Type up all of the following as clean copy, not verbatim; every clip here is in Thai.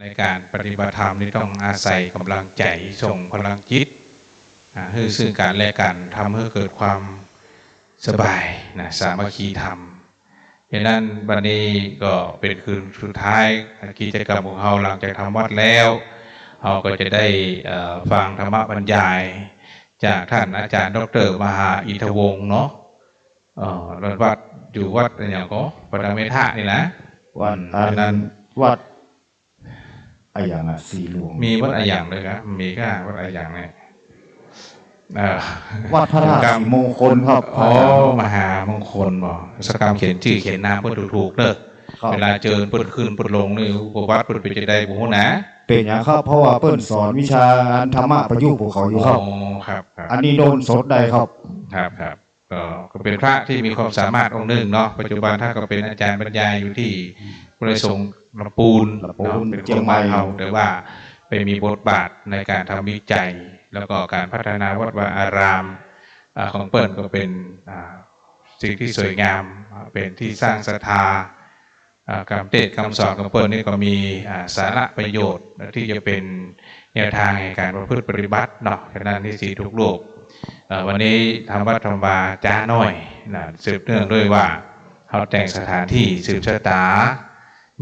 ในการปฏิบัติธรรมนี่ต้องอาศัยกำลังใจส่งพลังจิตให้ซึ่งการและกันทำให้เกิดความสบายนะสามัคคีธรรมดังนั้นวันนี้ก็เป็นคืนสุดท้ายกิจกรรมของเราหลังจากทำวัดแล้วเราก็จะได้ฟังธรรมบรรยายจากท่านอาจารย์ดร.มหาอิทธวงศ์เนาะวัดอยู่วัดอย่างก็ปฐมเมธะนี่นะวัดนั้นวัดอะไรอย่างสีหลวงมีวัดอะไรอย่างเลยครับมีก็วัดอะไรอย่างเนี่ยวัดพระธาตุมงคลครับมหามงคลบ่สกรรมเขียนชื่อเขียนนามเพื่อถูกเด้อเวลาเจอเปิดขึ้นเปิดลงนี่วัดเปิดไปจะได้บุญนะเป็นอย่างครับเพราะว่าเปิ้นสอนวิชาธรรมะประยุกต์พวกเขาอยู่ครับอันนี้โดนสดได้ครับครับก็เป็นพระที่มีความสามารถองค์หนึ่งเนาะปัจจุบันท่านก็เป็นอาจารย์บรรยายอยู่ที่บริษัทลำปูนเป็นเชียงใหม่เขาแต่ว่าไปมีบทบาทในการทำวิจัยแล้วก็การพัฒนาวัดวาอารามของเปิ้ลก็เป็นสิ่งที่สวยงามเป็นที่สร้างศรัทธาคำเทศน์คำสอนของเปิ้ลนี่ก็มีสาระประโยชน์ที่จะเป็นแนวทางในการประพฤติปฏิบัติเนาะฉะนั้นที่สี่ทุกโลกวันนี้ทำวัดทำวาจ้าหน่อยสืบเนื่องด้วยว่าเขาแต่งสถานที่สืบชะตา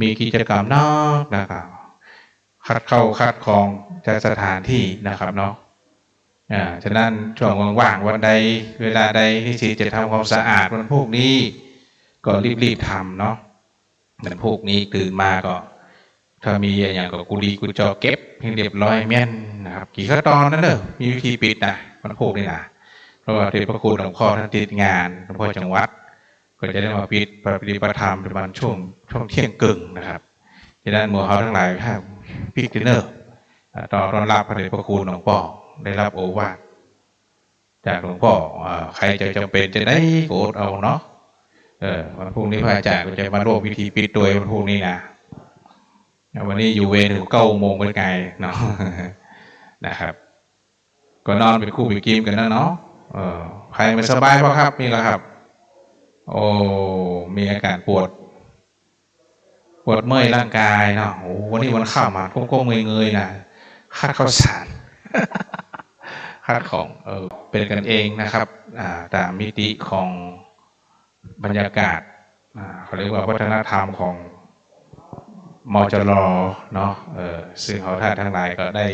มีกิจกรรมนอกนะครับคัดเข้าคัดครองจากสถานที่นะครับเนาะฉะนั้นช่วงว่างๆวันใดเวลาใดที่สิจะทำความสะอาดวันพวกนี้ก็รีบๆทำเนาะวันพวกนี้ตื่นมาก็ถ้ามีอย่างก็กุลีกุจอเก็บให้เรียบร้อยแม่นนะครับกี่ขั้นตอนนั่นเด้อมีวิธีปิดนะวันพวกนี้นะเพราะว่าเทพคุณหลวงพ่อท่านติดงานหลวงพ่อจังหวัดก็จะได้มาปิดปฏิบัติธรรมประมาณช่วงเที่ยงกึ่งนะครับฉะนั้นหมู่เขาทั้งหลายครับปิดดินเนอร์ต้อนรับพระเดชพระคุณหลวงพ่อได้รับโอวาทจากหลวงพ่อใครจะจำเป็นจะได้โกรธเอาเนาะวันพรุ่งนี้พระอาจารย์ก็จะมาร่วมพิธีปิดตัววันพรุ่งนี้นะวันนี้อยู่เวรถึง9 โมงเป็นไงเนาะนะครับก็นอนเป็นคู่เป็นกีมกันนะเนาะใครไม่สบายป่ะครับนี่แหละครับโอ้มีอาการปวดเมื่อยร่างกายเนาะโอ้วันนี้วันข้าวมาก้มๆเงยๆนะคาดข้าวสารคาดของเป็นกันเองนะครับตามมิติของบรรยากาศเขาเรียกว่าวัฒนธรรมของมจรเนาะซึ่งเขาท่านทั้งหลายก็ได้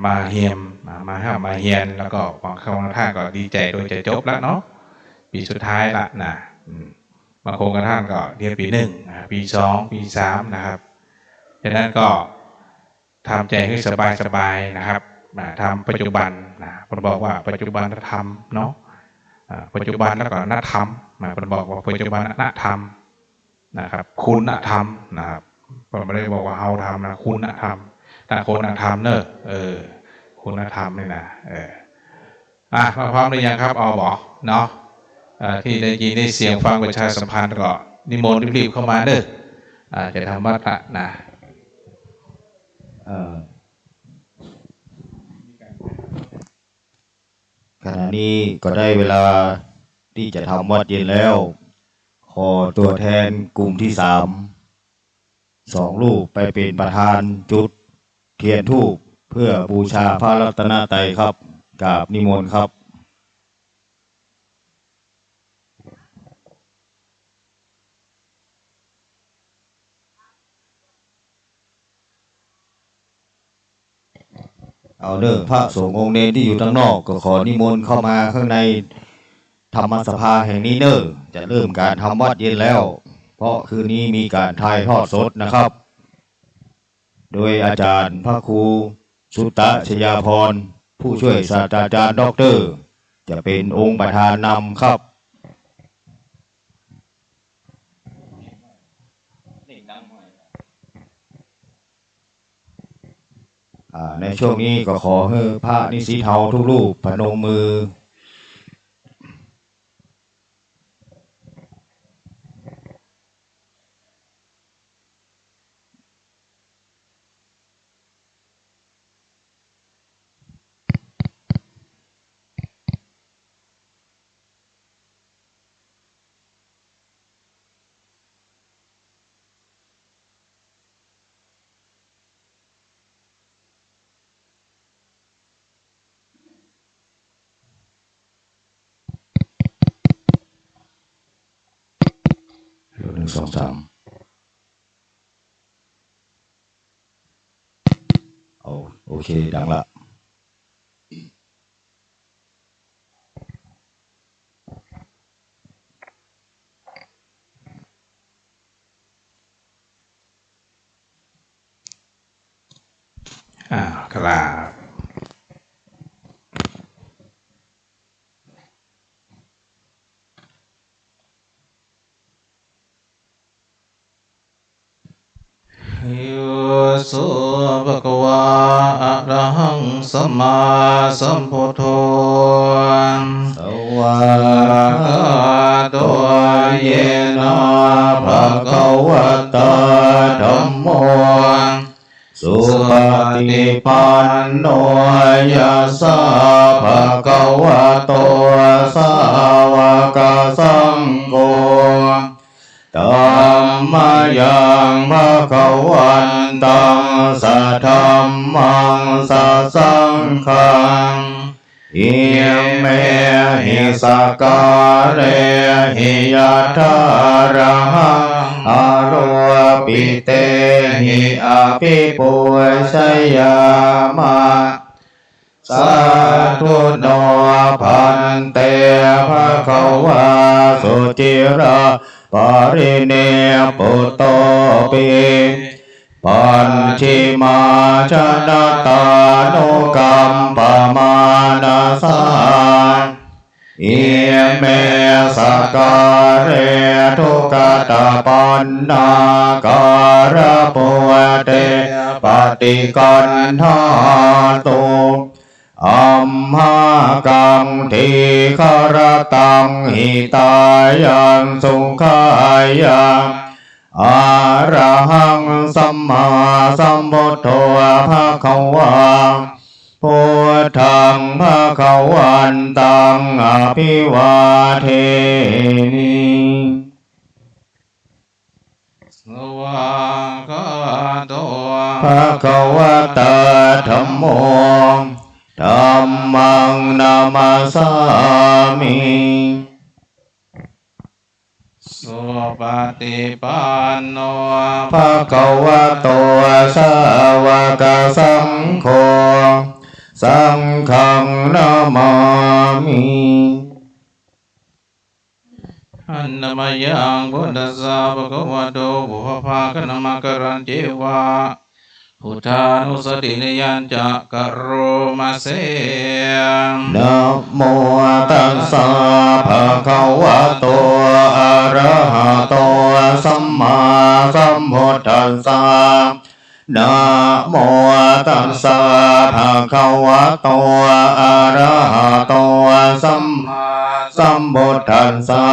มาเฮียมมาเฮียนแล้วก็บางครั้งท่านก็ดีใจโดยจะจบแล้วเนาะปีสุดท้ายละนะบางคนกระทั่งก็เรียนปี 1ปี 2ปี 3นะครับฉะนั้นก็ทำใจให้สบายนะครับทำปัจจุบันผมบอกว่าปัจจุบันธรรมเนาะปัจจุบันแล้วก็นธรรมผมบอกว่าปัจจุบันนธรรมนะครับคุณธรรมนะครับผมไม่ได้บอกว่าเอาธรรมนะคุณธรรมแต่คุณธรรมเนอะคุณธรรมนี่นะมาพร้อมหรือยังครับบอกเนาะที่ได้ยินได้เสียงฟังประชาสัมพันธ์ก็นิมนต์รีบเข้ามาเด้อจะทำวัดนะขณะนี้ก็ได้เวลาที่จะทำวัดเย็นแล้วขอตัวแทนกลุ่มที่2รูปไปเป็นประธานจุดเทียนธูปเพื่อบูชาพระรัตนตรัยครับกราบนิมนต์ครับเอาเด้อพระสงฆ์องค์เนรที่อยู่ข้างนอกก็ขอนิมนต์เข้ามาข้างในธรรมสภาแห่งนี้เด้อจะเริ่มการทำวัดเย็นแล้วเพราะคืนนี้มีการถ่ายทอดสดนะครับโดยอาจารย์พระครูสุตตะชยาพรผู้ช่วยศาสตราจารย์ด็อกเตอร์จะเป็นองค์ประธานนำครับในช่วงนี้ก็ขอให้พระนิสิตเฒ่าทุกรูปพนมมือ 1 2 3โอเคดังละครับโยสุภะคะวะอะระหังสัมมาสัมพุทโธสวาคาโตเยนะภะคะวะตาธัมโมสุปฏิปันโนยัสสะภะคะวะโตสาวกสังโฆธัมมายังภะคะวันตังสัทธัมมังสัสสังฆังอิเมหิสกการเรหิยัตถาระหังอโรปิเตหิอภิปุชยามะสาธุโนพันเตภะคะวาสุจิระปริเนปุตโตปิปัญชิมาชนะตานุกัมปมานาสาอิเมสการเรทุกตาปันนาการปุเตปฏิกันธาตุอัมหากังทีคารตังหิตายันสุขายังอะระหังสัมมาสัมพุทโธภะคะวาพุทธังภะคะวันตังอภิวาเทมิสวากาโตภะคะวะตาธัมโมธัมมังนามาสามิสุปฏิปันโนภะคะวะโตสาวกสังโฆสังฆังนามามิอันนามยังพุทธัสสะภะคะวะโตบุพภาคณมกรันเจวะพุทธานุสตินิยัญจะกะโรมาเสนะโมตัสสะภะคะวะโตอะระหะโตสัมมาสัมพุทธัสสะนะโมตัสสะภะคะวะโตอะระหะโตสัมมาสัมพุทธัสสะ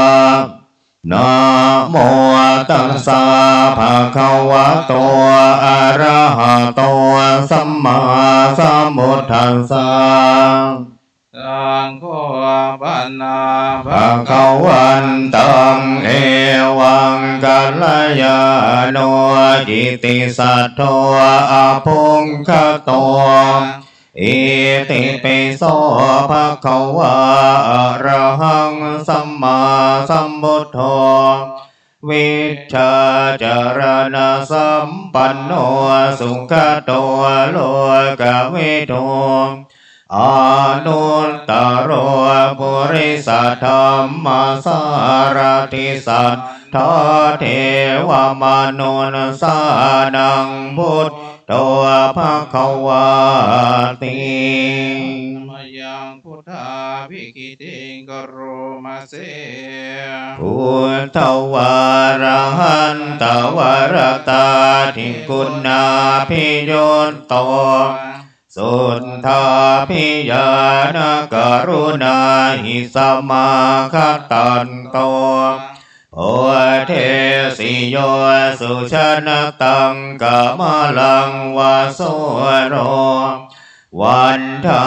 นะโมตัสสะภะคะวะโตอะระหะโตสัมมาสัมพุทธัสสะสังโฆปันนาภะคะวันตังเอวังกัลยาโนจิติสัทโธอะภุงคโตอิติปิโสภะคะวะอะระหังสัมมาสัมพุทโธวิชชาจารณะสัมปันโนสุขโตโลกวิทูอนุตตโรปุริสธรรมสารติสัทธาเทวมนุนสานังพุทโธภะคะวะติมยังพุทธาภิกิติกโรมาเสพุทธวาระหันตวรตาทิกุณาภิโยนโตสุนทาภิญาณกรุณาหิสมาคตันโตโอเทสิโยสุชนะตังกามลังวาโสโรวันธา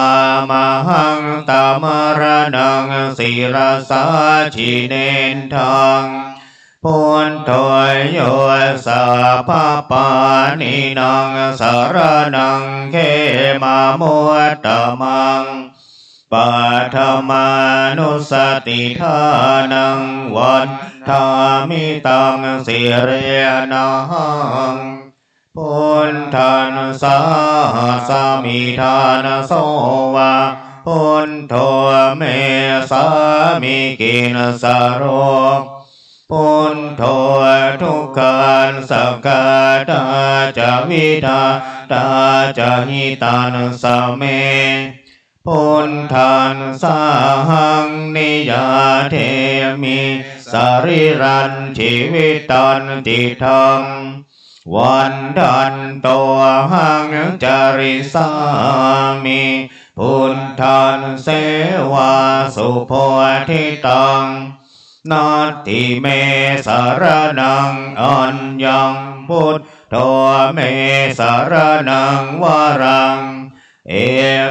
มหังตามรนังศิรสาชิเนนทังพุทโธโยสัพพปานินังสารนังเขมามุตตมังป ปัทมานุสติทานังวันทามิตังสิเรนังพุทธันสาสามิทานโสวะพุทโธเมสามิกินสโรพุทโธทุกขันสักกาตาจะวิทาตาจะหิตานสเมพุทธันสาหังนิยาเทมิสริรันชีวิตันติทังวันดันตัวหังจาริสามิพุทธันเสวาสุโพธิตังนาทิเมสารนังอัญญังพุทโธเมสารนังวรังเอ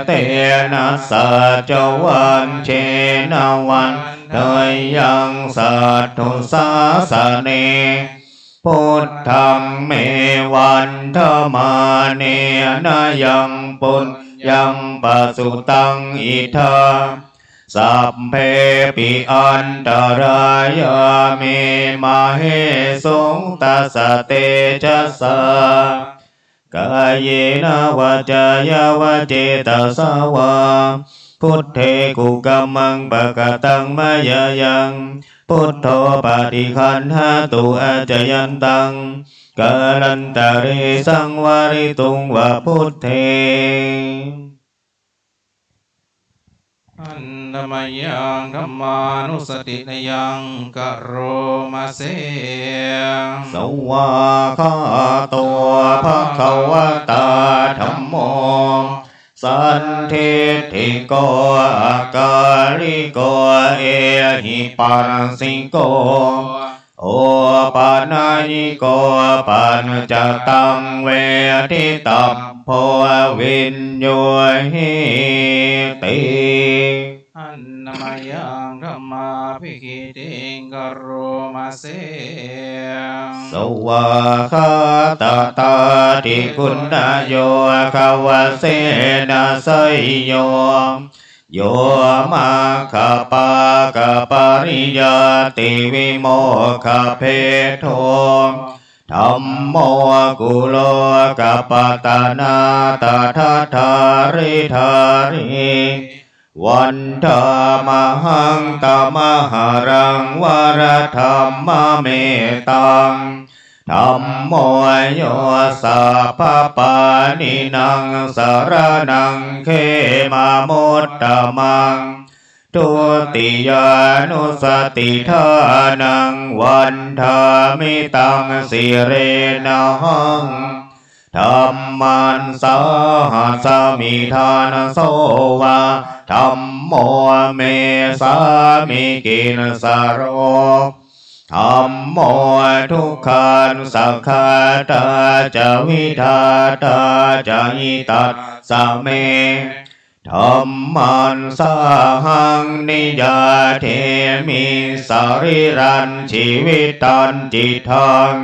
เตนะสัจวันเชนะวันเทยังสัตถุสาสเนพุทธังเมวันธมาเนนะยังปุญยังปัสสุตังอิทาสัพเพปิอันตรายาเมมาเหสงตัสสะเตจัสสะกายเยนะวาจายาวาเจตสาวาพุทเทกุกัมมังปะกะตังมายายังพุทโธปฏิคันหาตุอาจยันตังกาลันตะเรสังวาริตุงวะพุทเทอันธรรมยังธรรมานุสตินยังกะโรมาเสสวาคาตัวภะคะวะตาธัมโมสันทิฏฐิโกอาการิโกเอหิปัสสิโกโอปานายิโกปัญจตังเวทิตัพโพวินโยหิติอันนามยังธรรมาภิกิติงกโรมาเสสวาคาตาตาติคุณนโยคาวเสนาสยโยโยมาคาปากาปริยติวิโมคาเพโทธัมโมกุโลกาปตานาตถาธาริธาริวันธามหังตมหารังวรธรรมเมตังธัมโมโยสัพพปานินังสารนังเขมามุตตมังทุติยานุสติทานังวันธามิตังสิเรนังธัมมันสาหัสมิทานโสวะธัมโมเมสามิกินสโรธัมโมทุกขันสักขาตาจะวิทาตาจะหิตัสสะเมธัมมันสาหังนิยาเทมิสริรันชีวิตันจิทัง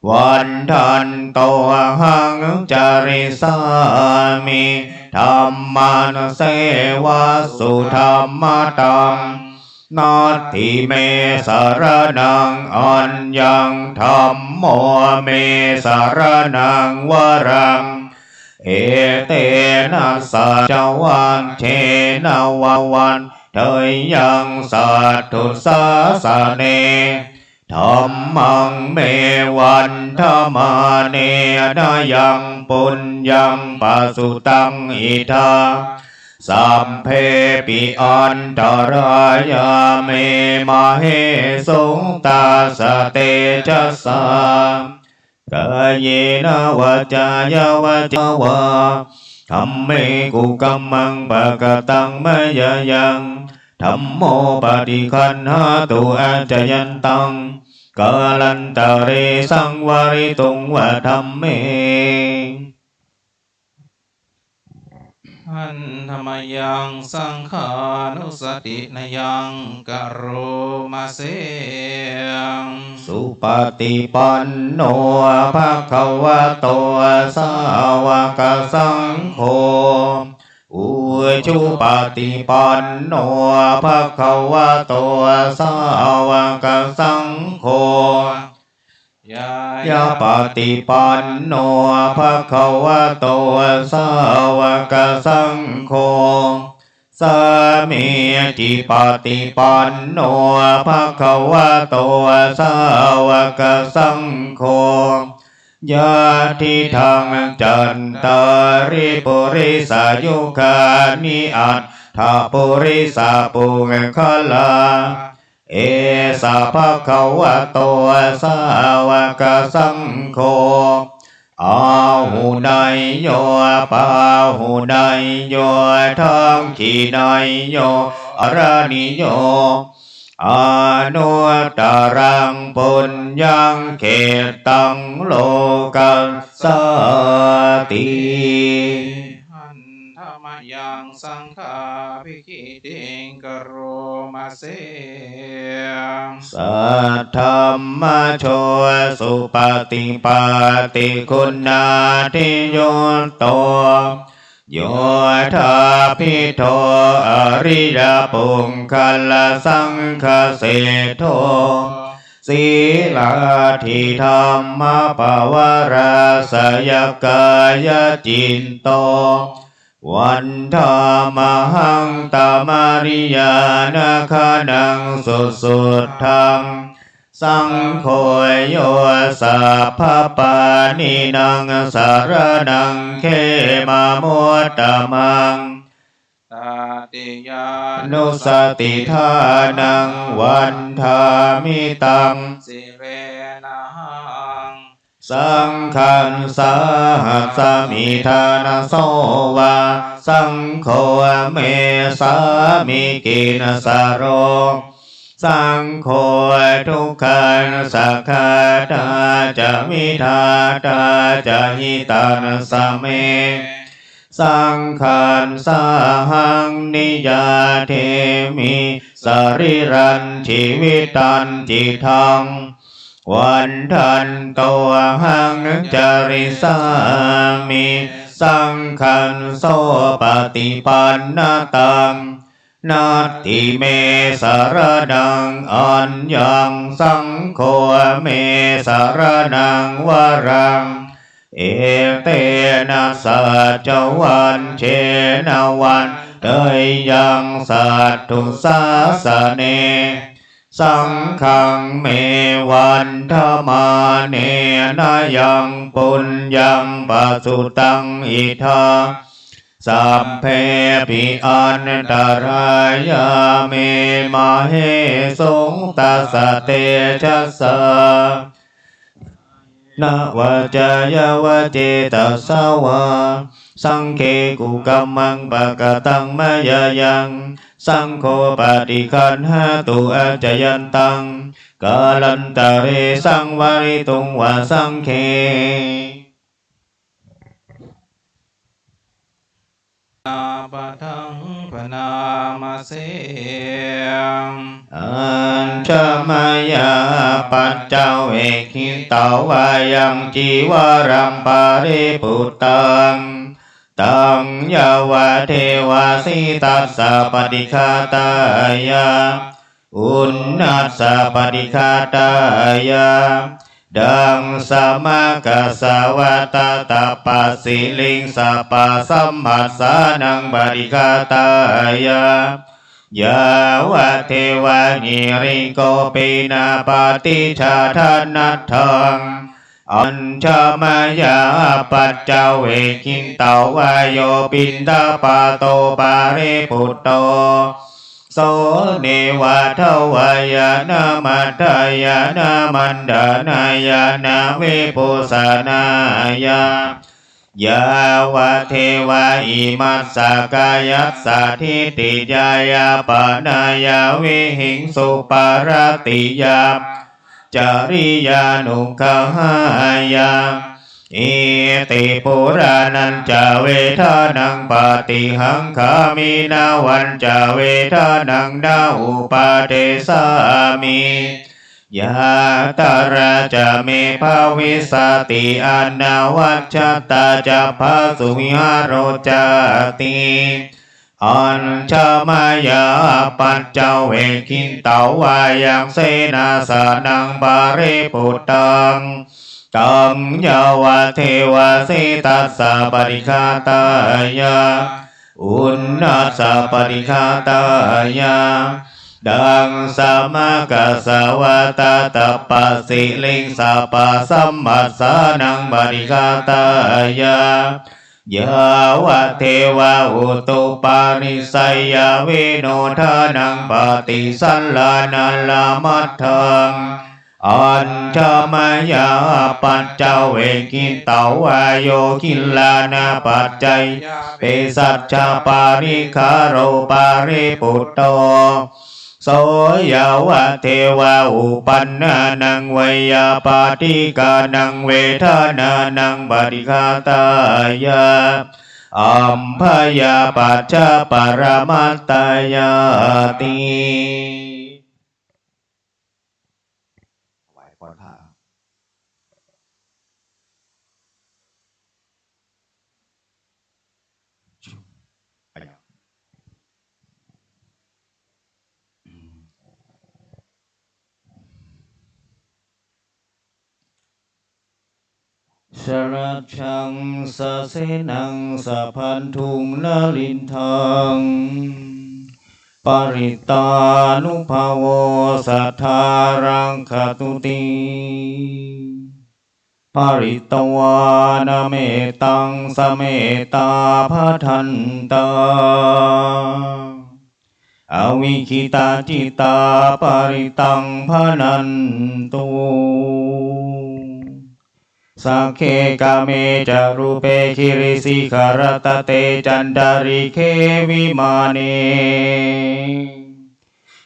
วันทันโตหังจาริสามิธัมมันเสวะสุธัมมตังนาทิเมสารนังอัญญังธัมโมเมสารนังวรังเอเตนะสัจวันเชนะวันเทยังสัตถุสาสเนธัมมังเมวันธมาเนนะยังปุญญังปัสสุตังอิทาสัพเพปิอันตรายาเมมาเหสงตัสสะเตจัสสะกายเยนะวาจายาวาจาวาธัมเมกุกัมมังปะกะตังมะยะยังธัมโมปฏิคันหาตุอาจยันตังกาลันตะเรสังวาริตุงวะธัมเมอันธรรมยังสังขานุสตินยังกโรมาเสสุปฏิปันโนภะคะวะโตสาวกสังโฆ อุชุปฏิปันโนภะคะวะโตสาวกสังโฆยะปฏิปันโนภะคะวะโตสาวกสังโฆสามีจิปฏิปันโนภะคะวะโตสาวกสังโฆยะทิทังจันตาริปุริสายุคานิอัตถาปุริสาปุงคลาเอสะภะคะวะโตสาวกสังโฆอาหูไนโยปาหูไนโยทังขีไนโยอรานิโยอนุตตรังปุญญังเขตังโลกัสสติหันธรรมยังสังฆาภิกิติงกโรมาเสสัทธัมมโชสุปฏิปาติคุณาทิโยโตโยธาภิโทอริยปุงคัลลสังฆเสโทศีลาธิธรรมปวาราสยกายจินโตวันธามหังตามาริยานาคานังสุสุดทังสังโฆโยสัพพปานินังสารนังเขมามุตตมังตติยานุสติทานังวันธามิตังสิเรนะหังสังฆังสาหัสมิทานาโสวาสังโฆเมสามิกินสโรสังโฆทุกขังสักขาตาจะมิทาตาจะหิตานสเมสังฆังสาหังนิยาเทมิสริรันชีวิตันจิตังวันทันโตหังจริสามิสังฆังโสปฏิปันนาตังนาติเมสารนังอัญญังสังโฆเมสารนังวรังเอเตนะสัจวันเชนะวันเตยยังสัตถุสาสเนสังฆังเมวันธมาเนนะยังปุญญังปัสสุตังอิทาสัพเพปิอันตรายาเมมาเหสงตัสสะเตชัสสะนะวะจายาวะเจตัสสะวะสังเคกุกัมมังปะกะตังมะยะยังสังโฆปฏิคันหาตุอาจยันตังกาลันตะเรสังวาริตุงวะสังเคนาปะทังปนามาเสอัญชมายาปัจเจ้าเอกิตาวายังจีวรังปาริปุตตังตังยาวะเทวาสิตัสสะปฏิฆาตายาอุณนัสสะปฏิฆาตายาดังสมากสาวตาตาปัสสิลิงสปะสัมมัสสานังปฏิฆาตายายาวะเทวานิริโกปินาปฏิชาทานัตถังอัญชมายาปัจเจ้าเวกินเตาวายโยปินทปาโตปาริปุตโตโสเนวะทวายานามัตถายานามันดานายานาวิปุสานายายาวะเทวาอิมัสสกายัสสะทิติยายาปานายาวิหิงสุปารติยาจาริยานุขหายาอิติปุรานันจาเวทานังปฏิหังคามินาวันจาเวทานังนาอุปาเทสามิ ยะตาราจะเมภาวิสติอนาวัชชตาจะภาสุวิหารโรจติอัญชมายาปัจเจเวกินเตวายังเสนาสนังบาริปุตตังตังยาวะเทวะสิตัสสะปริฆาตายาอุณนัสสะปริฆาตายาดังสัมมากัสสวะตาตปะสิลิงสัปปะสัมมัสสานังปริฆาตายายาวะเทวะอุตุปานิสัยยวิโนทานังปฏิสัลลานัลลามัทธังอัญชมายาปัจเจเวกินเตวาโยกิลลานาปัจจัยเปสัจจปาริคาโรปาริปุตโตโสยาวะเทวะอุปันนานังเวยาปาติกานังเวทานานังปฏิฆาตายาอัมพยาปัจจปรมัตตายาติไหวปอนผ้าสรัจฉังสะเสนังสะพันธุงนลินทังปริตานุภาโวสัทธารังคตุติปริตวานเมตังสเมตาภัทันตาอวิคิตาจิตาปริตังพนันตุสักเคกาเมจารูเปคิริสิขารตเตจันดาริเควิมาเน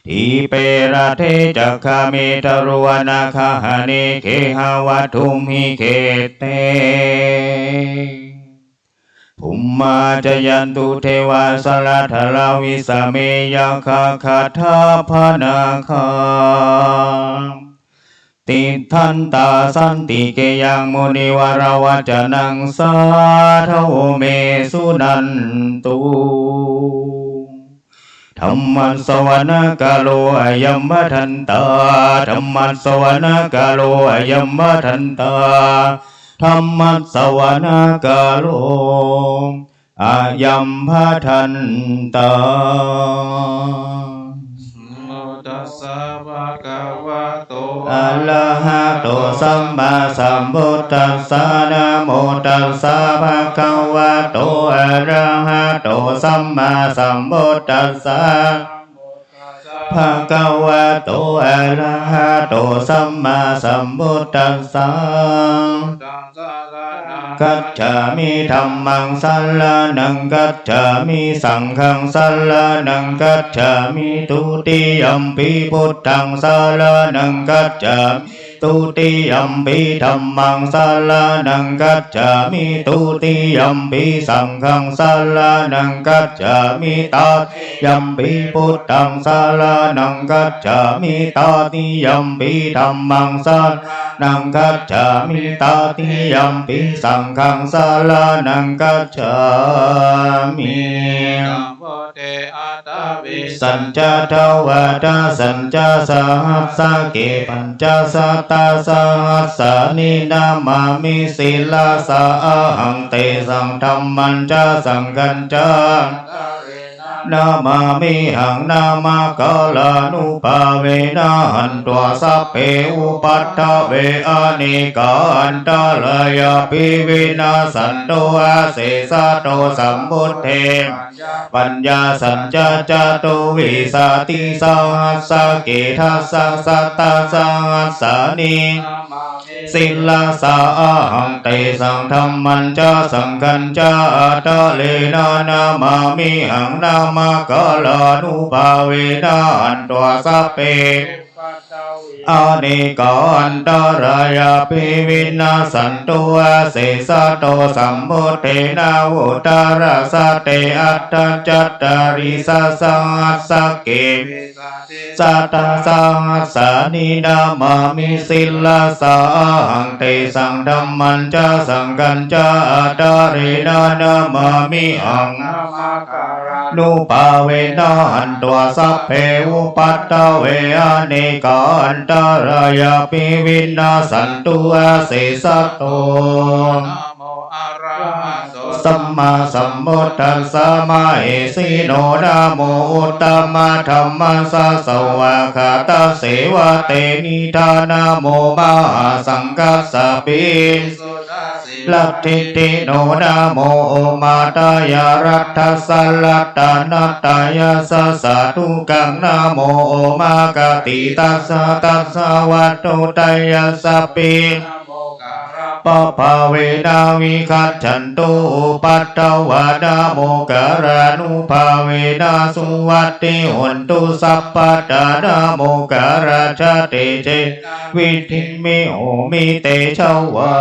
ทีเประเทจักขเมตรุวนาคหเนเคหาวัตุมหิเคเตภุมมาจยันตุเทวาสลัทลาวิสเมยังคาคาทาพนาคาติทันตาสันติเกยังมุนิวรวัจนังสาธโอเมสุนันตุธรรมัสสวนาคาโลอยัมมะทันตาธรรมัสสวนาคาโลอยัมมะทันตาธรรมัสสวนาคาโลอายัมภะทันตาตัสสะภะคะวะโตอะระหะโตสัมมาสัมพุทธัสสะนะโมตัสสะภะคะวะโตอะระหะโตสัมมาสัมพุทธัสสะภะคะวะโตอะระหะโตสัมมาสัมพุทธัสสะกัจฉามิธัมมังสัลลานังกัจฉามิสังฆังสัลลานังกัจฉามิทุติยัมปิพุทธังสัลลานังกัจฉามิทุติยัมปิธัมมังสัลลานังกัจฉามิทุติยัมปิสังฆังสัลลานังกัจฉามิตาติยัมปิพุทธังสัลลานังกัจฉามิตาติยัมปิธัมมังสัลลานังกัจฉามิตาติยัมปิสังฆังสัลลานังกัจฉามิสัญจทวดาสัญจสหัสสะเกปัญจสัตตาสหัสสะนินามามิศิลาสะอะหังเตสังธัมมัญจสังฆัญจนามามิหังนามากาลานุภาเวนะหันตัวสัพเพอุปัฏฐเวอเนกาอันตรายปิวินาสันโตอาเสสะโตสัมพุทเทปัญญาสัญจจตุวิสาติสังหัสสะเกทัสสะสัตตาสังหัสสะนิศิลาสะอะหังเตสังธัมมัญจสังฆัญจอัตตะเลนะนามามิหังนามากาลานุภาเวนะอันตัวสัพเพ อเนกอันตรายาปิวินาสันตุอาเสสะโตสัมมุเทนาวุตาราสเตอัตตจัตตาริสสังอัสสะเกสัตตาสังอัสสานินามามิสิลลาสาหังเตสังธัมมันจะสังกันจะอัตตาเรนานามามิหังนุปาเวนะหันตัวสัพเพอุปัตตเวอเนกอันตรายาปิวินาสันตุอาเสสะโตสัมมาสัมพุทธัสสะมาเอสิโนนะโมอุตตมะธัมมัสสะสวะคาตาเสวะเตนิธานะโมมหาสังกัสสะปิลัทธิติโนนะโมโอมาตายารัตถัสสะลัตตานัตตายาสัสสะทุกังนะโมโอมากติตัสสะตัสสะวัตถุตายาสัพปิปะภาเวนาวิคัจฉันตุปัตตวานาโมการานุภาเวนาสุวัตติหนตุสัพพัตตานาโมการาชาเตเจวิธิมิโอมิเตชวา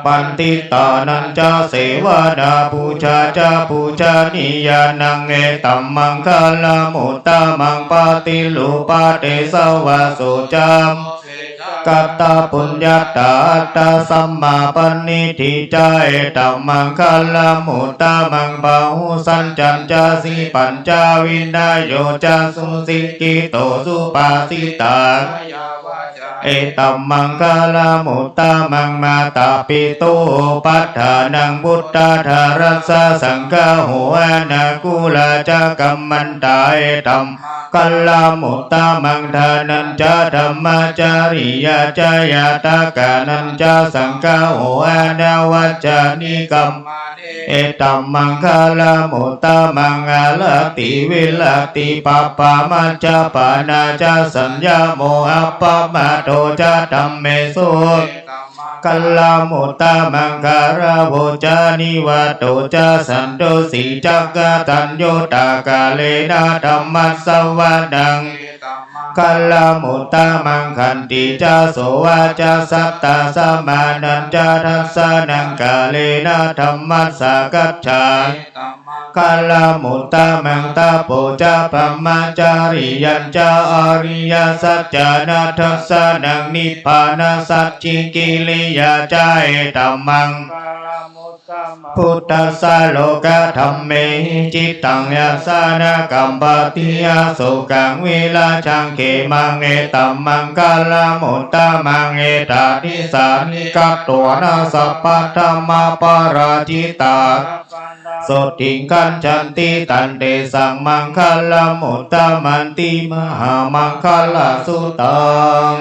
ปันติตานันจะเสวนาปูชาจะปูชานิยานังเอตัมมังคลามุตตมังปาติลุปาเตสวะโสจัมกัตตาปุญญาตาตาสัมมาปณิทิจาเอตัมมังคลามุตตมังปะหุสัญจัญจาสีปัญจวินายโยจะสุสิกิโตสุปาสิตาเอตัมมังคลามุตตมังมาตาปิโตปัฏฐานังพุทธาธารัสสะสังฆาหัวนากุลาจะกัมมันตาเอตัมกัลลามุตตมังทานันจะธรรมจาริยาจายาตากานันจะสังฆาหัวนาวจานิกัมเอตัมมังคลามุตตมังอาลติวิลติปะปามัจจปานาจะสัญญาโมอัปปะมาโตจะธัมเมสุกัลลามุตตมังคาราโวจานิวัตโตจะสันโตสีจักกตัญโยตากาเลนะธัมมัสสวะดังกัลลามุตตมังคันติจะโสวะจะสัตตาสมานันจะทัสสะนังกาเลนะธัมมัสสะกัจฉากัลลามุตตมังตาโปจะปัมมาจาริยัญจะอริยสัจจานาทัสสะนังนิพพานาสัจจิกิริยาจาเอตัมมังพุทธัสสะโลกธัมเมหิจิตตังยาสานะกัมปติยาสุกังวิลาชังเขมังเอตัมมังกัลลามุตตมังเอตานิสานิกัตตัวนาสัพพะธัมมาปาราจิตาสุติกัญจันติตันเตสังมังคลามุตตมันติมหามังคลาสุตัง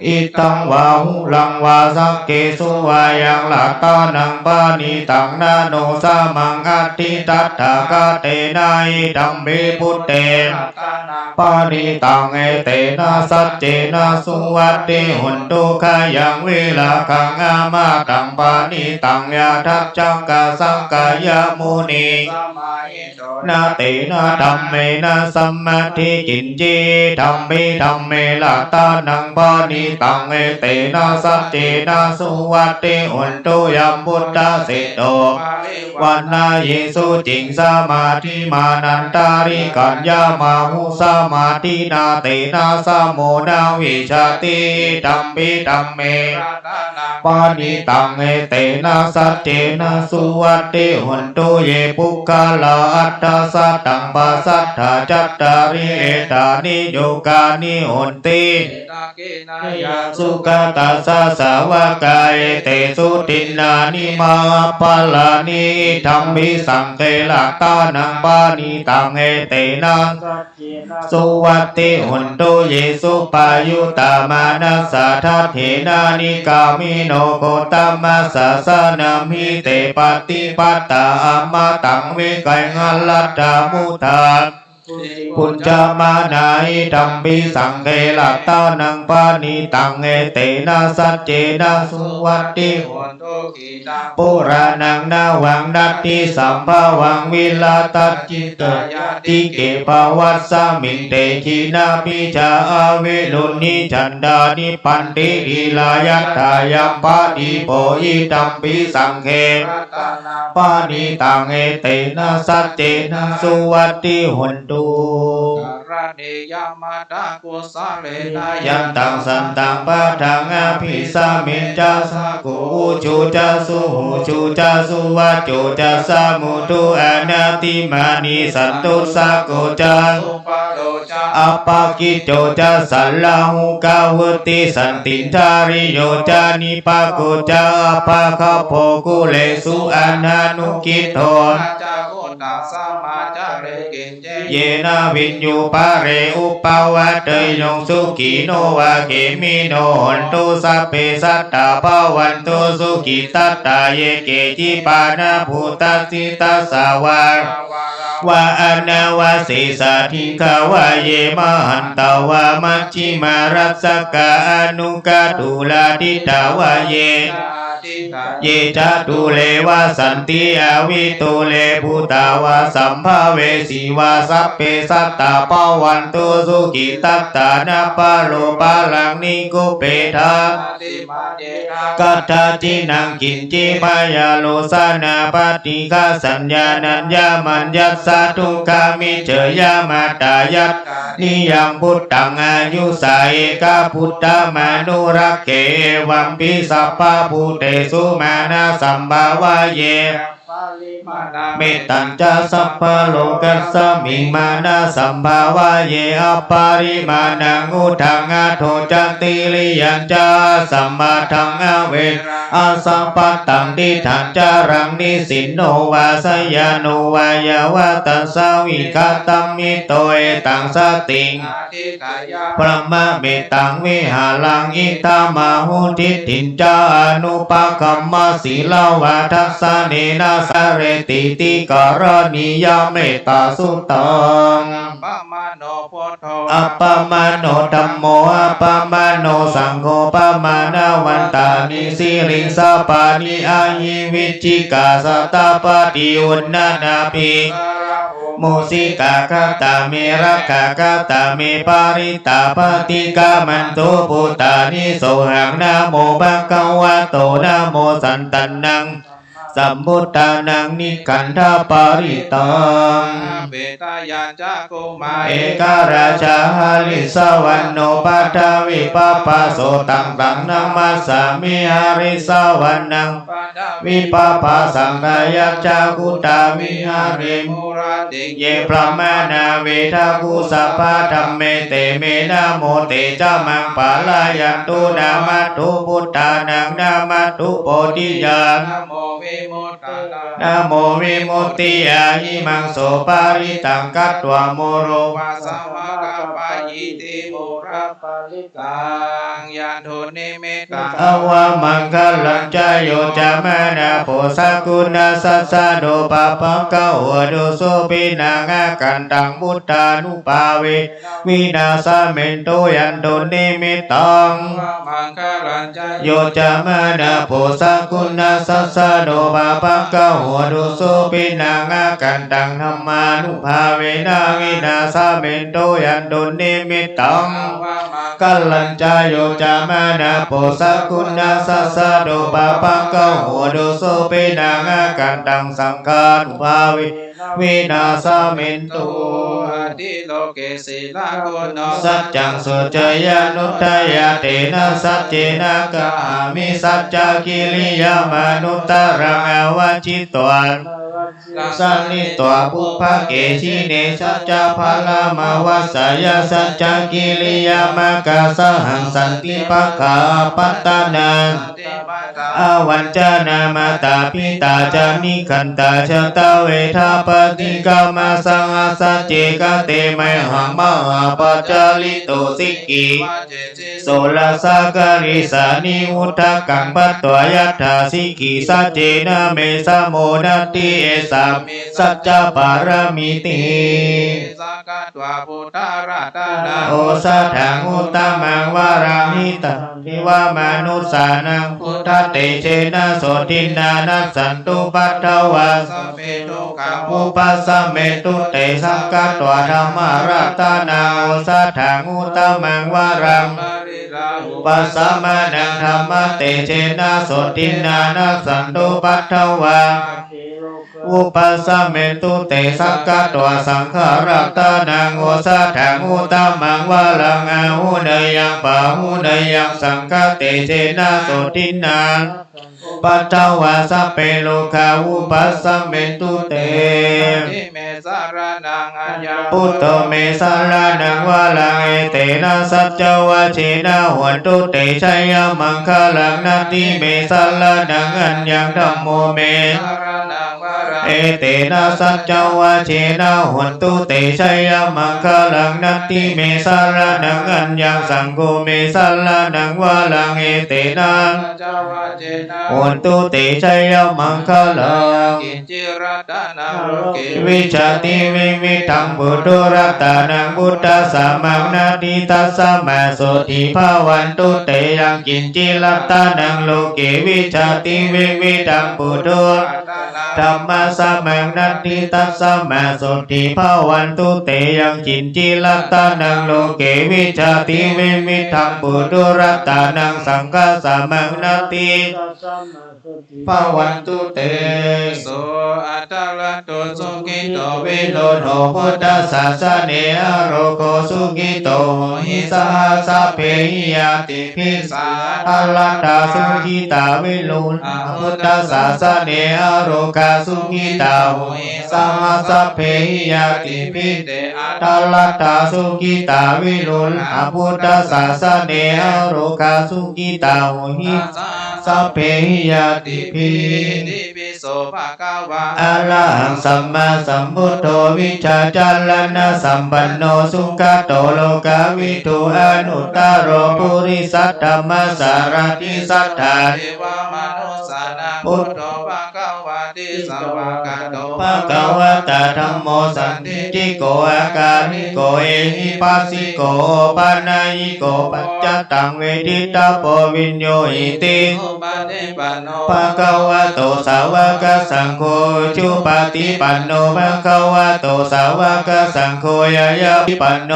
อิตังวาหุลังวาสักเกสุวายังหลักตานังปานิตังนาโนสามังอัตติตัตถากาเตนะอิธัมเมพุตเตปานิตังเอเตนะสัจเจนะสุวัตติหุนตุขยังวิลาคังอามาตังปานิตังยาทัพจังกาสังกายมุนีนาเตนะธัมเมนะสัมมาทิกินจีธัมมิธัมเมลัตตานังปานิตังเอเตนะสัจเจนะสุวัตติหุนตุยัมพุทธะเสโตวันนาเยสุจิงสมาธิมานันตาริกัญญามาหุสมาธินาเตนะสมโมนาวิชาติธัมปิธัมเมปานิตังเอเตนะสัจเจนะสุวัตติหุนตุเยปุคคลาอัตตาสัตตังปัสสัทธาจัตตาริเอตานิโยกานิหุนติสุขตัสสะสาวกายเตสุตินานิมาปะลานิธัมมิสังเกลักตานังปานิตังเอเตนะสุวัตติหุนตุเยสุปายุตามานัสสะทัตเถนานิกามิโนโกตัมมัสสะสนามิเตปฏิปัตตาอมตังเวกัยงัลลัตตามุทา พุทธมานาอิตัมปิสังเกลัตตานังปานิตังเอเตนะสัจเจนะสุวัตติโหตุกิตังปุรานังนาวังนัตติสัมภาวังวิลาตัจจิตยติเกปวัสสมิงเตชินาปิจาอเวลุนิจันดานิปันติอิลายัตถายัมปาติโปอิตัมปิสังเกปานิตังเอเตนะสัจเจนะสุวัตติโหตุระเนยมาตากุสาเลนา ยันตังสันตังปะทังอภิสามิจัสสะโกจูจัสสุหูจูจัสสุวะโจจัสสะมุตุอนาติมานิสันตุสะโกจัส สุปโลจา อปากิโจจัสสัลลาหุกาวติสันติทาริโยจานิปะโกจาอปะคะโพกุเลสุอนานุกิโต จาโกตัสสะมาจาเรกินเจ เยนะวิญญูปะเรอุปวัตเตยงสุขีโนวะเกมิโนหันตุสัพเพสัตตาภวันตุสุขิตัตตาเยเกจิปานะภูตัสสิตัสสาวาวะอนาวาสิสาธิขาวะเยมหันตาวะมัชฌิมารัสสกะอนุกาตุลาทิตาวะเย เยจะตุเลวะสันติอวิตุเลภูตาวะสัมภเวสีวะสัพเพสัตตาปวันตุสุขิตัตตานาปะโลปะลังนิกุเปทากัตถาจินังกินจิปายาโลสานาปฏิฆาสัญญานัญญามัญญัสสะทุกขามิเจยามาตายัตนิยังพุทธังอายุสาเอกาพุทธมานุรักเกวังปิสัพพะภูเตสุมานาสัมภาวะเย เมตตัญจะสัพพะโลกัสสมิงมานะสัมภาวะเยอปาริมาณังอุทังอาโทจันติริยัญจะสัมมาทังอเวอาสัมปัตตังดิทันจารังนิสินโนวาสยาโนวายาวะตัสสาวิคาตัมมิโตเอตังสติงพระมะเมตตังวิหารังอิตามาหุทิตินจาอนุปคัมมะสีลาวะทัสสะเนนะสะเรติติกรณียเมตตาสุตัง ปะมาโนพุทโธ อัปปมาโนธัมโมอัปปมาโนสังโฆปะมานาวันตานิสิริสาปานิอายิวิจิกาสัตตปฏิอุณนานาภิโมสิกาคตาเมรักขคตาเมปาริตาปฏิกามันโตปุตตานิโสหังนะโมบังคะวะโตนะโมสันตันนังสัมพุทธานังนิคันธาปาริตัง เวตายาจักกุมา เอกราชาหลิสวรรณโนปัทวิปปะโสตังตังนัมมัสสามิหาริสวรรณัง ปะดา วิปปะสังกายัจจากุตาวิหาริ มุราติ เยพระมานาเวทากุสัพพะธัมเมเตเมนะโมเตจามังปาลายันตุนามัตถุพุทธานังนามัตถุโพธิญาณ นะโมวิมุตตา นะโมวิมุตติยาหิมังโสปาริตังกัตถวโมโร วาสาวกปายิติมุระปาลิตังยันโทนิเมตัง อวามังคลัญจโยจามานาโพสกุณาสัสสะโดปะปังกะโหโดโสปินังอากันตังพุทธานุภาเววินาสเมนโตยันโตนิมิตัง มังคลัญจ โยจามานาโพสกุณาสัสสะโดปะปังกะโหโดโสปินังอากันตังธรรมานุภาเวนะวินาสเมนโตยันโตนิมิตัง กัลลัญจโยจามานาโพสกุณาสัสสะโดปะปังกะโหโดโสปินังอากันตังสังฆานุภาเววินาสเมนโต อดิโลเกศิลาโกโน สัจจังสุจยานุตยาเตนะสัจเจนะกะอามิสัจจกิริยามนุตตรังอวจิตวันสันนิตัวปุพพเกชิเนสัจจพาลามาวาสยาสัจจกิริยามกาสหังสันติปัคขาปัตตานัง อาวันจานามาตาปิตาจานิขันตาชะตาเวทาปฏิกามาสังอาสัจเจกะเตไมหังมหาปัจจาลิโตสิกีโสลาสาการิสานิอุทธกังปัตตวยัตถาสิกีสัจเจนะเมสะโมนัตติเอส สัพสัจจะปารมิติ สักกัตวาพุทธราตนา โอสัทธังอุตตมังวารามิตังทิวามนุสานังพุทธเตเชนะโสทินานัสสันตุปัตถวา สัพเพทุกขา อุปัสสะเมตุเตสังกัตตวาธรรมราตนาโอสัทธังอุตตมังวารัง ปริราหุ อุปัสสะมานังธรรมเตเชนะโสทินานัสสันตุปัตถวาอุปัสสะเมตุเตสังกัตตวาสังขารัตานังโอสัทธังอุตตมังวารังอาหุเนยังปะหุเนยังสังฆเตเชนะโสทินาปัตถวาสัพเพโลกาอุปัสสะเมตุเต ทิเมสารนังอัญญา พุทโธเมสารนังวาลังเอเตนะสัจจวะเชนะหวนตุเตชัยมังคลังนาติเมสารนังอัญญังธัมโมเม สารนังวาระ เอเตนะสัจจวะเชนะหวนตุเตชัยมังคลังนาติเมสารนังอัญญังสังโฆเมสารนังวาลังเอเตนะ เจ้าวาเจนะ หวนตุเตชัยมังคลัง กินจิรัตนาโลเก วิชาติวิวิธังบุตรัตานังบุตตะสามังนาทิตัสสะมาโสติภาวันตุเตยังกินจิรัตานังโลเกวิชาติวิวิธังบุตธรรมะสามังนาทิตัสสะมาโสติภาวันตุเตยังกินจิรัตานังโลเกวิชาติวิวิธังบุตรัตานังสังฆสามังนาทิภาวันตุเต โสอัตตลัตโตสุขิโต โต เว วิ โล โล โน โนพุทธศาสเนอโรโกสุกิโตหิสหสะเพหิยติพิสาอัลลัตตาสุขิตาวิลุนพุทธศาสเนอโรกาสุขิตาหิสหสะเพหิยติพิเตอัลลัตตาสุขิตาวิลุนพุทธศาสเนอโรกาสุขิตาหิสะเพหิยติพิ ติปิโสภะคะวะ อะระหังสัมมาสัมพุทโธวิชาจัลลนะสัมปันโนสุขโตโลกาวิทูอนุตตโรปุริสัตธรรมสารติสัทธา เทวมนุสสานังพุทโธภะคะวะติสัมมากัตโต ภะคะวะตาธัมโมสันติโกอาการิโกเอหิปัสสิโกปานายิโกปัจจตังเวทิตาโปวิญโยหิติ อุปาเทปันโน ภะคะวะโตสาวกสังโฆจุปฏิปันโนภะคะวะโตสาวกสังโฆยะยะปิปันโน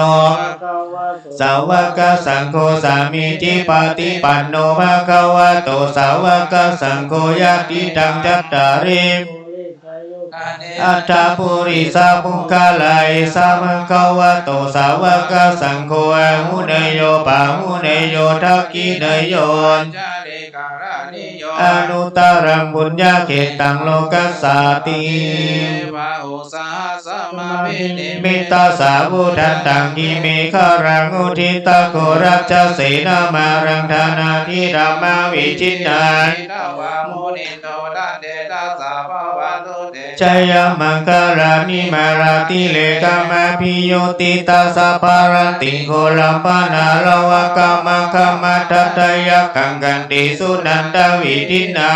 สาวกสังโฆสามีจิปฏิปันโนภะคะวะโตสาวกสังโฆยะติตังจัตตาริอัตถาปุริสาภุคาลายสามะคะวะโตสาวกสังโฆอะหุเนยโยปะหุเนยโยทักขิเนยโย จาริการานิโย อนุตตรังบุญญาเขตังโลกัสสาติ วะอุสาสมาวินิ มิตาสาวุทันตังกิเมฆารังอุทิตาโกรัจเสนามารังธานาทิรามาวิจิตา ตาวามุนิโตตันเดตัสสะภะวะตุเต ชัยมังคารานิมาราติเลกามาพิโยติตาสัพพารันติโกลัมปนาลวะกามังคมาทัตยะกังกันติสุนันตวิทินา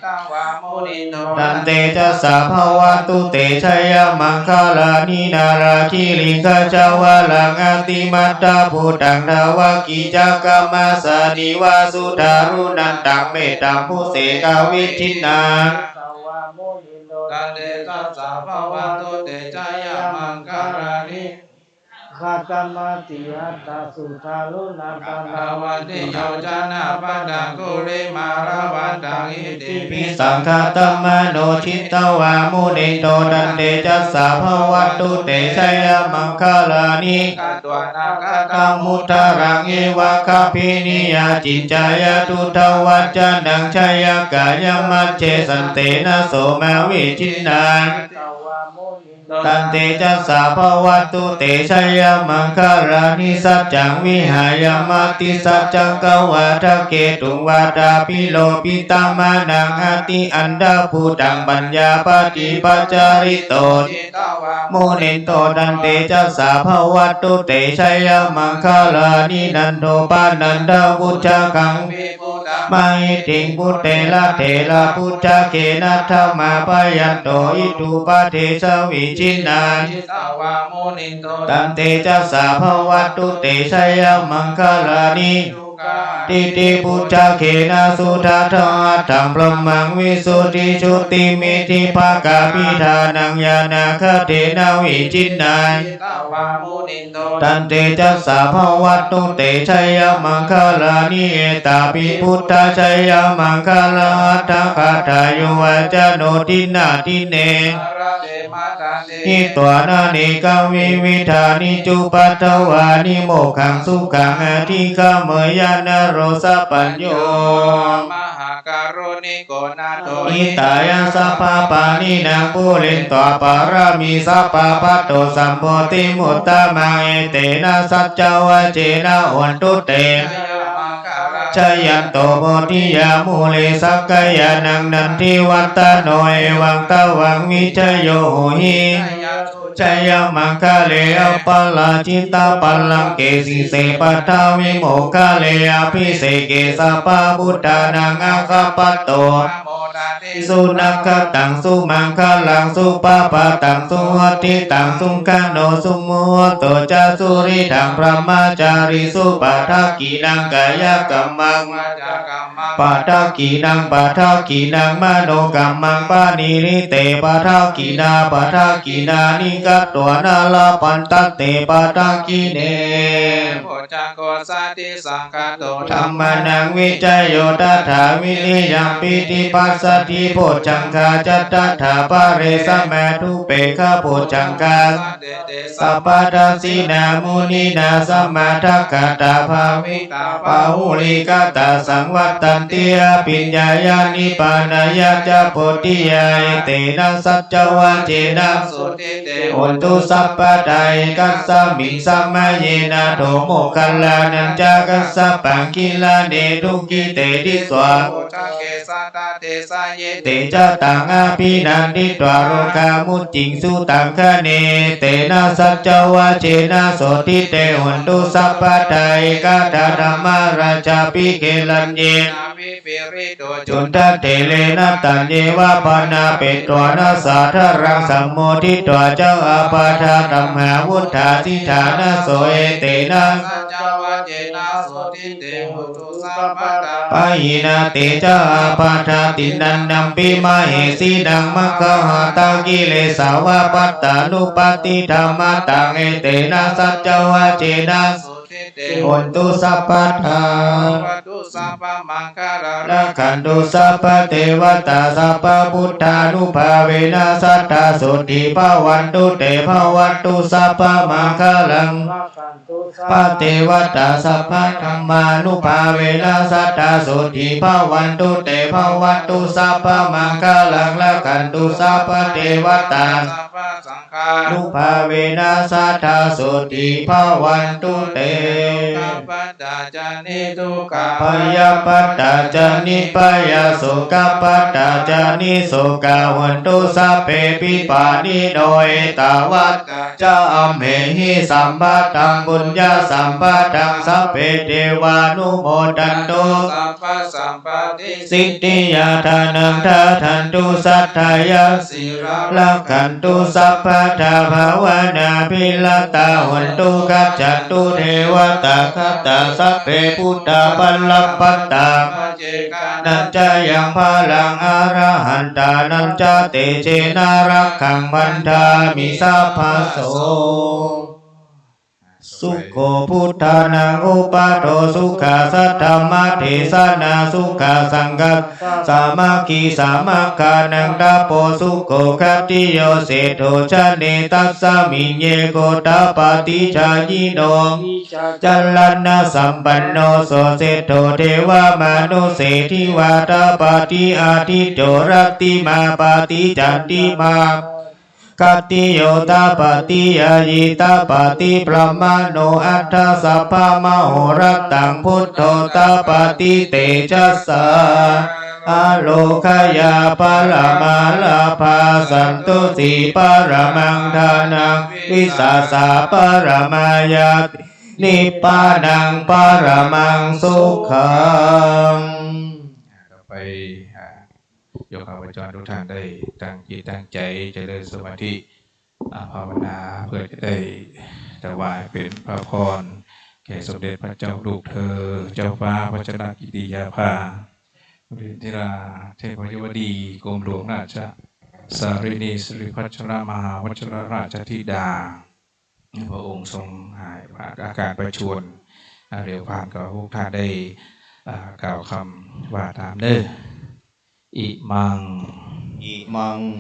ตาวามุนิโต ตันเตจะสาภวะตุเตชัยมังคาลานินาราคิลิกาจาวะลังอัติมัตตาภูตังทาวะกิจักกัมมาสานิวาสุทารุนันตังเมตตังผู้เสกวิทินา ตันเดตัสสะภะวะตุเตชะยะมังคารานิ ขากรรมติหัตตาสุทารุนันตา ภะวันติโยจานาปัตตังกุลิมาราวันตังอิติปิ ปิสังฆตัมมโนชิตวามุนิโตดันเตจัสสะภวะตุเตชัยมังคาลานิ กัตวานาคา ตังมุตรังเอวะคาพินิยาจิจายตุทวัจจะนังชัยกายมัจเจสันเตนะโสมาวิจินา ตาวามุนิ ตันเตจัสสะภวัตุเตชัยมังคารานิสัจจังวิหายมาติสัจจังกวาทะเกตุงวาตาปิโลปิตามานังอติอันดาภูตังปัญญาปฏิปัจจาริโตโมเนโตตันเตจัสสะภวัตุเตชัยมังคารานินันโตปานันดาวุจกังมาหิติงพุทเตละเถระพุทธเกนะธรรมาปยันโตอิตุปะเทสวิชินาตันเตจัสสะภวัตุเตชัยมังคลานิติติพุทธเกนะสุทัทธังพรหมังวิสุทธิชุติมิธิภากาปิธานังญาณคเทนะวิจินนาตันเตจัสสะภวัตุเตชัยมังคลานิเอตาปิพุทธชัยมังคลาทัคคาทายุวัจโนทินาทิเนนิตัวนานิกาวิวิธานิจุปัตถวานิโมขังสุขังอธิกามยานโรสปัญโยมหาการุณิโกนาโตอิตายาสัพพะปานินางปุเรนตวปารามิสัพพะปัตโตสัมโพธิมุตตะมังเอเตนะสัจจวะเจนะวันตุเตชยันโตโพธิยามูเลสักกายานังนันทิวัตตโนเอวังตะวังวิชโยหิชัยมังคะเลอปัลลาจิตาปัลลังเกสิเสปัทธาวิโมกขเลอภิเสเกสัพพะพุทธานังอาคาปัตโตสุนักขตังสุมังคะลังสุปปะตังสุหัตถิตังสุขโนสุมุตโตจาสุริทังพระมาจาริสุปัฏฐกินังกายกัมมังปัฏฐกินังปัฏฐกินังมโนกัมมังปานิริเตปัฏฐกินาปัฏฐกินานิกัตตัวนาลาปันตัเตปัฏฐกิเนโพจังโกสัติสังฆโตธรรมนังวิจโยตัฏฐาวิริยังปิติปัสสติโพจังคาจัตตัฏฐาปะเรสแมทุเปขะโพจังคาสัพพะทัสสินามุนีนาสัมมาทัคคตาภาวิตาปาหุลิกตาสังวัตตันติยปิญญายานิปานายาจโพธิยาเตนะสัจจวะเจนะสุติเตโหตุสัพพะไตกัสสมิงสัมมาเยนะโธโมคัลลานันจักสสะปังคิลาเนทุกิเตติสวะเตจตังอาภินันติตวารกามุจจิงสุตังคะเนเตนะสัจจวะเจนะโสติเตโหตุสัพพะไตกัตถะธัมมาราชาปิเกลัญเยจุนทะเทเลนะตัญเยวะปานาเปตวนะสาธรังสัมโมทิตวะเจ้าอาปาทาธัมหาวุฒาสิธานะโสเอเตนะสัจจวะเจนะโสติเตโหตุสัพพะไตปะหินาเตเจ้าอาปาทาตินันนัมปิมาเหสีดังมัคคะหาตังกิเลสาวะปัตตานุปติธรรมตังเอเตนะสัจจวะเจนะโหตุสัพพะทาละขันตุสัพพะเทวตาสัพพะพุทธานุภาเวนะสัทธาสุติภวันตุเตภวันตุสัพพะมังคลังปะเทวตาสัพพะธัมมานุภาเวนะสัทธาสุติภวันตุเตภวันตุสัพพะมังคลังละขันตุสัพพะเทวตานุภาเวนะสัทธาสุติภวันตุเตปัตตาจานิทุกขพยาปัตตาจานิปยาโสกปัตตาจานิโสกาวันตุสัพเพปิปานิโดยตาวัตจาอัมเหหิสัมปัตตังบุญญาสัมปัตตังสัพเพเทวานุโมทันตุสัพพะสัมปติสิทธิยาทานังทัทันตุสัทธายาสิราลักขันตุสัพพะทาภาวนาภิลตาวันตุกัจจตุเทวตาคัตตาสัพเพพุทธาปัลลัปปัตตานันจายังพลังอรหันตานันจาเตเจนารักขังพันธามิสัพพะโสสุโขพุทธานังอุปโตสุขาสัทธรรมเทศนาสุขาสังกัสสามัคคีสามัคคานังตาโปสุโขคัตติโยเสโทชะเนตัสสะมิเยโกตาปฏิชายิโนจัลลันนะสัมปันโนโสเสโทเทวามนุเสทิวาตาปฏิอาทิโจรติมาปฏิจันติมา กติโยตาปฏิยายิตาปฏิปรมาโนอัตถสัพพะมโหรัตตังพุทโธตาปฏิเตจัสสะอโลคยาปรมาลาภาสันตุสีปรมังทานังวิสาสาปรมายาตินิพพานังปรมังสุขังต่อไปโยมข้าพเจ้าทุกท่านได้ตั้งจิตตั้งใจเจริญสมาธิภาวนาเพื่อจะได้ถวายเป็นพระพรแก่สมเด็จพระเจ้าลูกเธอเจ้าฟ้าพัชรกิติยาภาเรนทิราเทพยวดีกรมหลวงราชสารินีสิริพัชรมหาวชิรราชธิดาพระองค์ทรงหายอาการประชวรเร็วผ่านก็พวกท่านได้กล่าวคำว่าตามเด้ออิมัง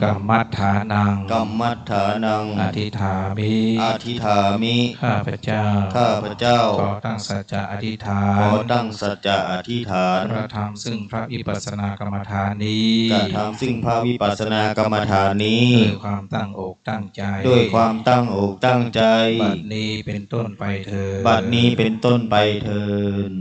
กัมมัฏฐานังอธิฐามิ ข้าพเจ้าขอตั้งสัจจะอธิษฐานกระทำซึ่งพระวิปัสสนากรรมฐานนี้ด้วยความตั้งอกตั้งใจบัดนี้เป็นต้นไปเถิด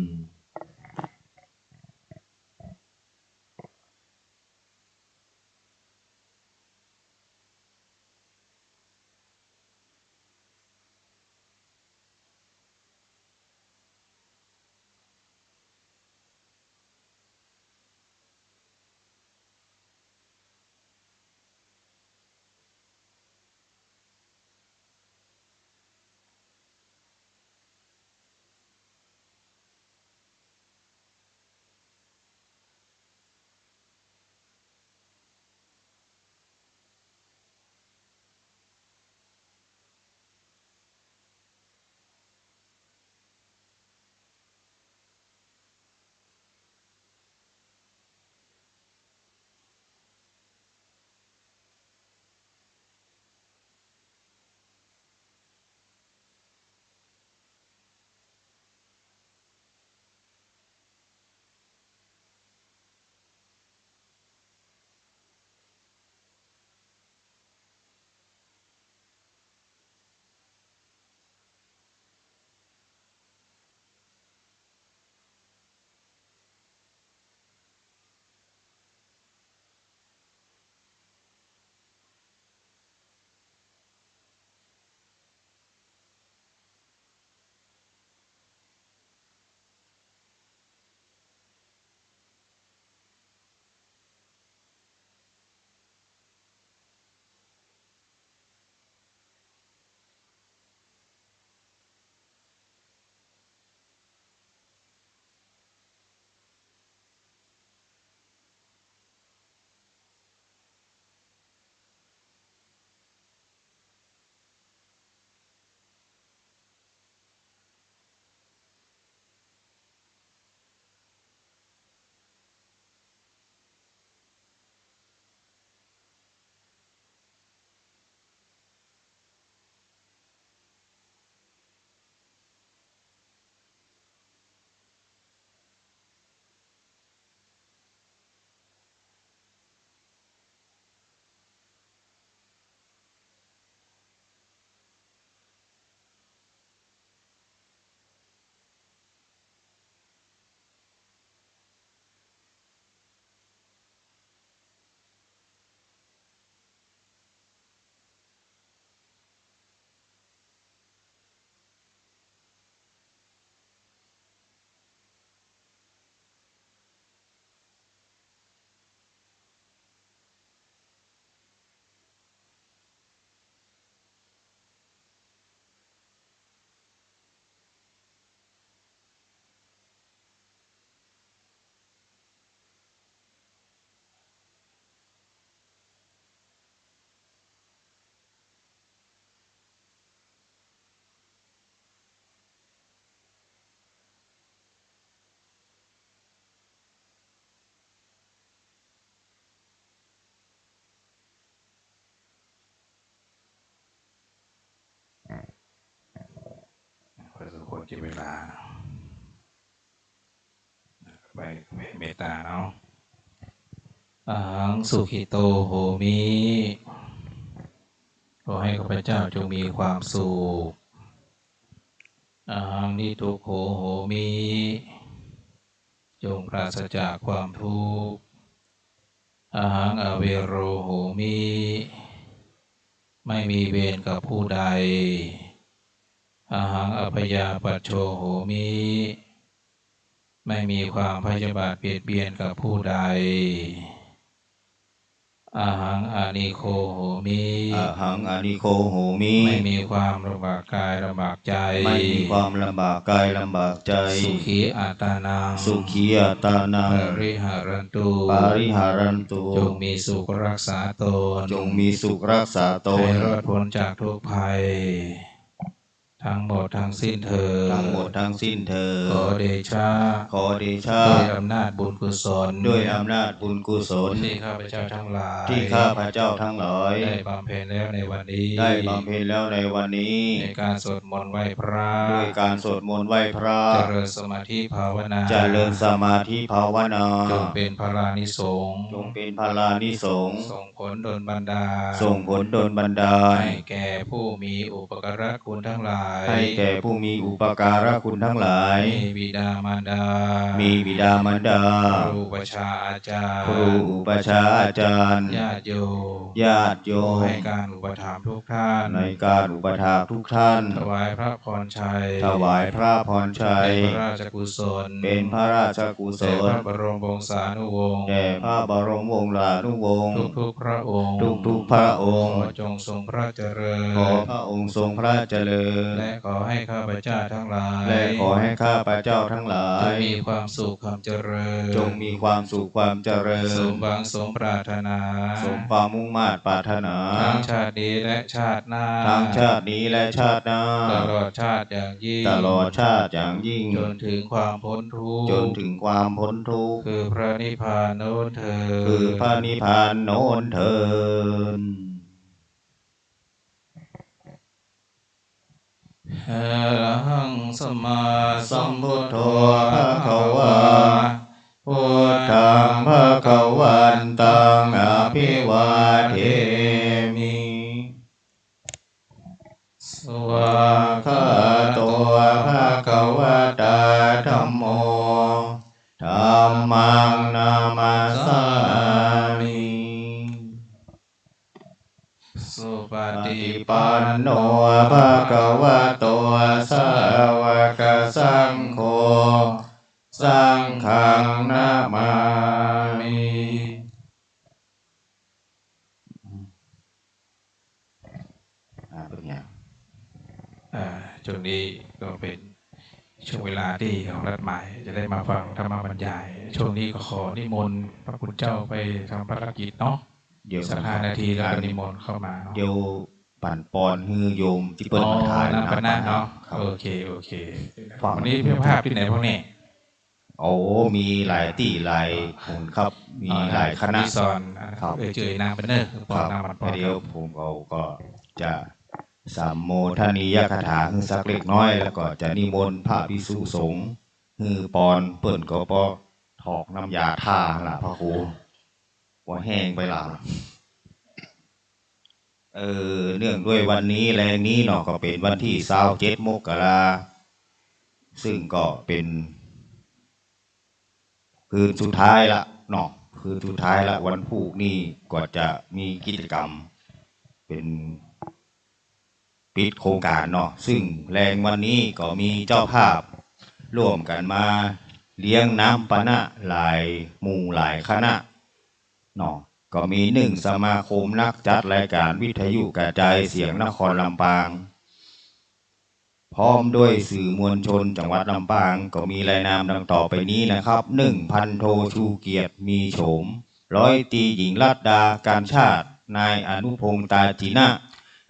พอสมควรจะเวลาไปเมตตาเนาะอหังสุขิโตโหมิ ขอให้ข้าพเจ้าจงมีความสุขอาหังนิทุกโขโหมิจงปราศจากความทุกข์อาหังอเวโรโหมิไม่มีเวรกับผู้ใดอาหังอภยาปัชโชโหมิไม่มีความพยาบาทเบียดเบียนกับผู้ใดอาหังอานิโคโหมิ อาหังอานิโคโหมิ ไม่มีความลำบากกายลำบากใจ ไม่มีความลำบากกายลำบากใจ สุขีอาตานัง สุขีอัตตานัง ปริหารันตุ ปาริหารันตุ จงมีสุขรักษาตน จงมีสุขรักษาตน ให้รอดพ้นจากทุกภัยทั้งหมดทั้งสิ้นเถิด ทั้งหมดทั้งสิ้นเธอ ขอเดชะ ขอเดชะ ด้วยอำนาจบุญกุศล ด้วยอำนาจบุญกุศล ที่ข้าพเจ้าทั้งหลาย ที่ข้าพเจ้าทั้งหลาย ได้บำเพ็ญแล้วในวันนี้ ได้บำเพ็ญแล้วในวันนี้ ในการสวดมนต์ไหว้พระ ด้วยการสวดมนต์ไหว้พระ เจริญสมาธิภาวนา เจริญสมาธิภาวนา จงเป็นพลานิสงส์ จงเป็นพลานิสงส์ ส่งผลดลบันดาล ส่งผลดลบันดาล ให้แก่ผู้มีอุปการะคุณทั้งหลาย ให้แก่ผู้มีอุปการะคุณทั้งหลาย มีบิดามารดา มีบิดามารดา ครูประชาอาจารย์ ครูอุปชฌาย์อาจารย์ ญาติโยม ญาติโยม ให้การอุปถัมภ์ทุกท่าน ในการอุปถากทุกท่าน ถวายพระพรชัย ถวายพระพรชัย เป็นพระราชกุศล เป็นพระราชกุศ แด่พ ล ระบรมวงศานุวงศ์ แด่พระบรมวงศานุวงศ์ ทุกๆพระองค์ ทุกๆพระองค์ ขอจงทรงพระเจริญ ขอพระองค์ทรงพระเจริญ และขอให้ข้าพเจ้าทั้งหลาย และขอให้ข้าพเจ้าทั้งหลา จง ย มีความสุขความเจริญ จงมีความสุขความเจริญ สมหวังสมปรารถนา สมความมุ่งมา่ปรารถนา ทั้งชาตินี้และชาติหน้า ทั้งชาตินี้และชาติหน้า ตลอดชาติอย่างยิ่ง ตลอดชาติอย่างยิ่ง จนถึงความพ้นทุกข์ จนถึงความพ้นทุกข์ คือพระนิพพานโน้นเถิด คือพระนิพพานโน้นเถิด อะระหังสัมมาสัมพุทโธ ภะคะวาพุทธังภะคะวันตังอภิวาเทมิ สวา ขะโตภะคะวะตาธัมโมธัมมังนามัสสามิ สุป ป ฏิ ฏิ ปั ปั น น โน โนภะคะวะโตสาวกสังโฆสังฆังนามามิ เป็นไง ช่วงนี้ก็เป็นช่วงเวลาที่ของรัฐหมายจะได้มาฟังธรรมบรรยาย ช่วงนี้ก็ขอนิมนต์พระคุณเจ้าไปทำภารกิจเนาะ เดี๋ยว สัก5 นาทีแล้วก็นิมนต์เข้ามาเนาะ เดี๋ยวปั่นปอนฮือโยมที่เปิดมาถ่าย นะปะนะเนาะ ครับ โอเควันนี้เพื่อภาพที่ไหนพวกนี้ โอ้มีหลายตีหลายคนครับ มีหลายคณะ ที่สอน ครับ เจอนางเป็นเนอร์ป ค อ รั น บ นางมันปอน เดี๋ยวผมก็จะสัมโมทนียคาถาคือสักเล็กน้อย แล้วก็จะนิมนต์พระภิกษุสงฆ์คือปอนเปิ่นก็ปอถอกน้ำยาท่าล่ะพระครูว่าแห้งไปล่ะเนื่องด้วยวันนี้แรงนี้เนาะก็เป็นวันที่27 มกราซึ่งก็เป็นคืนสุดท้ายละเนาะคืนสุดท้ายละวันพุธนี่ก็จะมีกิจกรรมเป็นปิดโครงการเนาะซึ่งแรงวันนี้ก็มีเจ้าภาพร่วมกันมาเลี้ยงน้ำปะนะหลายหมู่หลายคณะเนาะก็มี1 สมาคมนักจัดรายการวิทยุกระจายเสียงนครลำปางพร้อมด้วยสื่อมวลชนจังหวัดลำปางก็มีรายนามดังต่อไปนี้นะครับ1 พันโทชูเกียรติมีโฉมร้อยตรีหญิงรัตดาการชาตินายอนุพงษ์ตาจีนะ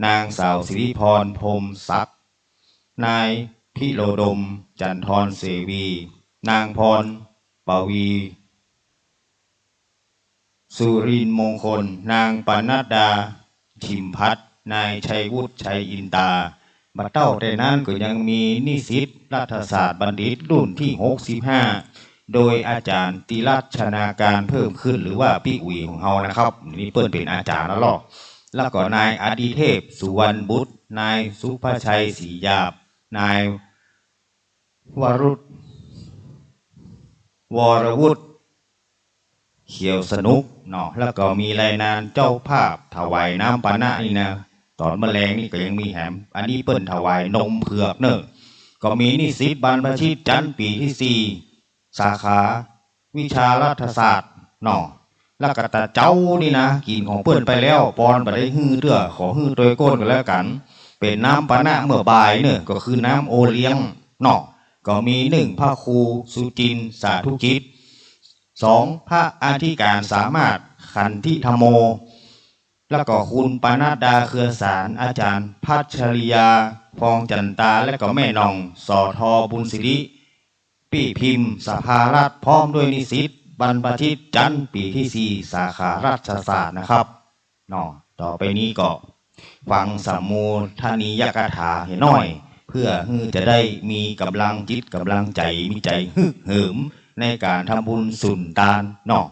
นางสาวสิริพรพรหมศักดิ์นายพิโรดมจันทรเสวีนางพรปวีสุรินทร์มงคลนางปนัดดาชิมพัฒน์นายชัยวุฒิชัยอินตาบัดเต้าแต่นั้นก็ยังมีนิสิตรัฐศาสตร์บัณฑิตรุ่นที่65โดยอาจารย์ติรัชนาการเพิ่มขึ้นหรือว่าพี่อุ๋ยของเฮานะครับนี่เปิ้นเป็นอาจารย์แล้วหรอก แล้วก็นายอดิเทพสุวรรณบุตรนายสุภชัยศรีหยาบนายวรุษวรวุฒิเขียวสนุกเนาะแล้วก็มีรายนานเจ้าภาพถวายน้ำปานะนี่นะตอนแมลงนี่ก็ยังมีแหมอันนี้เปิ้นถวายนมเผือกเนอะก็มีนิสิตบรรพชิตจันทร์ปีที่4สาขาวิชารัฐศาสตร์เนาะแล้วก็ตาเจ้านี่นะกินของเปิ้นไปแล้วปอนไปได้ฮื้อเด้อขอฮื้อโดยก้นกันแล้วกันเป็นน้ำปานะเมื่อบ่ายเนอะก็คือน้ำโอเลี้ยงเนาะก็มี1พระครูสุจินต์สาธุกิจ2พระอธิการสามารถขันธิธโมแล้วก็คุณปานาดาเครือสารอาจารย์พัชริยาฟองจันตาและก็แม่นองสอทอบุญศิริปี้พิมพ์สภาราชพร้อมด้วยนิสิตบรรพชิตจันทร์ปีที่4สาขาราชศาสตร์นะครับเนาะต่อไปนี้ก็ฟังสัมมูทนียกถาให้หน่อยเพื่อจะได้มีกำลังจิตกำลังใจมีใจฮึกเหิมในการทำบุญสุนทานเนาะ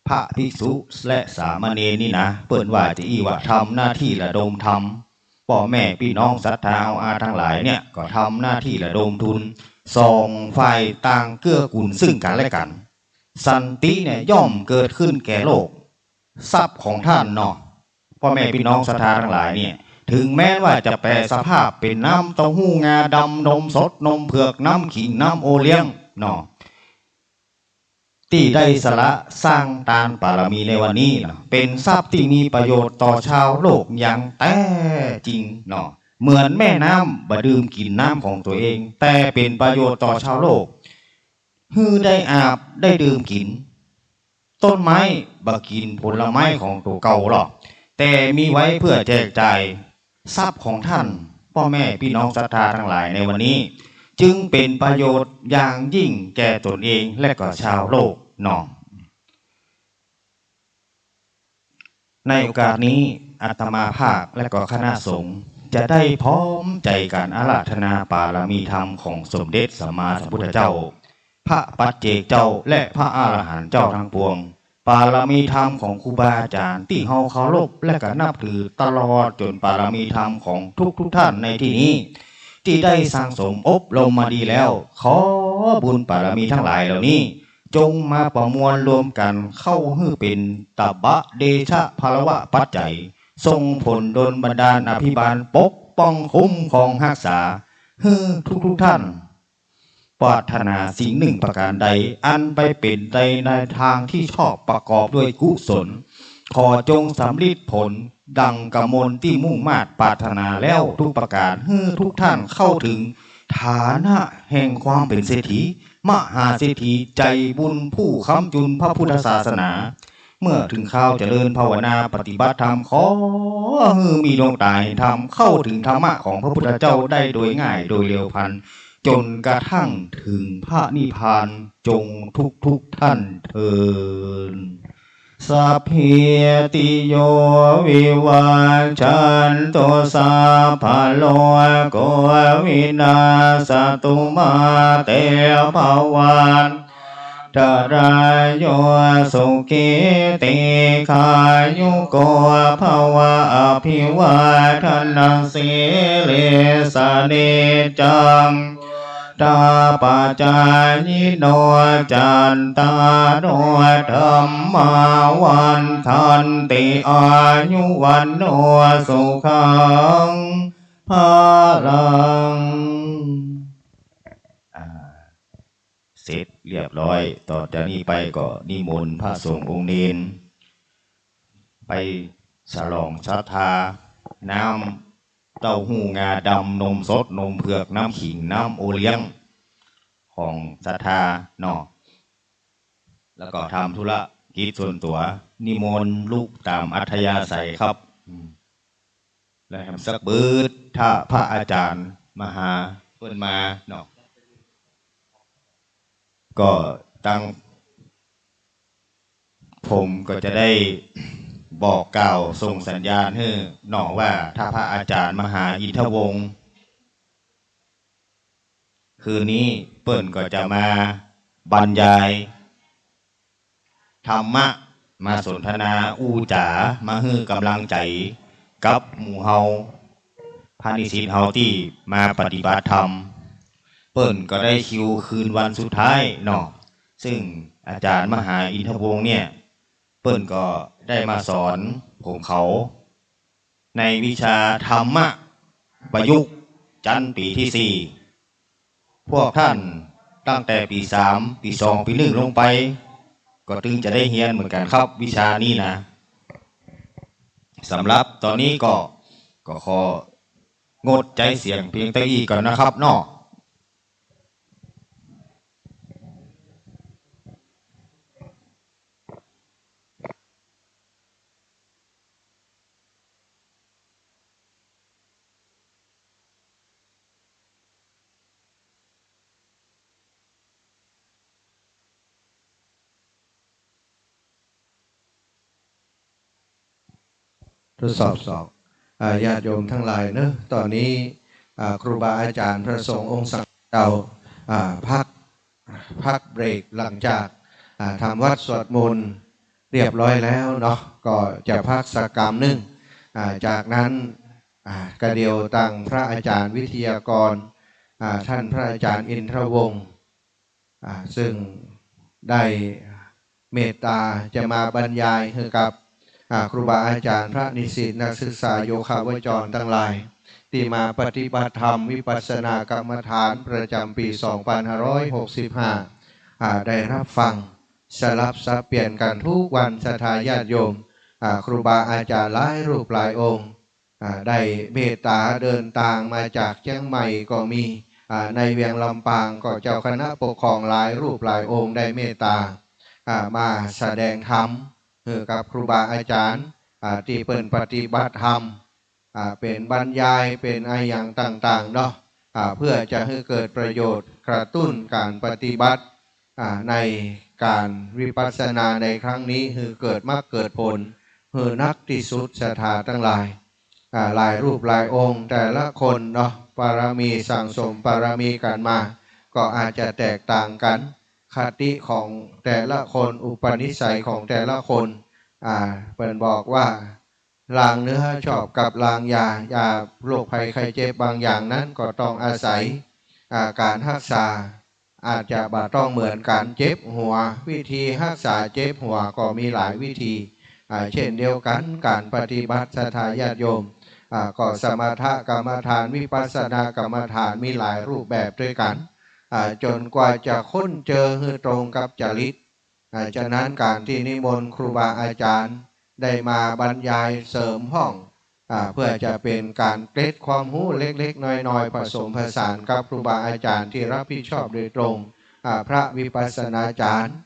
พระภิกษุและสามเณรนี่นะเปิดว่าจะอีว่าทำหน้าที่ระดมทำพ่อแม่พี่น้องศรัทธาเอาอาทั้งหลายเนี่ยก็ทำหน้าที่ระดมทุนสองฝ่ายต่างเกื้อกูลซึ่งกันและกันสันติเนี่ยย่อมเกิดขึ้นแก่โลกทรัพย์ของท่านเนาะพ่อแม่พี่น้องศรัทธาทั้งหลายเนี่ยถึงแม้ว่าจะแปลสภาพเป็นน้ำเต้าหู้งาดำนมสดนมเผือกน้ำขิงน้ำโอเลี้ยงเนาะที่ได้สละสร้างทานบารมีในวันนี้นะเป็นทรัพย์ที่มีประโยชน์ต่อชาวโลกอย่างแท้จริงเนาะเหมือนแม่น้ำบ่ดื่มกินน้ำของตัวเองแต่เป็นประโยชน์ต่อชาวโลกฮือได้อาบได้ดื่มกินต้นไม้บ่กินผลไม้ของตัวเก่าหรอกแต่มีไว้เพื่อแจกจ่ายทรัพย์ของท่านพ่อแม่พี่น้องศรัทธาทั้งหลายในวันนี้จึงเป็นประโยชน์อย่างยิ่งแก่ตนเองและก็ชาวโลกเนาะในโอกาสนี้อาตมาภาคและก็คณะสงฆ์จะได้พร้อมใจกันอาราธนาบารมีธรรมของสมเด็จสัมมาสัมพุทธเจ้าพระปัจเจกเจ้าและพระอรหันต์เจ้าทั้งปวงบารมีธรรมของครูบาอาจารย์ที่เฮาเคารพและก็นับถือตลอดจนบารมีธรรมของทุกท่านในที่นี้ที่ได้สร้างสมอบรมมาดีแล้วขอบุญบารมีทั้งหลายเหล่านี้จงมาประมวลรวมกันเข้าให้เป็นตบะเดชะพลวะปัจจัยส่งผลดลบันดาลอภิบาลปกป้องคุ้มครองรักษาให้ทุกท่านปรารถนาสิ่งหนึ่งประการใดอันไปเป็นไปในทางที่ชอบประกอบด้วยกุศลขอจงสำลิดผลดังกมลที่มุ่งมา่ปรารถนาแล้วทุกประการให้ทุกท่านเข้าถึงฐานะแห่งความเป็นเศรษฐีมหาเศรษฐีใจบุญผู้ค้ำจุนพระพุทธศาสนาเมื่อถึงข้าวเจริญภาวนาปฏิบัติธรรมขอให้มีดวงตาเห็นธรรมเข้าถึงธรรมะของพระพุทธเจ้าได้โดยง่ายโดยเร็วพลันจนกระทั่งถึงพระนิพพานจงทุกท่านเถิดสัพเพติโยวิวัชชันตุสัพพะโลกวินาศตุมาเตภวันตรายโยสุขิติขายุโกภวะอภิวาทนาสิริสเนจังตาปัจจายิโนจันตาโนธรรมาวันทันติอายุวันโนสุขังภาลังเสร็จเรียบร้อยต่อจากนี้ไปก็นิมนต์พระสงฆ์องค์เนรไปฉลองศรัทธาน้ำเต้าหู้งาดำนมสดนมเผือกน้ำขิงน้ำโอเลี้ยงของศรัทธาเนาะแล้วก็ทำธุระกิจส่วนตัวนิมนต์ลูกตามอัธยาศัยครับแล้วทำสักเบิดถ้าพระอาจารย์มาหาเพิ่นมาเนาะก็ตั้งผมก็จะได้บอกกล่าวส่งสัญญาณให้หน่อว่าถ้าพระอาจารย์มหาอินทวงศ์คืนนี้เปิ้นก็จะมาบรรยายธรรมะมาสนทนาอู้จ๋ามาให้กำลังใจ กับหมู่เฮาพานิสิตเฮาที่มาปฏิบัติธรรมเปิ้นก็ได้คิวคืนวันสุดท้ายเนาะซึ่งอาจารย์มหาอินทวงศ์เนี่ยเปิ้นก็ได้มาสอนผมเขาในวิชาธรรมะประยุกต์จันทร์ปีที่4พวกท่านตั้งแต่ปี3ปี2ปี1ลงไปก็ถึงจะได้เรียนเหมือนกันครับวิชานี้นะสำหรับตอนนี้ก็ของดใจเสียงเพียงแต่อีกก่อนนะครับเนาะทดสอบญาติโยมทั้งหลายเนอะตอนนี้ครูบาอาจารย์พระสงฆ์องค์ศักดิ์เราพักเบรกหลังจากทำวัดสวดมนต์เรียบร้อยแล้วเนาะก็จะพักสักกรรมหนึ่งจากนั้นกระเดียวตั้งพระอาจารย์วิทยากรท่านพระอาจารย์อินทรวงศ์ซึ่งได้เมตตาจะมาบรรยายให้กับครูบาอาจารย์พระนิสิตนักศึกษาโยคาวจรทั้งหลายที่มาปฏิบัติธรรมวิปัสสนากรรมฐานประจำปี 2565 ได้รับฟังสลับสับเปลี่ยนกันทุกวันศรัทธาญาติโยมครูบาอาจารย์หลายรูปหลายองค์ได้เมตตาเดินทางมาจากเชียงใหม่ก็มีในเวียงลำปางก็เจ้าคณะปกครองหลายรูปหลายองค์ได้เมตตามาแสดงธรรมกับครูบาอาจารย์ที่เปิ่นปฏิบัติธรรมเป็นบรรยายเป็นอะไรอย่างต่างๆเนาะเพื่อจะให้เกิดประโยชน์กระตุ้นการปฏิบัติในการวิปัสสนาในครั้งนี้คือเกิดมรรคเกิดผลคือนักที่สุดศรัทธาทั้งหลายหลายรูปหลายองค์แต่ละคนเนาะบารมีสั่งสมบารมีกันมาก็อาจจะแตกต่างกันคติของแต่ละคนอุปนิสัยของแต่ละคนเปิ่นบอกว่าลางเนื้อชอบกับลางยาโรคภัยไข้เจ็บบางอย่างนั้นก็ต้องอาศัยการรักษาอาจจะบ่ต้องเหมือนการเจ็บหัววิธีรักษาเจ็บหัวก็มีหลายวิธีเช่นเดียวกันการปฏิบัติศรัทธาญาติโยมก็สมถกรรมฐานวิปัสสนากรรมฐานมีหลายรูปแบบด้วยกันจนกว่าจะค้นเจอให้ตรงกับจริตฉะนั้นการที่นิมนต์ครูบาอาจารย์ได้มาบรรยายเสริมห้องเพื่อจะเป็นการเกร็ดความรู้เล็กๆน้อยๆผสมผสานกับครูบาอาจารย์ที่รับผิดชอบโดยตรงพระวิปัสสนาจารย์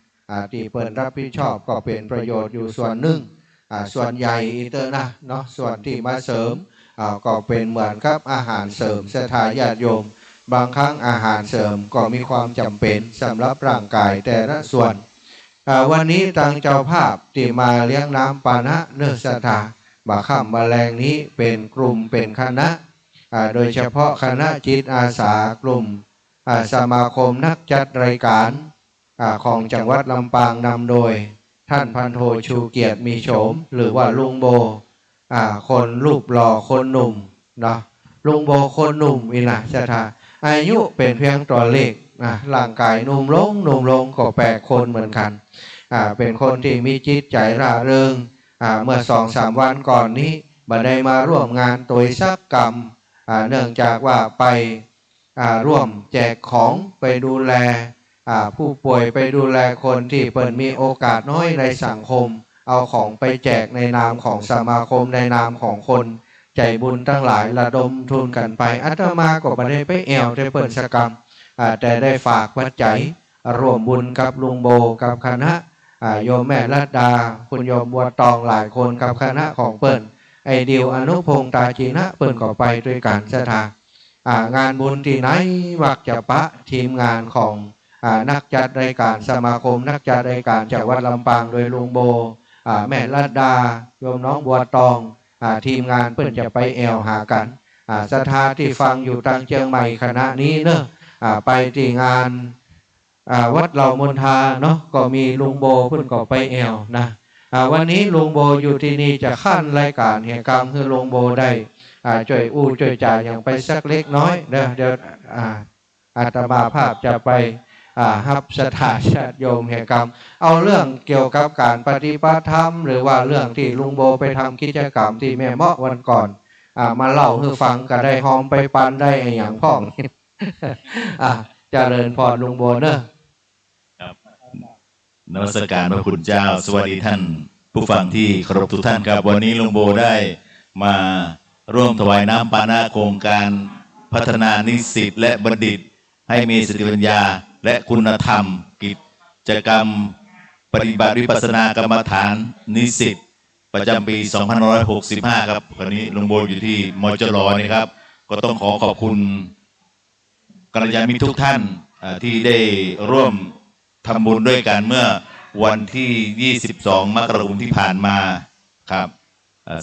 ที่เปิดรับผิดชอบก็เป็นประโยชน์อยู่ส่วนหนึ่งส่วนใหญ่อีเตอร์นะเนาะส่วนที่มาเสริมก็เป็นเหมือนกับอาหารเสริมศรัทธาญาติโยมบางครั้งอาหารเสริมก็มีความจำเป็นสำหรับร่างกายแต่ละส่วนวันนี้ทางเจ้าภาพที่มาเลี้ยงน้ำปานะเนื้อศรัทธาบ่าค่ำแมลงนี้เป็นกลุ่มเป็นคณะโดยเฉพาะคณะจิตอาสากลุ่มสมาคมนักจัดรายการของจังหวัดลำปางนำโดยท่านพันโทชูเกียรติมีโฉมหรือว่าลุงโบคนรูปหล่อคนหนุ่มเนาะลุงโบคนหนุ่มวินาศรัทธาอายุเป็นเพียงตัวเลขร่างกายหนุ่มลงก็8 คนเหมือนกันเป็นคนที่มีจิตใจร่าเริงเมื่อ 2-3 วันก่อนนี้บัดได้มาร่วมงานโดยสักกรรมเนื่องจากว่าไปร่วมแจกของไปดูแลผู้ป่วยไปดูแลคนที่เปิดมีโอกาสน้อยในสังคมเอาของไปแจกในนามของสมาคมในนามของคนใจบุญทั้งหลายระดมทุนกันไปอาตมาก็ไม่ได้ไปแอวได้เปิดสกรรมแต่ได้ฝากปัจจัยร่วมบุญกับลุงโบกับคณะโยมแม่รัตดาคุณโยมบัวตองหลายคนกับคณะของเปิ้นไอเดียวอนุพงษ์ตาจีนะเปิ้นก็ไปด้วยกันศรัทธางานบุญที่ไหนมักจะปะทีมงานของนักจัดรายการสมาคมนักจัดรายการจากวัดลำปางโดยลุงโบแม่รัตดาโยมน้องบัวตองทีมงานเปิ้นจะไปแอวหากันศรัทธาที่ฟังอยู่ทางเชียงใหม่คณะนี้เนอะไปที่งาน วัดเหล่ามนทาเนาะก็มีลุงโบเพิ่นก็ไปแอวนะ วันนี้ลุงโบอยู่ที่นี่จะขั้นรายการแห่งกรรมคือลุงโบได้ช่วยช่วยจ่ายอย่างไปสักเล็กน้อยเดี๋ยวอาตมาภาพจะไปฮับสถานญาติโยมแห่งกรรมเอาเรื่องเกี่ยวกับการปฏิบัติธรรมหรือว่าเรื่องที่ลุงโบไปทำกิจกรรมที่แม่เมาะวันก่อนมาเล่าให้ฟังก็ได้หอมไปปันได้อย่างพ่อง เจริญพรลุงโบเนอะ นมัสการพระคุณเจ้าสวัสดีท่านผู้ฟังที่เคารพทุกท่านครับวันนี้หลวงโบได้มาร่วมถวายน้ำปานะโครงการพัฒนานิสิตและบัณฑิตให้มีสติปัญญาและคุณธรรมกิจกรรมปฏิบัติวิปัสสนากรรมฐานนิสิตประจำปี 2565 ครับวันนี้หลวงโบอยู่ที่มจรนี่ครับก็ต้องขอบคุณกัลยาณมิตรทุกท่านที่ได้ร่วมทำบุญด้วยกันเมื่อวันที่ 22 มกราคมที่ผ่านมาครับ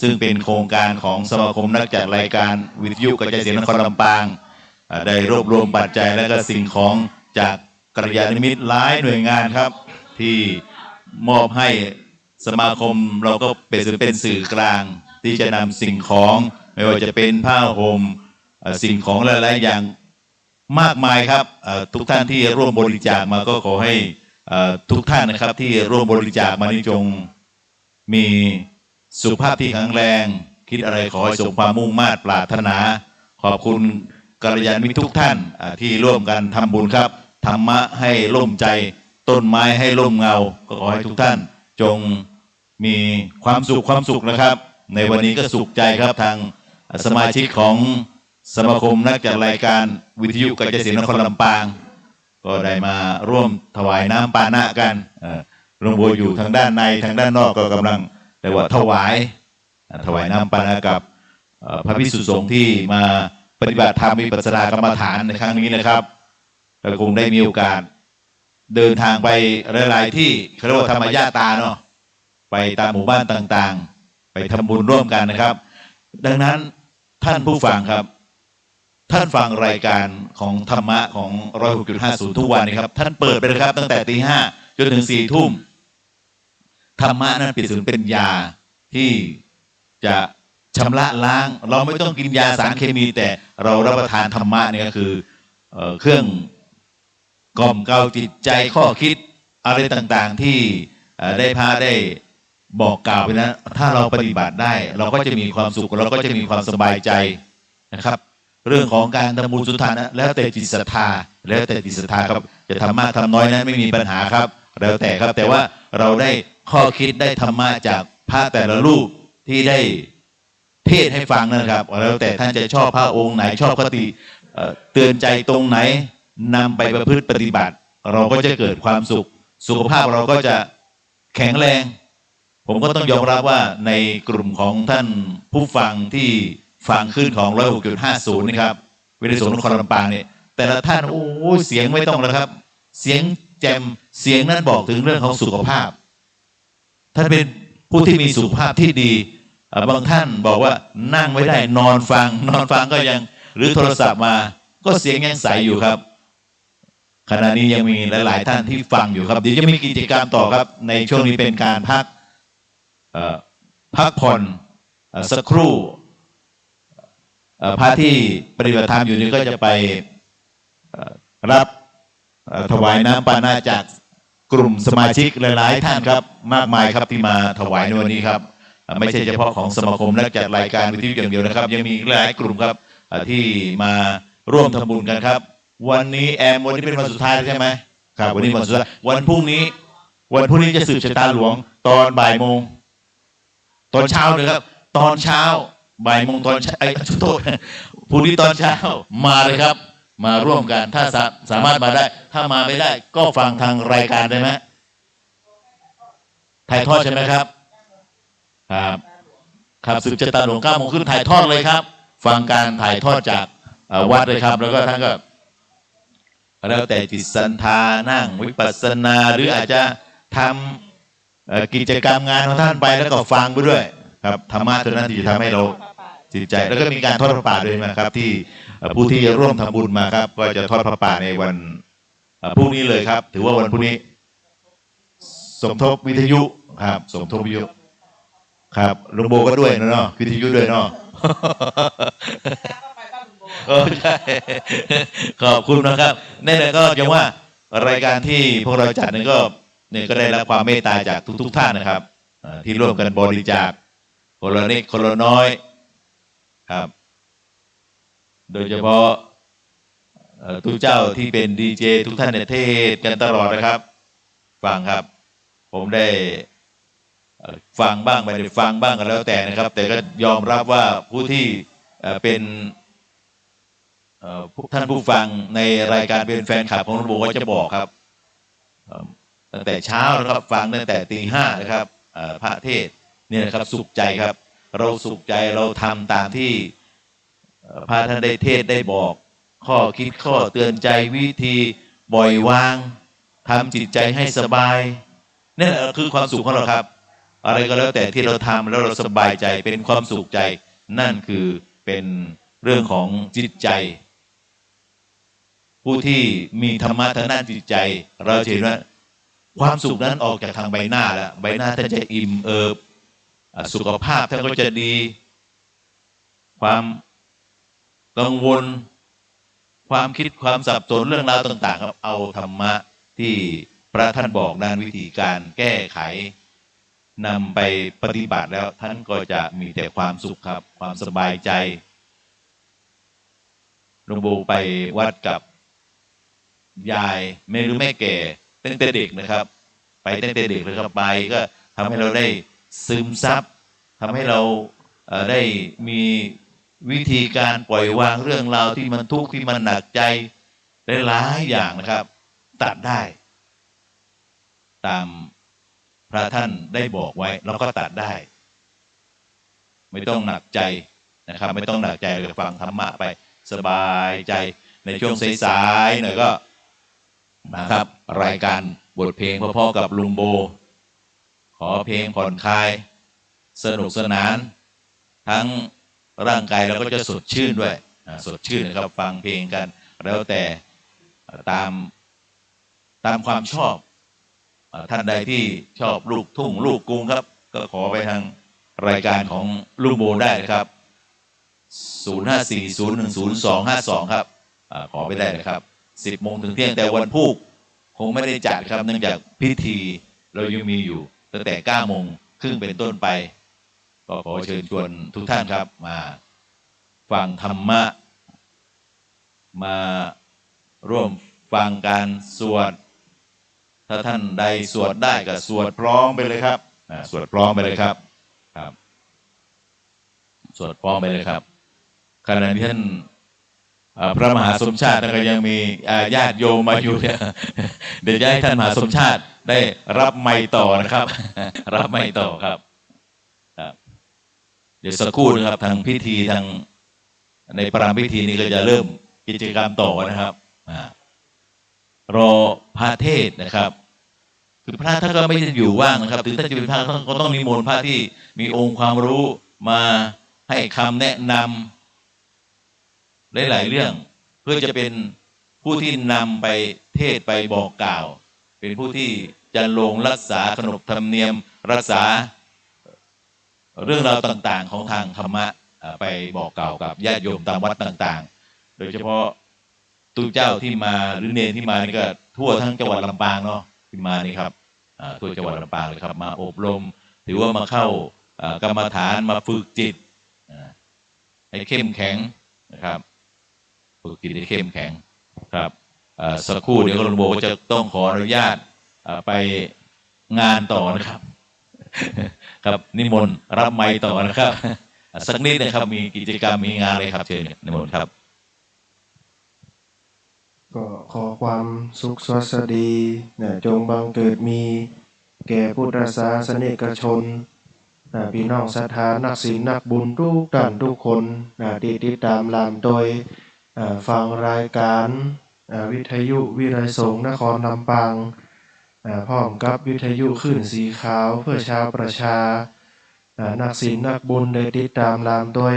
ซึ่งเป็นโครงการของสมาคมนักจัดรายการวิทยุกระจายเสียงนครลำปางได้รวบรวมปัจจัยและก็สิ่งของจากกัลยาณมิตรหลายหน่วยงานครับที่มอบให้สมาคมเราก็เป็นสื่อกลางที่จะนำสิ่งของไม่ว่าจะเป็นผ้าห่มสิ่งของหลายๆอย่างมากมายครับทุกท่านที่ร่วมบริจาคมาก็ขอให้ทุกท่านนะครับที่ร่วมบริจาคมานี้จงมีสุขภาพที่แข็งแรงคิดอะไรขอให้สมความมุ่งมา่ปรารถนาขอบคุณกัลยาณมิตรทุกท่านที่ร่วมกันทำบุญครับธรรมะให้ร่มใจต้นไม้ให้ร่มเงาก็ขอให้ทุกท่านจงมีความสุขนะครับในวันนี้ก็สุขใจครับทางสมาชิกของสมาคมนักจัดรายการวิทยุกระจายเสียงนครลำปางก็ได้มาร่วมถวายน้ำปานะกันหลวงโบอยู่ทางด้านในทางด้านนอกก็กำลังแต่ว่าถวายน้ำปานะกับพระภิกษุสงฆ์ที่มาปฏิบัติธรรมวิปัสสนากรรมฐานในครั้งนี้นะครับก็คงได้มีโอกาสเดินทางไปหลายๆที่เขาเรียกว่าธรรมญาตาเนาะไปตามหมู่บ้านต่างๆไปทำบุญร่วมกันนะครับดังนั้นท่านผู้ฟังครับท่านฟังรายการของธรรมะของ 106.50 ทุกวันนะครับท่านเปิดไปเลยครับตั้งแต่ตี 5จนถึง 4 ทุ่มธรรมะนั้นเปรียบเสมือนเป็นยาที่จะชำระล้างเราไม่ต้องกินยาสารเคมีแต่เรารับประทานธรรมะนี่ก็คือเครื่องกล่อมเกลาจิตใจข้อคิดอะไรต่างๆที่ได้บอกกล่าวไปนั้นถ้าเราปฏิบัติได้เราก็จะมีความสุขเราก็จะมีความสบายใจนะครับเรื่องของการทำบุญสุนทานนะแล้วแต่จิตศรัทธาครับจะทำมากทำน้อยนั้นไม่มีปัญหาครับแล้วแต่ครับแต่ว่าเราได้ข้อคิดได้ธรรมะจากพระแต่ละรูปที่ได้เทศให้ฟังนะครับแล้วแต่ท่านจะชอบพระองค์ไหนชอบคติเตือนใจตรงไหนนำไปประพฤติปฏิบัติเราก็จะเกิดความสุขภาพเราก็จะแข็งแรงผมก็ต้องยอมรับว่าในกลุ่มของท่านผู้ฟังที่ฟังขึ้นของ 106.50 นะครับวิทยุนครลำปางเนี่ยแต่ละท่านโอ้เสียงไม่ต้องแล้วครับเสียงแจ่มเสียงนั้นบอกถึงเรื่องของสุขภาพท่านเป็นผู้ที่มีสุขภาพที่ดีบางท่านบอกว่านั่งไม่ได้นอนฟังก็ยังหรือโทรศัพท์มาก็เสียงยังใสอยู่ครับขณะนี้ยังมีหลายๆท่านที่ฟังอยู่ครับเดี๋ยวจะมีกิจกรรมต่อครับในช่วงนี้เป็นการพักผ่อนสักครู่พระที่ปฏิบัติธรรมอยู่นี้ก็จะไปรับถวายน้ำปานะจากกลุ่มสมาชิกหลายๆท่านครับมากมายครับที่มาถวายในวันนี้ครับไม่ใช่เฉพาะของสมาคมนักจัดรายการวิทยุอย่างเดียวนะครับยังมีหลายกลุ่มครับที่มาร่วมทำบุญกันครับวันนี้วันนี้เป็นวันสุดท้ายใช่ไหมครับวันนี้วันสุดท้ายวันพรุ่งนี้จะสืบชะตาหลวงตอนบ่ายโมงตอนเช้าเลยครับตอนเช้าบ่ายโมงตอนโทษพรุ่งนี้ตอนเช้ามาเลยครับมาร่วมกันถ้าสามารถมาได้ถ้ามาไม่ได้ก็ฟังทางรายการได้ไหมถ่ายทอดใช่ไหมครับครับสืบชะตาหลวง9 โมงครึ่งถ่ายทอดเลยครับฟังการถ่ายทอดจากวัดเลยครับแล้วก็ท่านก็แล้วแต่จิตศรัทธานั่งวิปัสสนาหรืออาจจะทำกิจกรรมงานของท่านไปแล้วก็ฟังไปด้วยครับธรรมะตัวนั้นที่จะทำให้เราจิตใจแล้วก็มีการทอดพระป่าด้วยนะครับที่ผู้ที่ร่วมทำบุญมาครับก็จะทอดพระป่าในวันพรุ่งนี้เลยครับถือว่าวันพรุ่งนี้สมทบวิทยุ ครับสมทบวิทยุครับลุงโบก็ด้วยนะเนาะวิทยุด้วยเนาะ ใช่ขอบคุณนะครับนี่แหละก็ยังว่ารายการที่พวกเราจัดนี่ก็ได้รับความเมตตาจากทุกท่านนะครับที่ร่วมกันบริจาคคนละนิดคนละน้อยครับ โดยเฉพาะทุกเจ้าที่เป็นดีเจทุกท่านเนี่ยเทศกันตลอดนะครับฟังครับผมได้ฟังบ้างไม่ได้ฟังบ้างก็แล้วแต่นะครับแต่ก็ยอมรับว่าผู้ที่เป็นท่านผู้ฟังในรายการเป็นแฟนคลับของลุงโบก็จะบอกครับตั้งแต่เช้านะครับฟังตั้งแต่ตี 5นะครับพระเทศเนี่ยนะครับสุขใจครับเราสุขใจเราทำตามที่พระท่านได้เทศได้บอกข้อคิดข้อเตือนใจวิธีปล่อยวางทำจิตใจให้สบายนี่แหละคือความสุขของเราครับอะไรก็แล้วแต่ที่เราทำแล้วเราสบายใจเป็นความสุขใจนั่นคือเป็นเรื่องของจิตใจผู้ที่มีธรรมะทางด้านจิตใจเราเห็นว่าความสุขนั้นออกจากทางใบหน้าแล้วใบหน้าท่านจะอิ่มเอิบสุขภาพท่านก็จะดีความกังวลความคิดความสับสนเรื่องราวต่างๆครับเอาธรรมะที่พระท่านบอกด้านวิธีการแก้ไขนำไปปฏิบัติแล้วท่านก็จะมีแต่ความสุขครับความสบายใจหลวงปู่ไปวัดกับยายไม่รู้แม่แก่ตั้งแต่เด็กนะครับไปตั้งแต่เด็กเลยครับไปก็ทำให้เราได้ซึมซับทำให้เราได้มีวิธีการปล่อยวางเรื่องราวที่มันทุกข์ที่มันหนักใจหลายๆอย่างนะครับตัดได้ตามพระท่านได้บอกไว้เราก็ตัดได้ไม่ต้องหนักใจนะครับไม่ต้องหนักใจเลยฟังธรรมะไปสบายใจในช่วงสายๆหน่อยก็นะครับรายการบทเพลงพ่อๆกับลุงโบขอเพลงผ่อนคลายสนุกสนานทั้งร่างกายเราก็จะสดชื่นด้วยสดชื่นนะครับฟังเพลงกันแล้วแต่ตามความชอบท่านใดที่ชอบลูกทุ่งลูกกรุงครับก็ขอไปทางรายการของลุงโบได้นะครับ0540102252ครับขอไปได้นะครับ10 โมงถึงเที่ยงแต่วันพุธคงไม่ได้จัดครับเนื่องจากพิธีเรายังมีอยู่ตั้งแต่9 โมงครึ่งเป็นต้นไปก็ขอเชิญชวนทุกท่านครับมาฟังธรรมะมาร่วมฟังการสวดถ้าท่านใดสวดได้ก็สวดพร้อมไปเลยครับสวดพร้อมไปเลยครับสวดพร้อมไปเลยครับขณะที่ท่านพระมหาสมชาติก็ยังมีญาติโยมมาอยู่เนี่ยเดี๋ยวจะให้ท่านมหาสมชาติได้รับไมค์ต่อนะครับรับไมค์ต่อครับเดี๋ยวสักครู่นะครับทางพิธีทางในประรำพิธีนี้ก็จะเริ่มกิจกรรมต่อนะครับรอพระเทศนะครับคือพระท่านก็ไม่ได้อยู่ว่างนะครับถึงท่านจะเป็นพระก็ต้องนิมนต์พระที่มีองค์ความรู้มาให้คำแนะนำหลายๆเรื่องเพื่อจะเป็นผู้ที่นำไปเทศไปบอกกล่าวเป็นผู้ที่จะลงรักษาขนบธรรมเนียมรักษาเรื่องราวต่างๆของทางธรรมะไปบอกกล่าวกับญาติโยมตามวัดต่างๆโดยเฉพาะทุกเจ้าที่มาหรือเนรที่มานี่ก็ทั่วทั้งจังหวัดลำปางเนาะที่มานี่ครับทั่วจังหวัดลำปางเลยครับมาอบรมถือว่ามาเข้ากรรมฐานมาฝึกจิตให้เข้มแข็งนะครับฝึกจิตให้เข้มแข็งครับสักครู่เดี๋ยวหลวงโบก็จะต้องขออนุญาตไปงานต่อนะครับครับนิมนต์รับไมค์ต่อนะครับสักนิดนะครับมีกิจกรรมมีงานอะไรครับเชิญนิมนต์ครับก็ขอความสุขสวัสดีจงบังเกิดมีแก่พุทธศาสนิกชนพี่น้องศรัทธานักศีลนักบุญทุกท่านทุกคนที่ติดตามลำโดยฟังรายการวิทยุวิไลสงฆ์นครลำปางพร้อมกับวิทยุคลื่นสีขาวเพื่อชาวประชานักศีลนักบุญได้ติดตามลำโดย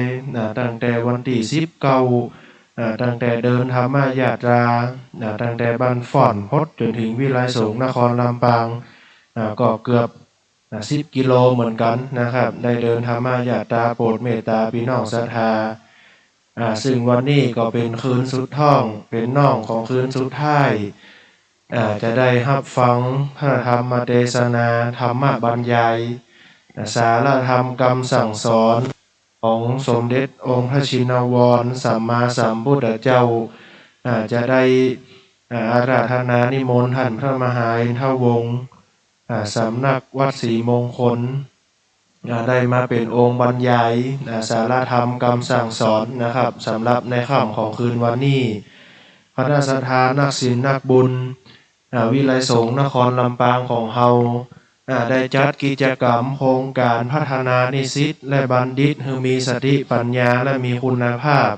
ตั้งแต่วันที่19ตั้งแต่เดินธรรมยาตราตั้งแต่บ้านฝ่อนพดจนถึงวิไลสงฆ์นครลำปางก็เกือบ 10 กิโลเหมือนกันนะครับได้เดินธรรมญาตราโปรดเมตตาพี่น้องศรัทธาซึ่งวันนี้ก็เป็นคืนสุดท้องเป็นน้องของคืนสุดท้ายจะได้รับฟังพระธรรมเทศนาธรรมบรรยายสารธรรมคำสั่งสอนของสมเด็จองค์พระชินวรสัมมาสัมพุทธเจ้าจะได้อาราธนานิมนต์ท่านพระมหาอินทวงศ์สำนักวัดศรีมงคลได้มาเป็นองค์บรรยายสารธรรมคำสั่งสอนนะครับสำหรับในค่ำของคืนวันนี้คณะศรัทธานักศีลนักบุญวิไลสงฆ์นครลำปางของเฮาได้จัดกิจกรรมโครงการพัฒนานิสิตและบัณฑิตให้มีสติปัญญาและมีคุณภาพ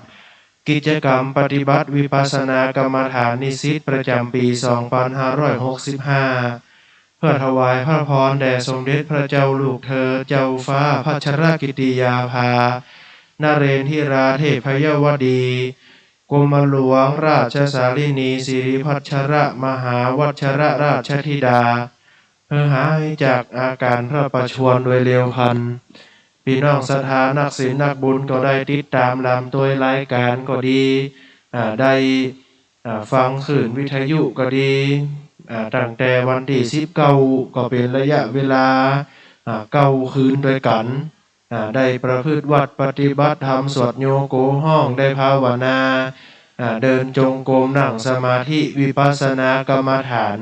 กิจกรรมปฏิบัติวิปัสสนากรรมฐานนิสิตประจำปี 2565 เพื่อถวายพระพรแด่สมเด็จพระเจ้าลูกเธอเจ้าฟ้าพัชรกิติยาภานเรนทิราเทพยวดีกรมหลวงราชสารินีสิริพัชรมหาวัชรราชธิดาหายจากอาการพระประชวรโดยเร็วพลันพี่น้องศรัทธานักศีลนักบุญก็ได้ติดตามลำตัวรายการก็ดีได้ฟังขืนวิทยุก็ดีตั้งแต่วันที่19ก็เป็นระยะเวลา9 คืนด้วยกันได้ประพฤติวัดปฏิบัติธรรมสวดโยโกห้องได้ภาวนาเดินจงกรมนั่งสมาธิวิปัสสนากรรมฐาน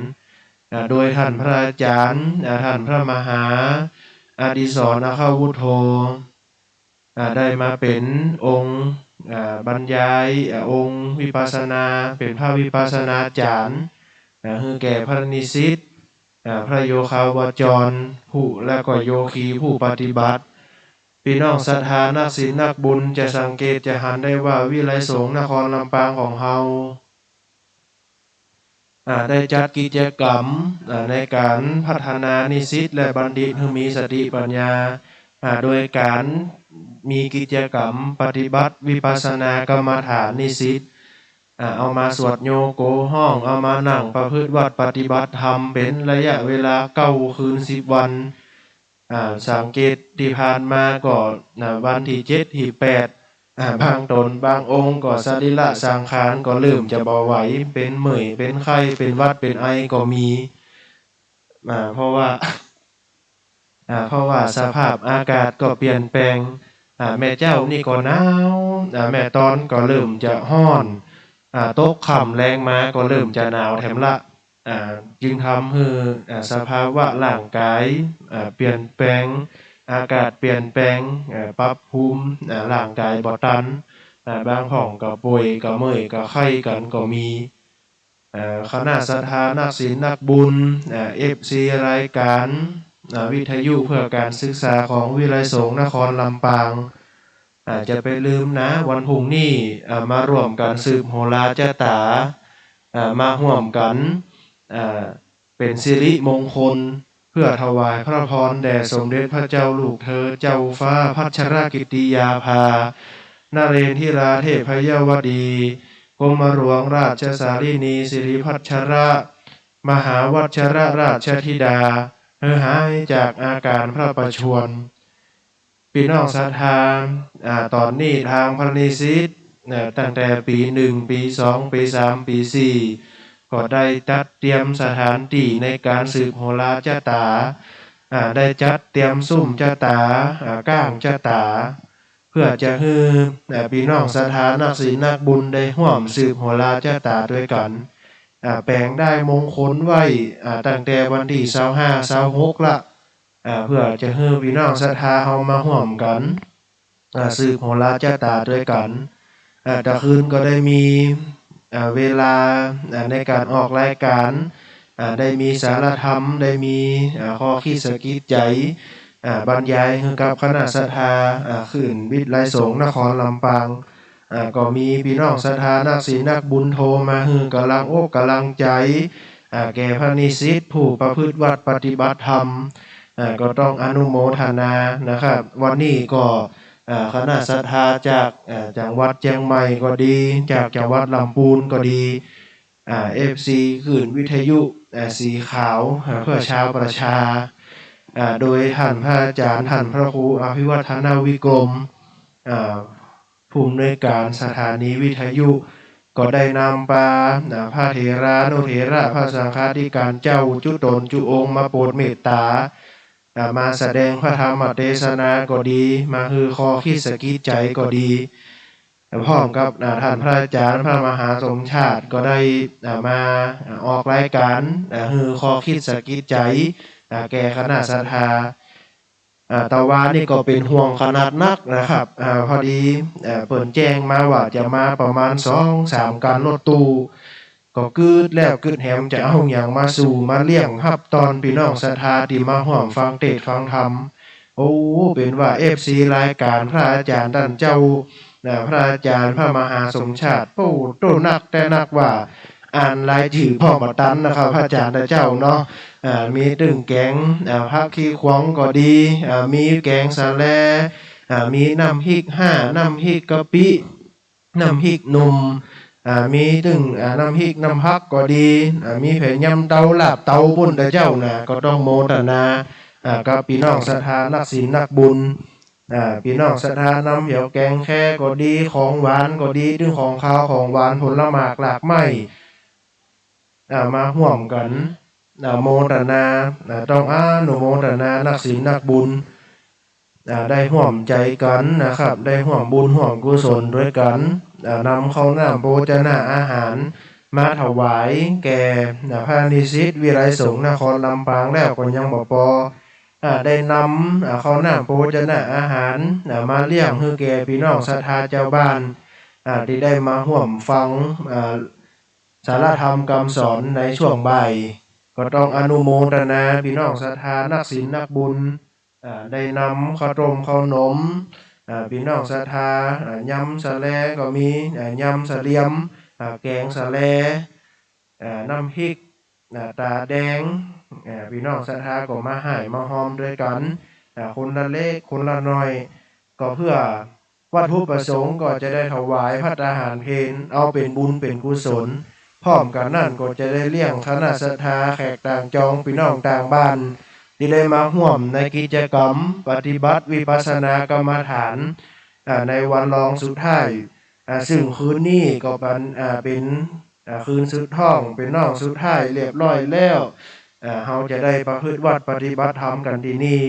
โดยท่านพระอาจารย์ท่านพระมหาอดิศรอาคาวุโธได้มาเป็นองค์บรรยายองค์วิปัสสนาเป็นพระวิปัสสนาจารย์คือแก่พระนิสิตพระโยคาวจรผู้และก็โยคีผู้ปฏิบัติพี่น้องศรัทธานักศีลนักบุญจะสังเกตจะหันได้ว่าวิไลสงฆ์นครลำปางของเฮาได้จัดกิจกรรมในการพัฒนานิสิตและบัณฑิตให้มีสติปัญญาโดยการมีกิจกรรมปฏิบัติวิปัสสนากรรมฐานนิสิตเอามาสวดโยโกห้องเอามานั่งประพฤติวัดปฏิบัติธรรมเป็นระยะเวลา9 คืน 10 วันสังเกตที่ผ่านมาก็วันที่7ที่8บางตนบางองค์ก็สรีระสังขารก็เริ่มจะเบาไหวเป็นเมื่อยเป็นไข้เป็นหวัดเป็นไอก็มีเพราะว่าสภาพอากาศก็เปลี่ยนแปลงแม่เจ้านี่ก็หนาวแม่ตอนก็เริ่มจะร้อนตกค่ำแรงมาก็เริ่มจะหนาวแถมละจึงทำให้สภาวะร่างกายเปลี่ยนแปลงอากาศเปลี่ยนแปลงปรับภูมิร่างกายบ่ตันบางห้องก็ป่วยก็เมื่อยก็ไข้กันก็มีคณะศรัทธานักศีลนักบุญFC รายการวิทยุเพื่อการศึกษาของวิไลสงฆ์นครลำปางจะไปลืมนะวันพรุ่งนี้มาร่วมกันสืบโหราจตามาร่วมกันเป็นสิริมงคลเพื่อถวายพระพรแด่สมเด็จพระเจ้าลูกเธอเจ้าฟ้าพัชรกิติยาภานเรนทิราเทพยวดีกรมหลวงราชสารินีสิริพัชรมหาวัชรราชธิดาหายจากอาการพระประชวรพี่น้องศรัทธาตอนนี้ทางพระนิสิตตั้งแต่ปี1ปี2ปี3ปี4ก็ได้จัดเตรียมสถานที่ในการสืบโหราจตาได้จัดเตรียมซุ่มจตาก้างจตาเพื่อจะให้พี่น้องศรัทธานักศีลนักบุญได้ร่วมสืบโหราจตาด้วยกันแปลงได้มงคลไว้ตั้งแต่วันที่25 26ละเพื่อจะให้พี่น้องศรัทธาเฮามาร่วมกันสืบโหราจตาด้วยกันแต่คืนก็ได้มีเวลาในการออกรายการได้มีสารธรรมได้มีข้อคิดสะกิดใจบรรยายให้กับคณะศรัทธาคืนวิไลสงฆ์นครลำปางก็มีพี่น้องศรัทธานักศีลนักบุญโทรมาให้กำลังอกกำลังใจแก่พระนิสิตผู้ประพฤติวัดปฏิบัติธรรมก็ต้องอนุโมทนานะครับวันนี้ก็คณะศรัทธาจากจังหวัดเชียงใหม่ก็ดีจากจังหวัดลำพูนก็ดีFC คืนวิทยุสีขาวเพื่อชาวประชา โดยท่านพระอาจารย์ท่านพระครูอภิวัฒนาวิกรมผู้อำนวยการสถานีวิทยุก็ได้นำพระเถรานุเถระพระสังฆาธิการเจ้าจุตนจุองค์มาโปรดเมตตามาแสดงพระธรรมเทศนาก็ดีมาคือคอคิดสกิดใจก็ดีพร้อมกับท่านพระอาจารย์พระมหาสมชาติก็ได้มาออกรายการคือคอคิดสกิดใจแก่คณะศรัทธาตะวันนี่ก็เป็นห่วงขนาดนักนะครับพอดีเปิดแจ้งมาว่าจะมาประมาณ 2-3 การรถตู้ก็กึดแล้วกึดแหมจะเอาอย่างมาสู่มาเลี้ยงฮับตอนพี่น้องศรัทธาที่มาห่วมฟังเทศน์ฟังธรรมโอ้เป็นว่า FC รายการพระอาจารย์ท่านเจ้าพระอาจารย์พระมหาสมชาติโอ้โตนักแต่นักว่าอ่านรายชื่อพ่อมาตันนะครับพระอาจารย์เจ้าเนาะมีตึงแกงผักขี้ขวางก็ดีมีแกงสะแลมีน้ำพริก5น้ำพริกกะปิน้ำพริกหนุ่มมีตึงน้ำพริกน้ำพักก็ดีมีแผ่นยำเตาลาบเตาบุญเจ้านะก็ต้องโมทนากับพี่น้องศรัทธานักศีลนักบุญพี่น้องศรัทธานำเหี่ยวแกงแค่ก็ดีของหวานก็ดีถึงของข้าวของหวานผลไม้หลากไม้มาห่วมกันโมทนาต้องอนุโมทนานักศีลนักบุญได้ห่วมใจกันนะครับได้ห่วมบุญห่วมกุศลด้วยกันนำข้าวน้ำโภชนะอาหารมาถวายแก่พระนิสิตวิไลสงฆ์นครลำปางแล้วก็ยังบ่พอได้นำข้าวน้ำโภชนะอาหารมาเลี้ยงให้แก่พี่น้องศรัทธาเจ้าบ้านที่ได้มาห่วมฟังสารธรรมคำสอนในช่วงบ่ายก็ต้องอนุโมทนาพี่น้องศรัทธานักศีลนักบุญได้นำข้าวต้มข้าวนมพี่น้องศรัทธายำสะแลก็มียำสะเลียมแกงสะแลน้ำพริกตาแดงพี่น้องศรัทธาก็มาให้มาหอมด้วยกันคนละเล็กคนละน้อยก็เพื่อวัตถุประสงค์ก็จะได้ถวายภัตตาหารเพลเอาเป็นบุญเป็นกุศลพร้อมกันนั่นก็จะได้เลี้ยงคณะศรัทธาแขกต่างจองพี่น้องต่างบ้านที่ได้มาร่วมในกิจกรรมปฏิบัติวิปัสสนากรรมฐานในวันรองสุดท้ายซึ่งคืนนี้ก็เป็นคืนสุดท้องเป็นน้องสุดท้ายเรียบร้อยแล้วเราจะได้ประพฤติวัดปฏิบัติธรรมกันที่นี่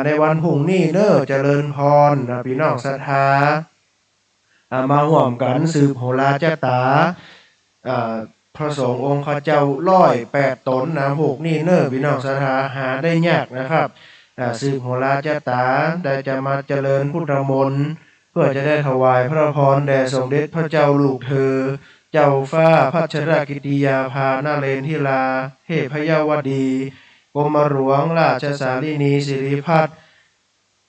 ในวันพรุ่งนี้เนอะเจริญพรพี่น้องศรัทธามาร่วมกันสืบโหราจตาพระสงฆ์องค์ข้าเจ้า108 ตนนะพวกนี้เนอะพี่น้องศรัทธาหาได้ยากนะครับสืบโหราจตาได้จะมาเจริญพุทธมนต์เพื่อจะได้ถวายพระพรแด่สมเด็จพระเจ้าลูกเธอเจ้าฟ้าพัชรกิติยาภานาเรนทิลาเทพยวดีกรมหลวงราชสาลีนีสิริพัฒน์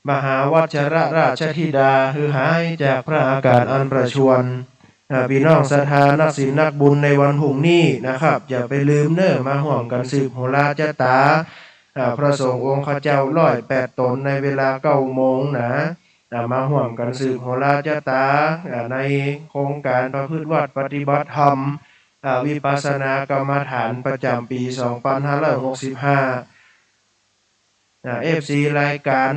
มหาวัชรราชธิดาฮือหายจากพระอากาศอันประชวรพี่น้องศรัทธานักศีลนักบุญในวันพรุ่งนี้นะครับอย่าไปลืมเนอะมาห่วมกันสืบโหราจตาพระสงฆ์องค์ข้าเจ้า108 ตนในเวลา9 โมงนะมาห่วมกันสืบโหราจตาในโครงการประพฤติวัดปฏิบัติธรรมวิปัสสนากรรมฐานประจำปี 2565FC รายการ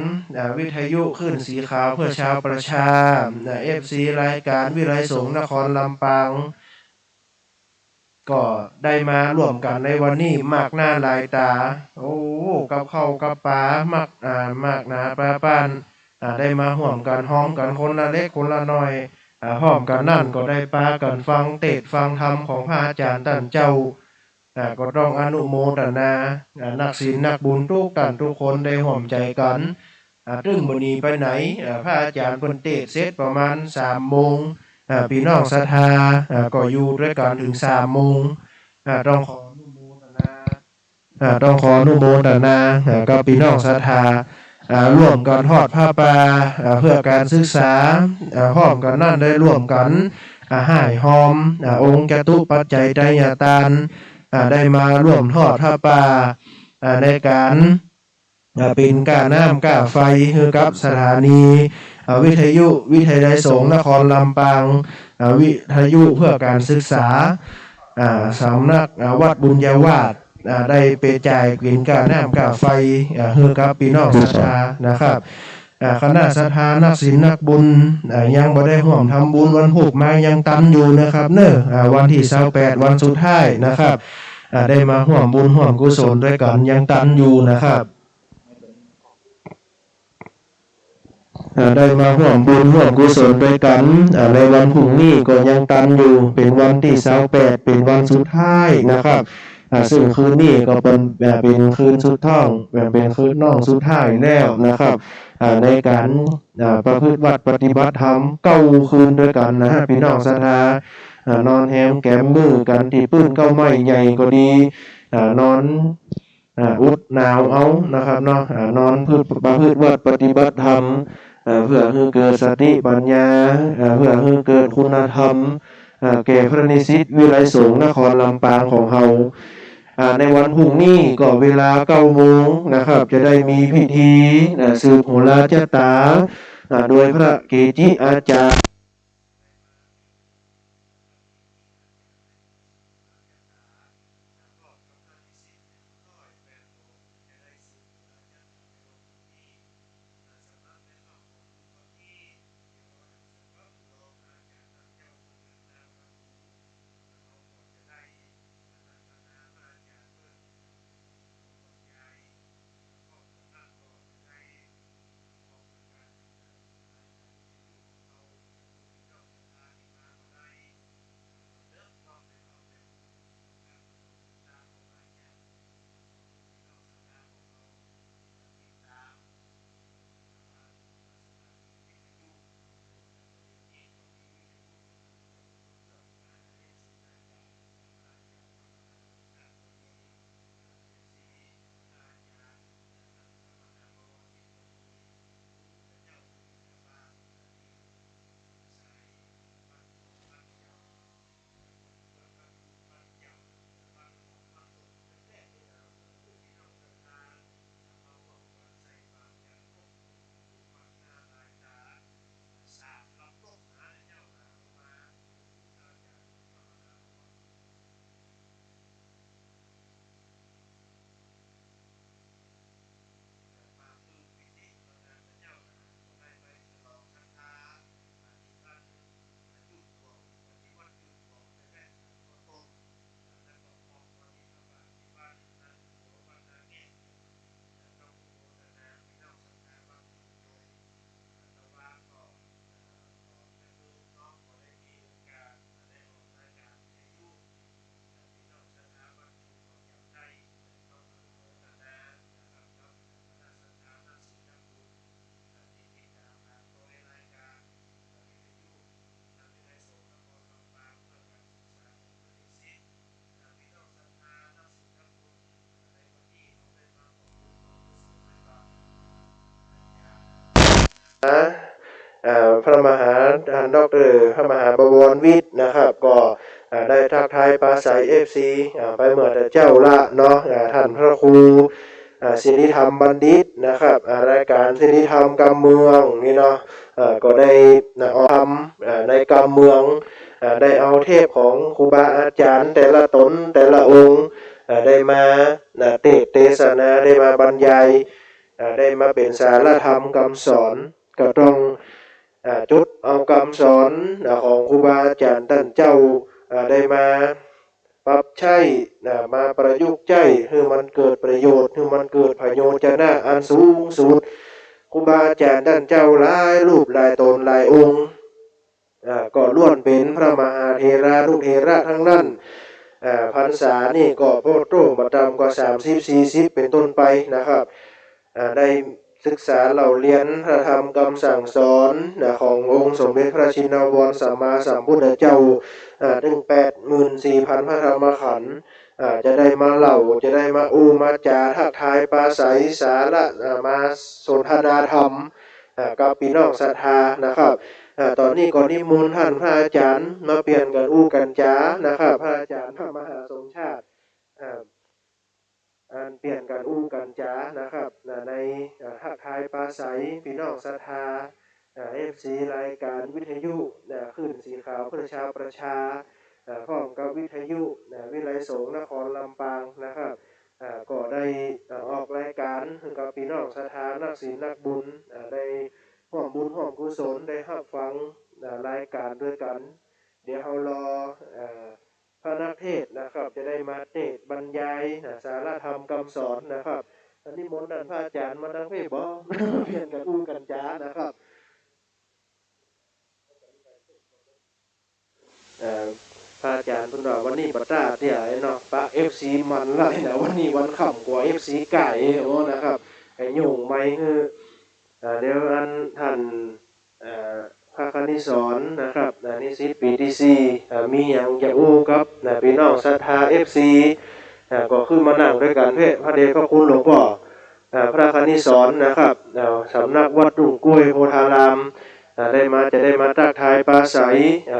วิทยุขึ้นสีขาวเพื่อชาวประชาFC รายการวิไลสงฆ์นครลำปางก็ได้มาร่วมกันในวันนี้มากหน้าหลายตาโอ้กับข้าวกับปลามากหนาปลาปานได้มาห่วมกันห้อมกันคนละเล็กคนละน้อยห้อมกันนั่นก็ได้ปากันฟังเทศน์ฟังธรรมของพระอาจารย์ท่านเจ้าก็ต้องอนุโมทนานักศีลนักบุญทุกท่านทุกคนได้ห่วมใจกันซึ่งวันนี้ไปไหนพระอาจารย์เพิ่นเทศน์เสร็จประมาณ3 โมงพี่น้องศรัทธาก็อยู่ด้วยกันถึง3 โมงต้องขออนุโมทนากับพี่น้องศรัทธาร่วมกันทอดผ้าป่าเพื่อการศึกษาพร้อมกันนั่นได้ร่วมกันให้หอมองค์จตุปัจจัยไตรยตานได้มาร่วมทอดผ้าป่าในการเป็นก้าน้ำก้าไฟคือกับสถานีวิทยุวิทยาลัยสงฆ์นครลำปางวิทยุเพื่อการศึกษาสำนักวัดบุญญาวาส ได้ไปจ่ายกินกาน้ำกาไฟให้กับพี่น้องศรัทธานะครับคณะศรัทธานักศีลนักบุญยังบ่ได้ร่วมทำบุญวันหุบมายังตันอยู่นะครับเนอะวันที่28วันสุดท้ายนะครับได้มาร่วมบุญร่วมกุศลด้วยกันยังตันอยู่นะครับได้มาร่วมบุญร่วมกุศลด้วยกันในวันพรุ่งนี้ก็ยังตันอยู่เป็นวันที่28เป็นวันสุดท้ายนะครับซึ่งคืนนี้ก็เป็นคืนสุดท้องเป็นคืนน้องสุดท้ายแล้วนะครับในการประพฤติวัดปฏิบัติธรรม9คืนด้วยกันนะฮะพี่น้องศรัทธานอนแฮมแก้มมือกันที่ปื้นเก้าไม้ใหญ่ก็ดีนอนอุดหนาวเอานะครับเนาะนอนประพฤติวัดปฏิบัติธรรมเพื่อให้เกิดสติปัญญาเพื่อให้เกิดคุณธรรมแก่พระนิสิตวิไลสงฆ์นครลำปางของเราในวันพรุ่งนี้ก็เวลา9 โมงนะครับจะได้มีพิธีสืบโหราชตาโดยพระเกจิอาจารย์พระมหาดร.พระมหาบวรวิทย์นะครับก็ได้ทักทายปราศัย FC ไปเมื่อแต่เจ้าละเนาะท่านพระครูศิริธรรมบัณฑิตนะครับรายการศิริธรรมการเมืองนี่เนาะก็ได้เอาทำในการเมืองได้เอาเทพของครูบาอาจารย์แต่ละตนแต่ละองค์ได้มาเทศนาได้มาบรรยายได้มาเป็นสารธรรมคำสอนก็ต้องจุดเอาคำสอนของครูบาอาจารย์ท่านเจ้าได้มาปรับใช้มาประยุกต์ใช้ให้มันเกิดประโยชน์ให้มันเกิดประโยชน์จะน่าอันสูงสุดครูบาอาจารย์ท่านเจ้าหลายรูปหลายตนหลายองค์ก็ล้วนเป็นพระมหาเถระลูกเถระทั้งนั้นพรรษานี่ก็โพโตมาตามกว่า30-40เป็นต้นไปนะครับได้ศึกษาเหล่าเรียนพระธรรมคำสั่งสอนขององค์สมเด็จพระชินวรสัมมาสัมพุทธเจ้าถึง 84,000 พระธรรมขันธ์จะได้มาเล่าจะได้มาอู้มาจาทักทายปราศัยสาระมาสนทนาธรรมกับพี่น้องศรัทธานะครับตอนนี้ก็นิมนต์ท่านพระอาจารย์มาเปลี่ยนกันอู้กันจานะครับพระอาจารย์พระมหาสมชาติเปลี่ยนกันอู้กันจานะครับในทักทายปราศัยพี่น้องศรัทธาFC รายการวิทยุคลื่นสีขาวเพื่อชาวประชาพร้อมกับวิทยุวิไลสงฆ์นครลำปางนะครับ ก็ได้ออกรายการกับพี่น้องศรัทธานักศีลนักบุญได้ร่วมบุญร่วมกุศลได้รับฟังรายการด้วยกัน เดี๋ยวเรารอพระนักเทศน์นะครับจะได้มาเทศน์บรรยายสาระธรรมคำสอนนะครับอันนี้มนต์ท่านพระอาจารย์มาดังเพศบ่ เปลี่ยนกันอู้กันจ้านะครับพระอาจารย์เพิ่นว่าวันนี้บัดตาที่ไหนเนาะปะ FC มันหลายนะวันนี้วันค่ำกว่า FC ไก่โอ้นะครับไอ้ยุ่งไม่คือเดี๋ยวอันท่านพระคณิสอนนะครับนิสิตปีที่4มีหยังจะอู้กับพี่น้องศรัทธา FC ก็คือมานั่งด้วยกันพระเดชพระคุณหลวงพ่อพระคณิสอนนะครับสำนักวัดดุงกล้วยโพธารามจะได้มาทักทายปราศัย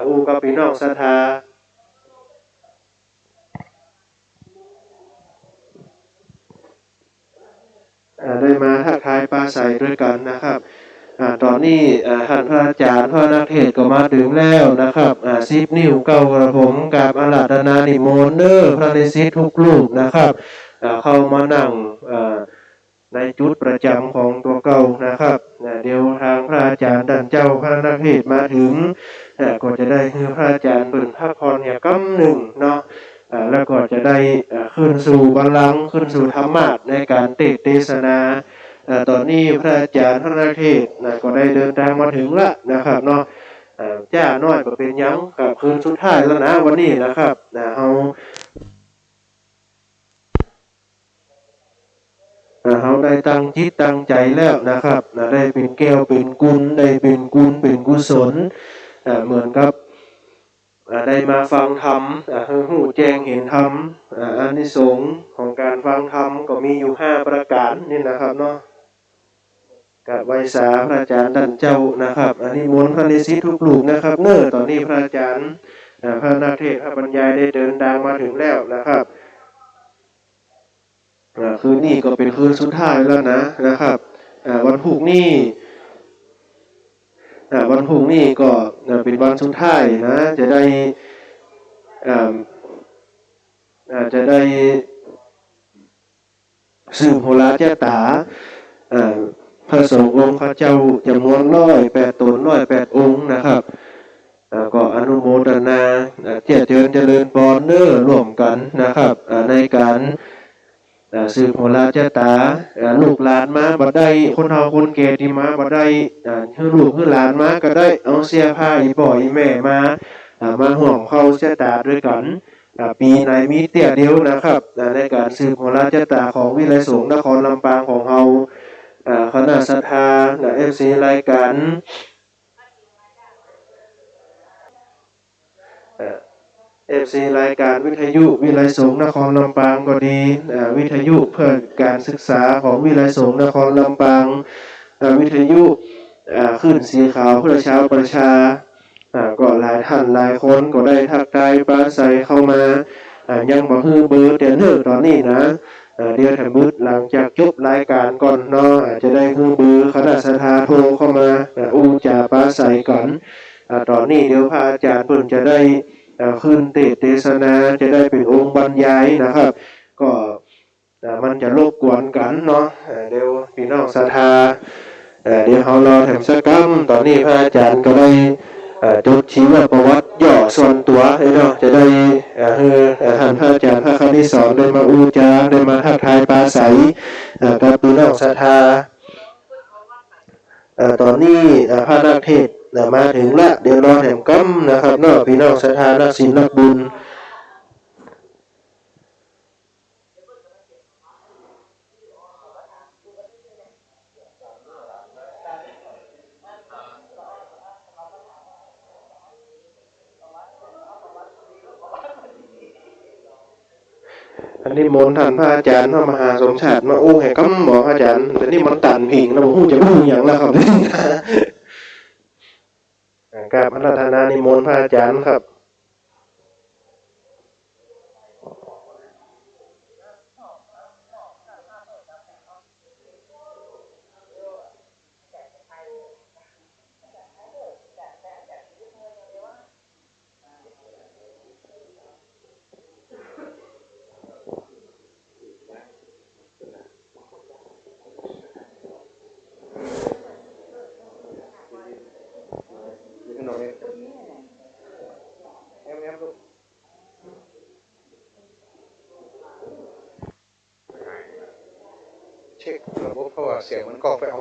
อู้กับพี่น้องศรัทธาได้มาทักทายปราศัยด้วยกันนะครับตอนนี้ท่านพระอาจารย์พระนักเทศน์ก็มาถึงแล้วนะครับ10 นิ้วเก้ากระผมกราบอาราธนานิมนต์เด้อพระฤาษีทุกรูปนะครับเข้ามานั่งในจุดประจำของตัวเก่านะครับเดี๋ยวทางพระอาจารย์ท่านเจ้าพระนักเทศน์มาถึงก็จะได้ให้พระอาจารย์เปิดพระพรเนี่ยกำหนึ่งเนาะแล้วก็จะได้ขึ้นสู่บัลลังก์ขึ้นสู่ธรรมะในการเทศนาตอนนี้พระอาจารย์พระนักเทศน์ก็ได้เดินทางมาถึงแล้วนะครับเนาะจ้าน้อยก็เป็นยังกับคืนสุดท้ายแล้วนะวันนี้นะครับเขาได้ตั้งจิตตั้งใจแล้วนะครับได้เป็นแก้วเป็นกุลได้เป็นกุลเป็นกุศลเหมือนกับได้มาฟังธรรมหูแจ้งเห็นธรรมอานิสงส์ของการฟังธรรมก็มีอยู่5ประการนี่นะครับเนาะกับไวสาพระอาจารย์ท่านเจ้านะครับอันนี้มนต์พระฤาษีทุกรูปนะครับเน้อตอนนี้พระอาจารย์พระนักเทศน์พระบรรยายได้เดินทางมาถึงแล้วนะครับคืนนี้ก็เป็นคืนสุดท้ายแล้วนะครับวันพรุ่งนี้ก็เป็นวันสุดท้ายนะจะได้สืบโหราเจตาพระสงฆ์องค์พระเจ้าจำนวน108 ตน108 องค์นะครับก็อนุโมทนาเจริญพรเน้อร่วมกันนะครับในการสืบโหราเจตาลูกหลานมาบ่ได้คนเฒ่าคนแก่ที่มาบ่ได้คือลูกคือหลานมาก็ได้เอาเสื้อผ้าอีพ่ออีแม่มาห่วงเข้าเจตาด้วยกันปีไหนมีเตี้ยเดียวนะครับในการสืบโหราเจตาของวิไลสงฆ์นครลำปางของเราคณะศรัทธาFC รายการFC รายการวิทยุวิไลสงฆ์นครลำปางก็ดีวิทยุเพื่อการศึกษาของวิไลสงฆ์นครลำปางวิทยุขึ้นสีขาวเพื่อชาวประชาก็หลายท่านหลายคนก็ได้ทักทายปราศัยเข้ามายังบ่ฮือเบอร์แต่เนิ่นตอนนี้นะเดี๋ยวถ้ามืดหลังจากจบรายการก่อนเนาะจะได้ฮือเบอร์คณะศรัทธาโทรเข้ามาอู้จาปราศัยก่อนตอนนี้เดี๋ยวพระอาจารย์เพิ่นจะได้ขึ้นเทศนาจะได้เป็นองค์บรรยายนะครับก็มันจะรบกวนกันเนาะเดี๋ยวพี่น้องศรัทธาเดี๋ยวเรารอแถมสักคำตอนนี้พระอาจารย์ก็ได้จดชีวประวัติย่อส่วนตัวเนาะจะได้ท่านพระอาจารย์พระคณิสอนได้มาอู้จาได้มาทักทายปราศัยกับพี่น้องศรัทธาตอนนี้พระนักเทศน์มาถึงละเดี๋ยวรอแถมกัมนะครับเนาะพี่น้องศรัทธานักศีลนักบุญอันนี้มนต์ท่านพระอาจารย์พระมหาสมชาติมาอู้ให้กัมบอกอาจารย์แต่นี่มันตันผิงแล้วผมจะอู้อย่างแล้วครับกราบอาราธนานิมนต์พระอาจารย์ครับ ระบบเพราะว่าเสียงมันก็ไปเอา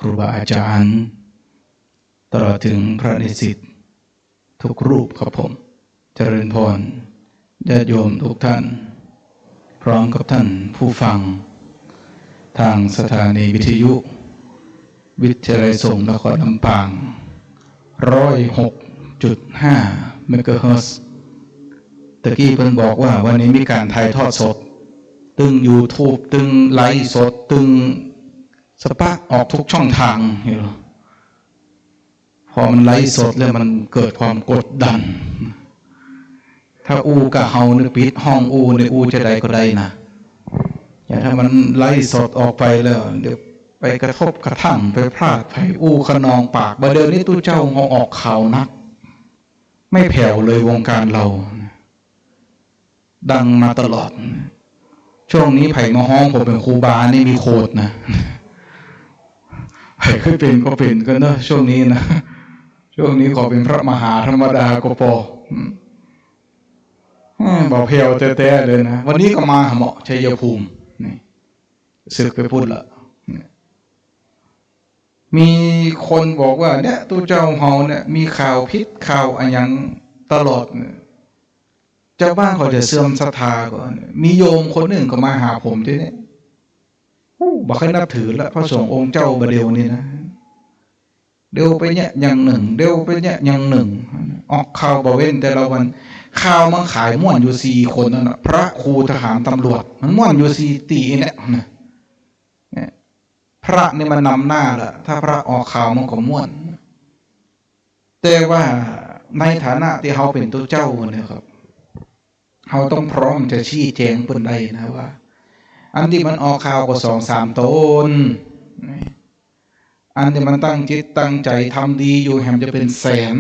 รูบาอาจารย์ตลอดถึงพระนิสิตทุกรูปครับผมเจริญพรญาติโยมทุกท่านพร้อมกับท่านผู้ฟังทางสถานีวิทยุวิทยาลัยสงฆ์นครลำปาง 106.5 เมกะเฮิรตซ์ตะกี้เพิ่นบอกว่าวันนี้มีการถ่ายทอดสดตึง YouTube ตึงไลฟ์สดตึงสปะออกทุกช่องทางอยู่พอมันไลฟ์สดแล้วมันเกิดความกดดันถ้าอูกับเฮาเนี่ยปิดห้องอูเนี่ยอูจะได้ก็ได้นะอย่าถ้ามันไลฟ์สดออกไปแล้วเดี๋ยวไปกระทบกระทั่งไปพลาดไปอูขนองปากบ่เดี๋ยวนี้ตู้เจ้าเอาออกข่าวนักไม่แผ่วเลยวงการเราดังมาตลอดช่วงนี้ไผ่มาฮ้องผมเป็นครูบานี่มีโคตรนะไผ่เคยเป็นก็เป็นกันเนอะช่วงนี้นะช่วงนี้ขอเป็นพระมหาธรรมดาก็พอบอกเพลวแท้ๆเลยนะวันนี้ก็มาเหมาะชัยภูมินี่ศึกไปพูดละมีคนบอกว่าเนี่ยตู้เจ้าเฮาเนี่ยมีข่าวพิษข่าวอะไรอย่างตลอดเจ้าบ้านเขาจะเสื่อมศรัทธาก่อนมีโยมคนหนึ่งก็มาหาผมที่นี่บอกให้นับถือละพระสงฆ์องค์เจ้าบเดียวนี่นะเดี๋ยวไปเนี่ยอย่างหนึ่งเดี๋ยวไปเนี่ยอย่างหนึ่งออกข่าวบ่เว้นแต่ละวันข่าวมันขายม่วนอยู่4 คนนั่นแหะพระครูทหารตำรวจมันม่วนอยู่4 ตีเนี่ยพระนี่มันนำหน้าละถ้าพระออกข่าวมันก็ม่วนแต่ว่าในฐานะที่เขาเป็นตัวเจ้าเนี่ยครับเขาต้องพร้อมจะชี้แจงเปิ้นได้นะว่าอันที่มันออกข่าวก็2-3 ตนอันที่มันตั้งจิตตั้งใจทำดีอยู่แหมจะเป็นแสน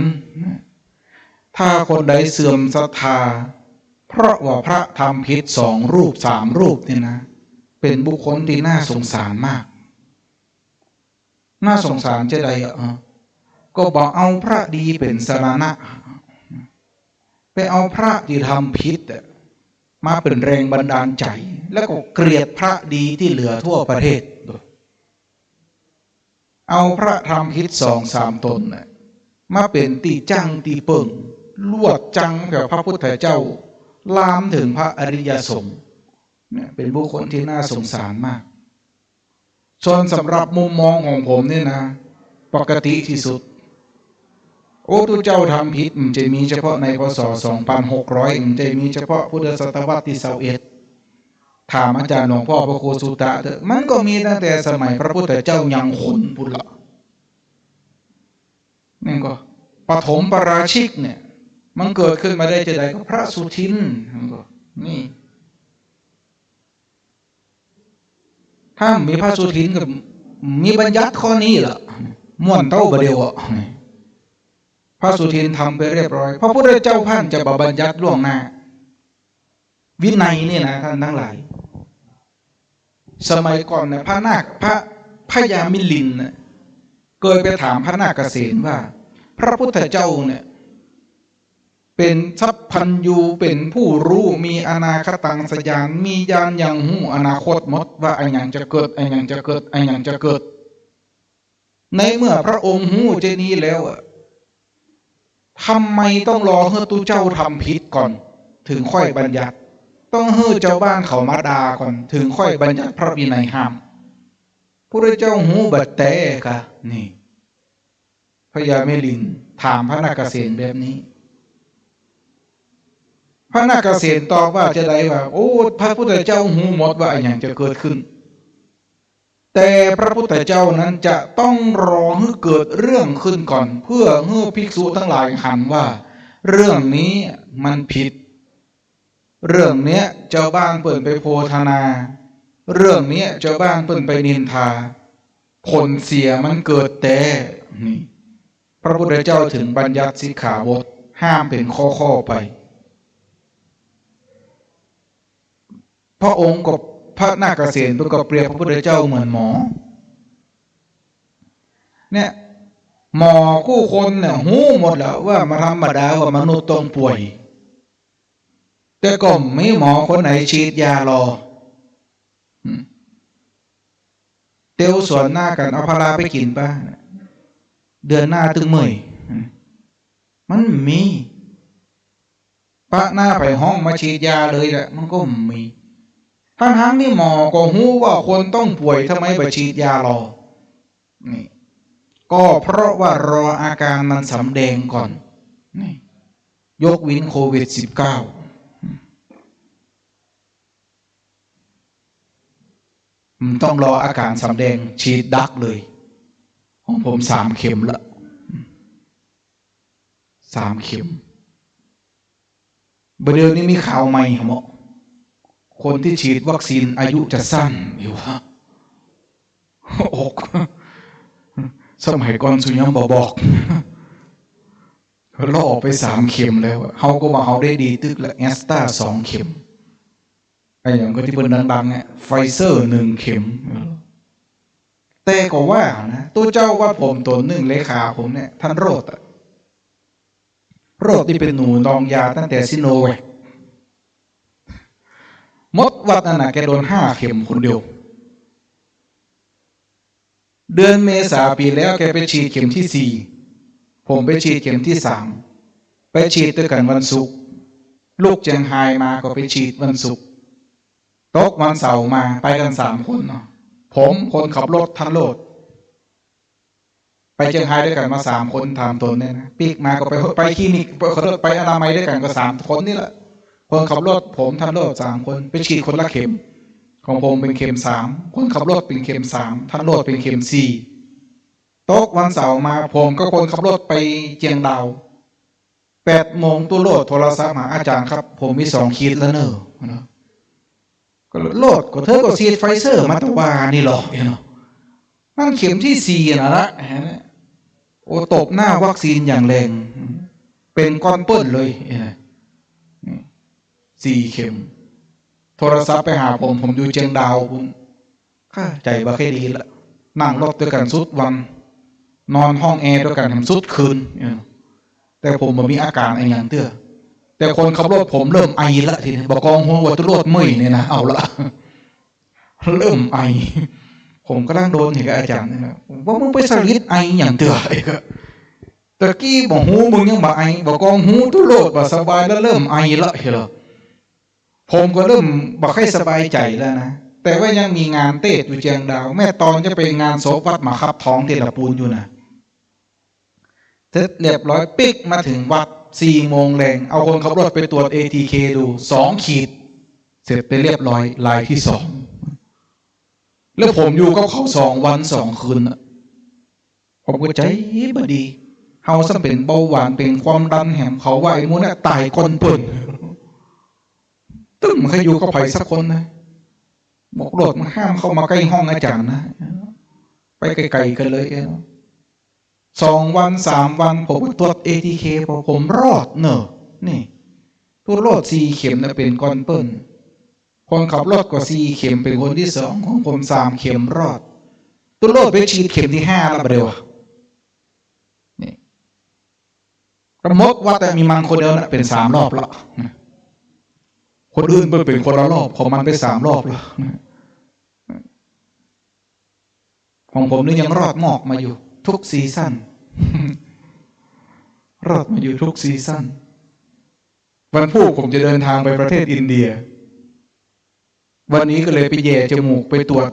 ถ้าคนใดเสื่อมศรัทธาเพราะว่าพระทำผิด2 รูป 3 รูปนี่นะเป็นบุคคลที่น่าสงสารมากน่าสงสารจะใดก็บอกเอาพระดีเป็นสรณะไปเอาพระที่ทำผิดมาเป็นแรงบันดาลใจแล้วก็เกลียดพระดีที่เหลือทั่วประเทศเอาพระทำผิด2-3 ตนมาเป็นตีจังตีเปิงลวดจังกับพระพุทธเจ้าลามถึงพระอริยสงฆ์เนี่ยเป็นบุคคลที่น่าสงสารมากส่วนสำหรับมุมมองของผมเนี่ยนะปกติที่สุดโอ้ทุกเจ้าทำผิดมันจะมีเฉพาะในพ.ศ. 2600มันจะมีเฉพาะพุทธศตวรรษที่21ถามอาจารย์หลวงพ่อพระครูสุตะเถอะมันก็มีตั้งแต่สมัยพระพุทธเจ้ายังขนพุทธละนี่ก็ปฐมปราชิกเนี่ยมันเกิดขึ้นมาได้จะใดก็พระสุทินก็นี่ถ้ามีพระสุทินกับมีบัญญัติข้อนี้ล่ะม่วนเต้าบ่เดียวพระสุทินทำไปเรียบร้อยพระพุทธเจ้าท่านจะบัญญัติล่วงหน้าวินัยนี่นะท่านทั้งหลายสมัยก่อนเนี่ยพระนาคพระยามิลินเนี่ยเคยไปถามพระนาคเษนว่าพระพุทธเจ้าเนี่ยเป็นสัพพัญญูเป็นผู้รู้มีอนาคตังสยานมีญาณอย่างหูอนาคตหมดว่าไอ้อย่างจะเกิดไอ้อย่างจะเกิดไอ้อย่างจะเกิดในเมื่อพระองค์หูเจนี้แล้วทำไมต้องรอให้ตู้เจ้าทำผิดก่อนถึงค่อยบัญญัติต้องให้เจ้าบ้านเขามาด่าก่อนถึงค่อยบัญญัติพระวินัยห้ามพระเจ้าหูบัดแต่กะนี่พญาเมลินถามพระนาคเษนแบบนี้พระนาคเษนตอบว่าจะได้ว่าโอ้พระพุทธเจ้าหูหมดว่าอย่างจะเกิดขึ้นแต่พระพุทธเจ้านั้นจะต้องรอให้เกิดเรื่องขึ้นก่อนเพื่อให้ภิกษุทั้งหลายหันว่าเรื่องนี้มันผิดเรื่องเนี้ยเจ้าบ้านเปิดไปโพธนาเรื่องเนี้ยเจ้าบ้านเปิดไปนินทาผลเสียมันเกิดแต่นี่พระพุทธเจ้าถึงบัญญัติสิกขาบทห้ามเป็นข้อไปพระองค์กับพระนาคเษนก็เปรียบพระพุทธเจ้าเหมือนหมอเนี่ยหมอคู่คนเนี่ยหูหมดแล้วว่ามาธรรมดาว่ามนุษย์ต้องป่วยแต่ก็ไม่หมอคนไหนฉีดยารอ เตียวสวนหน้ากันเอาพาราไปกินป่ะเดือนหน้าตึงเมื่อยมันมีปะหน้าไปห้องมาฉีดยาเลยแหละมันก็มีทั้งนี่หมอก็หู้ว่าคนต้องป่วยทำไมไปฉีดยารอนี่ก็เพราะว่ารออาการมันสำแดงก่อนนี่ยกเว้นโควิด -19 มันต้องรออาการสำแดงฉีดดักเลยของผม3 เข็มละ3 เข็มเดี๋ยวนี้มีข่าวใหม่เหรอคนที่ฉีดวัคซีนอายุจะสั้นอยู่วะอกสมัยก่อนสุยังบอกเขาล่อออกไป3 เข็มแล้วเขาก็ว่าเขาได้ดีตึกแล้วแอสตรา2 เข็มไอ้อย่างก็ที่เป็นดังๆเนี่ยไฟเซอร์1 เข็มแต่ก็ว่านะตัวเจ้าว่าผมตัวหนึ่งเลขาผมเนี่ยท่านโรดที่เป็นหนูนองยาตั้งแต่ซิโนแวคมดวัดนั่นน่ะแกโดน5 เข็มคนเดียวเดือนเมษาปีแล้วแกไปฉีดเข็มที่4ผมไปฉีดเข็มที่3ไปฉีดด้วยกันวันศุกร์ลูกเจียงไฮ้มาก็ไปฉีดวันศุกร์ตกวันเสาร์มาไปกัน3 คนเนาะผมคนขับรถทันโลดไปเจียงไฮ้ด้วยกันมา3 คนถามตนเนี่ยนะปีกมาก็ไปคลินิกไปอนามัยด้วยกันก็3 คนนี่แหละคนขับรถผมทันโลด3 คนไปฉีดคนละเข็มของผมเป็นเข็ม3คนขับรถเป็นเข็ม3ทันโลดเป็นเข็ม4ตกวันเสาร์มาผมก็คนขับรถไปเจียงดาว8 โมงตัวโลดโทรศัพท์มาอาจารย์ครับผมมี2 ขีดแล้วเนอะก็โลดก็เธอก็ฉีดไฟเซอร์มาตะวานี่หรอกเนาะนั่นเข็มที่4นะละโอ้ตบหน้าวัคซีนอย่างแรงเป็นก้อนเปิ้ลเลย4 เข็มโทรศัพท์ไปหาผมอยู่เจียงดาวคุณข้าใจบ่ค่อยดีละนั่งรถด้วยกันสุดวันนอนห้องแอร์ด้วยกันทำสุดคืนแต่ผมบ่มีอาการอะไรอย่างเตื้อแต่คนขับรถผมเริ่มไอละทีนี้บอกกองหัวตัวรถเมื่อยเนี่ยนะเอาละเริ่มไอผมก็นั่งโดนเห็นอาจารย์นะว่ามึงไปสลิดไออย่างเตื้อตะกี้บอกหูมึงยังบ่ไอบอกกองหูตัวรถบ่สบายแล้วเริ่มไอละเหรอผมก็เริ่มบ่ค่อยสบายใจแล้วนะแต่ว่ายังมีงานเทศอยู่เจียงดาวแม่ตอนจะไปงานศพวัดมาคับท้องเทศปูนอยู่นะเสร็จเรียบร้อยปิ๊กมาถึงวัด4 โมงแรงเอาคนขับรถไปตรวจ ATK ดู2 ขีดเสร็จไปเรียบร้อยรายที่2แล้วผมอยู่กับเขา2 วัน 2 คืนผมก็ใจบ่ดีเฮาซ้ำเป็นเบาหวานเป็นความดันแหมเขาว่าไอ้มูน่ะตายก่อนเปิ้นตึ้งมันเคยอยู่กับไผสักคนนะบอกโลดมันห้ามเข้ามาใกล้ห้องอาจารย์นะไปไกลๆกันเลย2 วัน 3 วันผมตรวจ ATK พอผมรอดเนอะนี่ตัวรอด4 เข็มนะเป็นก้อนเปิ้ลคนขับรถก็4 เข็มเป็นคนที่2ของผม3 เข็มรอดตัวรอดไปฉีดเข็มที่5แล้วเดี๋ยวนี่กระมดว่าแต่มีมันคนเดียวนะเป็น3 รอบแล้วคนอื่นเป็นคนละรอบของมันไป3 รอบแล้วของผมนี่ยังรอดงอกมาอยู่ทุกซีซั่นรอดมาอยู่ทุกซีซั่นวันพุธผมจะเดินทางไปประเทศอินเดียวันนี้ก็เลยไปแย่จมูกไปตรวจ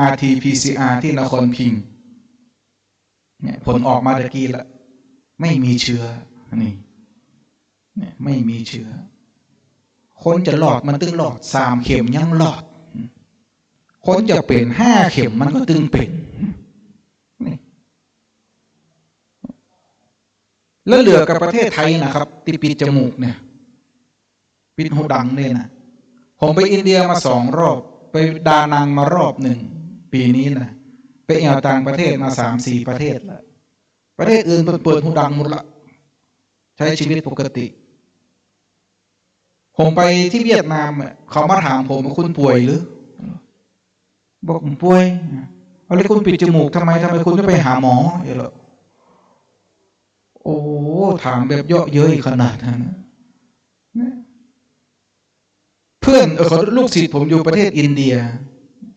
RT-PCR ที่นครพิงค์เนี่ยผลออกมาตะกี้ละไม่มีเชื้อนี่เนี่ยไม่มีเชื้อคนจะหลอดมันตึงหลอด3 เข็มยังหลอดคนจะเป็น5 เข็มมันก็ตึงเป็นนี่แล้วเหลือกับประเทศไทยนะครับที่ปิดจมูกเนี่ยปิดหูดังเนี่ยนะผมไปอินเดียมา2 รอบไปดานังมารอบ1ปีนี้นะไปแอวต่างประเทศมา3-4 ประเทศแล้วประเทศอื่นเปิดหูดังหมดละใช้ชีวิตปกติผมไปที่เวียดนามเขามาถามผมว่าคุณป่วยหรือบอกผมป่วยเอาเลยคุณปิดจมูกทำไมคุณไม่ไปหาหมอเหรอโอ้ถามแบบเยอะเย้ยขนาดนั้นเพื่อนเขาลูกศิษย์ผมอยู่ประเทศอินเดีย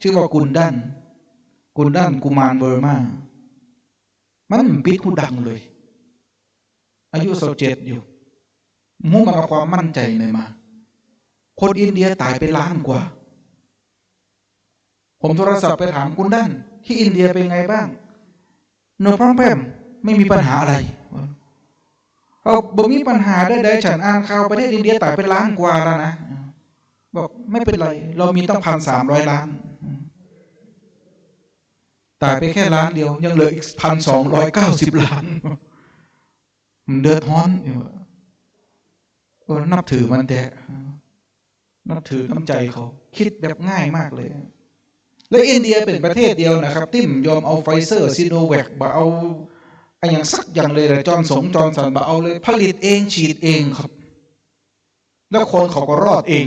ชื่อว่ากุนดัน กุนดันกุมารเบอร์มามันปิดหูดังเลยอายุ27อยู่มูมันเอาความมั่นใจเลยมาคนอินเดียตายไปล้านกว่าผมโทรศัพท์ไปถามกุนดันที่อินเดียเป็นไงบ้างโนพร้อมแพมไม่มีปัญหาอะไรบ่มีปัญหาได้ฉันอ่านข่าวประเทศอินเดียตายไปล้านกว่าแล้วนะบอกไม่เป็นไรเรามีตั้ง1,300 ล้านตายไปแค่ล้านเดียวยังเหลืออีก1,290 ล้านมันเดือดร้อนนับถือมันแต่นับถือน้ำใจเขาคิดแบบง่ายมากเลยและอินเดียเป็นประเทศเดียวนะครับที่ยอมเอาไฟเซอร์ซิโนแวคบ่เอาอย่างสักอย่างเลยจอห์นสันบ่เอาเลยผลิตเองฉีดเองครับแล้วคนเขาก็รอดเอง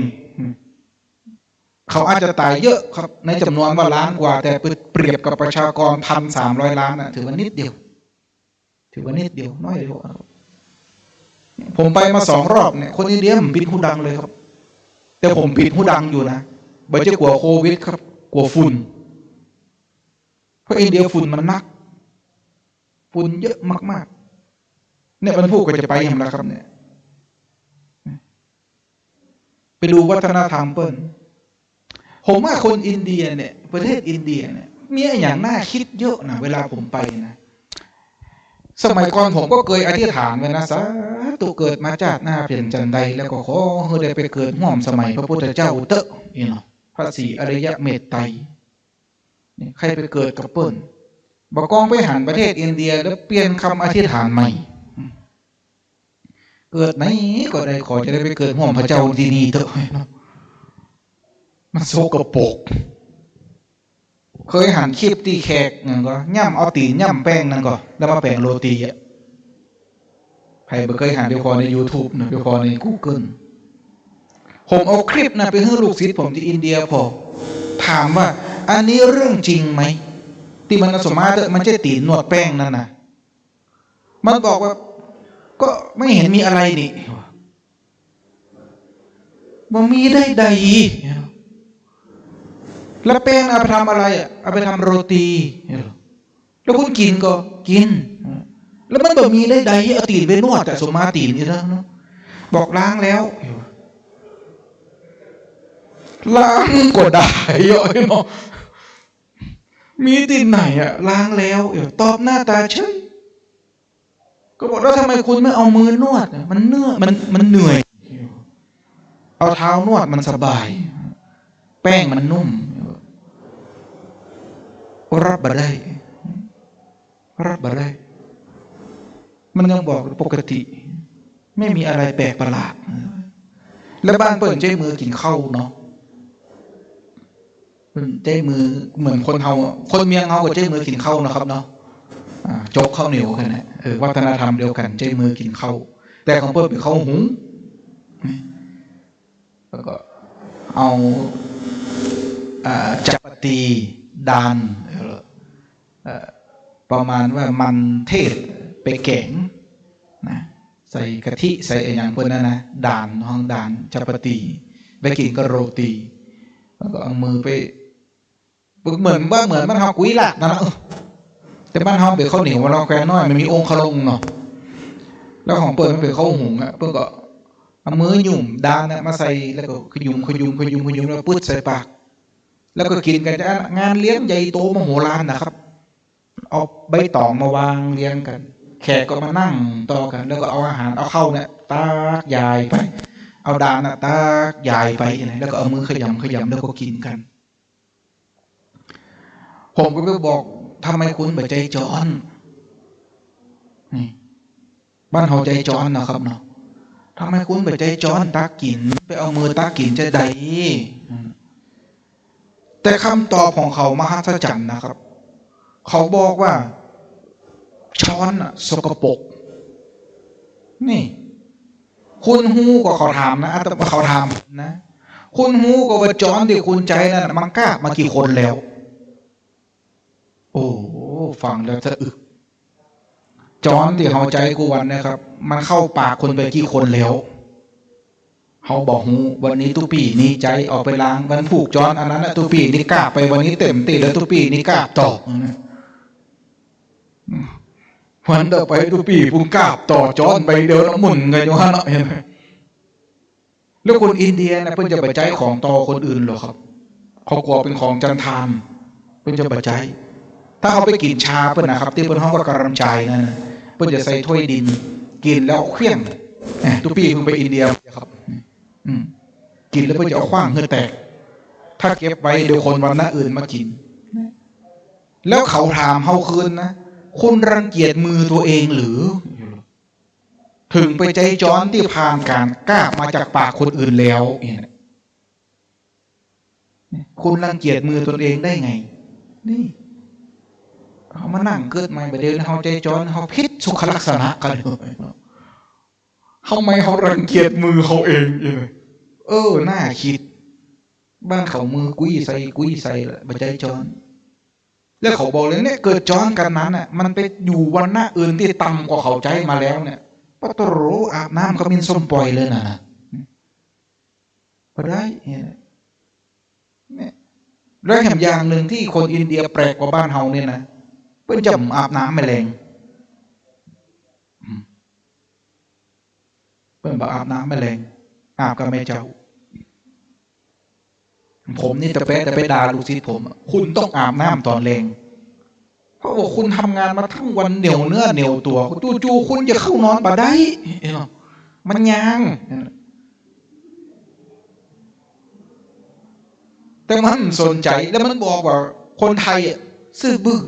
เขาอาจจะตายเยอะครับในจำนวนว่าล้านกว่าแต่เปรียบกับประชากร1,300 ล้านถือว่านิดเดียวน้อยเดียวผมไปมา2 รอบเนี่ยคนอินเดียผมปิดหูดังเลยครับแต่ผมปิดหูดังอยู่นะไม่ใช่กลัวโควิดครับกลัวฝุ่นเพราะอินเดียฝุ่นมันนักฝุ่นเยอะมากๆเนี่ยมันพูดก็จะไปยังไงครับเนี่ยไปดูวัฒนธรรมเปิ้ลผมว่าคนอินเดียเนี่ยประเทศอินเดียเนี่ยมีอย่างน่าคิดเยอะนะเวลาผมไปนะสมัยก่อนผมก็เคยอธิษฐานไว้นะสาธุเกิดมาจากหน้าเปลี่ยนจันใดแล้วก็ขอให้ได้ไปเกิดห่วมสมัยพระพุทธเจ้าเตอะพระศรีอริยะเมตไตรนี่ใครไปเกิดกับเปิ้ลบอกกองไปหันประเทศอินเดียแล้วเปลี่ยนคำอธิษฐานใหม่เกิดไหนก็ได้ขอจะได้ไปเกิดห่วมพระเจ้าที่นี่เถอะมันโซกระปกเคยหันคลิปตีแขกนั่นก็ย่ำเอาตีนย่ำแป้งนั่นก็แล้วมาแป้งโรตีอ่ะใครบ่เคยหันเดี๋ยวพอใน YouTube นะเดี๋ยวพอใน Google ผมเอาคลิปนะไปให้ลูกศิษย์ผมที่อินเดียพอถามว่าอันนี้เรื่องจริงไหมที่มันสมมามันจะตีนนวดแป้งนั่นนะมันบอกว่าก็ไม่เห็นมีอะไรนี่มันมีได้ใดแล้วแป้งเอาไปทำอะไรอ่ะเอาไปทำโรตีแล้วคุณกินก็กินแล้วมันแบบมีได้ใดเอาตีนไปนวดแต่สมมาตีนนี่แล้วเนาะบอกล้างแล้วล้างก็ได้เยอะเนาะมีตีนไหนอ่ะล้างแล้วตอบหน้าตาเฉยก็บอกแล้วทำไมคุณไม่เอามือนวดมันเหนื่อยเอาเท้านวดมันสบายแป้งมันนุ่มรับบ่ได้มันยังบอกปกติไม่มีอะไรแปลกประหลาดแล้วบ้านเปิดใจมือกินข้าวเนาะใจมือเหมือนคนเฮาคนเมียงเฮากับใจมือกินข้าวนะครับเนาะจกข้าวเหนียวกันนะวัฒนธรรมเดียวกันใจมือกินข้าวแต่ของเปิดเป็นข้าวหุงแล้วก็เอาจัปตีดานประมาณว่ามันเทศไปแกงนะใส่กะทิใส่อย่างพวกนั้นนะด่านห้องด่านจัปตีไปกินก็โรตีแล้วก็เอามือไปเหมือนมันเฮากุ้ยละนะแต่บ้านเฮาเป็นข้าวเหนียวเราแควน้อยมันมีองค์ขลงเนาะแล้วของเปิดมันเป็นข้าวหุงอ่ะเพิ่งก็เอามือหยุ่มด่านนะมาใส่แล้วก็ขยุมแล้วปึ๊ดใส่ปากแล้วก็กินกันจะงานเลี้ยงใหญ่โตมโหฬารนะครับเอาใบตองมาวางเรียงกันแขกก็มานั่งต่อกันแล้วก็เอาอาหารเอาเข้าเนี่ยตากยายไปเอาดานตากยายไปแล้วก็เอามือขยำแล้วก็กินกันผมก็ไปบอกทำไมคุณแบบใจจอนนี่บ้านเฮาใจจอนนะครับเนาะทำไมคุณแบบใจจอนตากกินไปเอามือตากกินจะได้แต่คำตอบของเขามหัศจรรย์นะครับเขาบอกว่าช้อนสกปรกนี่คุณฮู้ก็เขาถามนะแต่เขาถามนะคุณฮู้ก็ว่าจอนที่คุณใจนั่นมันกล้ามากี่คนแล้วโอ้ฟังแล้วจะอึกจอนที่เขาใจกูวันนะครับมันเข้าปากคนไปกี่คนแล้ว เขาบอกหูวันนี้ตุปีนี้ใจออกไปล้างวันผูกจอนอันนั้นตุปีนี้กล้าไปวันนี้เต็มตีแล้วตุปีนี้กล้าต่อวันต่อไปตุปีพุ่งกล้าต่อจอนไปเดินหมุนกันอยู่ฮะเนาะแล้วคนอินเดียนะเพิ่นจะไปใจของต่อคนอื่นหรอครับเขากลัวเป็นของจันทานเพิ่นจะไปใจถ้าเขาไปกินชาเพิ่นนะครับที่เพิ่นห้องว่ากระรำใจนั่นเพิ่นจะใส่ถ้วยดินกินแล้วเคลี้ยงตุปีเพิ่งไปอินเดียครับกินแล้วเพื่อจะเอาขว้างเพื่อแตกถ้าเก็บไว้เดี๋ยวคนวันหน้าอื่นมากินแล้วเขาถามเขาคืนนะคุณรังเกียจมือตัวเองหรือถึงไปใจจ้อนที่ผ่านการกล้ามาจากปากคนอื่นแล้วคุณรังเกียจมือตัวเองได้ไงนี่เขามานั่งเกิดใหม่ประเดี๋ยวเขาใจจ้อนเขาพิษสุขลักษณะกันเลยเขาไม่เขารังเกียจมือเขาเองน่าคิดบ้านเขามือกุ้ยใส่บัใจจอนแล้วเขาบอกเลยเนี่ยเกิดจอนกันนั้นน่ะมันไปอยู่วันหน้าอื่นที่ต่ำกว่าเขาใจมาแล้วเนี่ยปะตโรอาบน้ำเขามินส้มปล่อยเลยนะพอได้เนี่ยแล้วอย่างหนึ่งที่คนอินเดียแปลกกว่าบ้านเฮาเนี่ยนะเพิ่นจำอาบน้ำแมลงเพิ่นบอกอาบน้ำแมลงอาบกับแม่เจ้าผมนี่แต่ไปด่าลูกศิษย์ผมคุณต้องอาบน้ำตอนแรงเพราะว่าคุณทำงานมาทั้งวันเหนียวเนื้อเหนียวตัวจู่ๆคุณจะเข้านอนบ่ได้มันยางแต่มันสนใจแล้วมันบอกว่าคนไทยซื่อบื้อ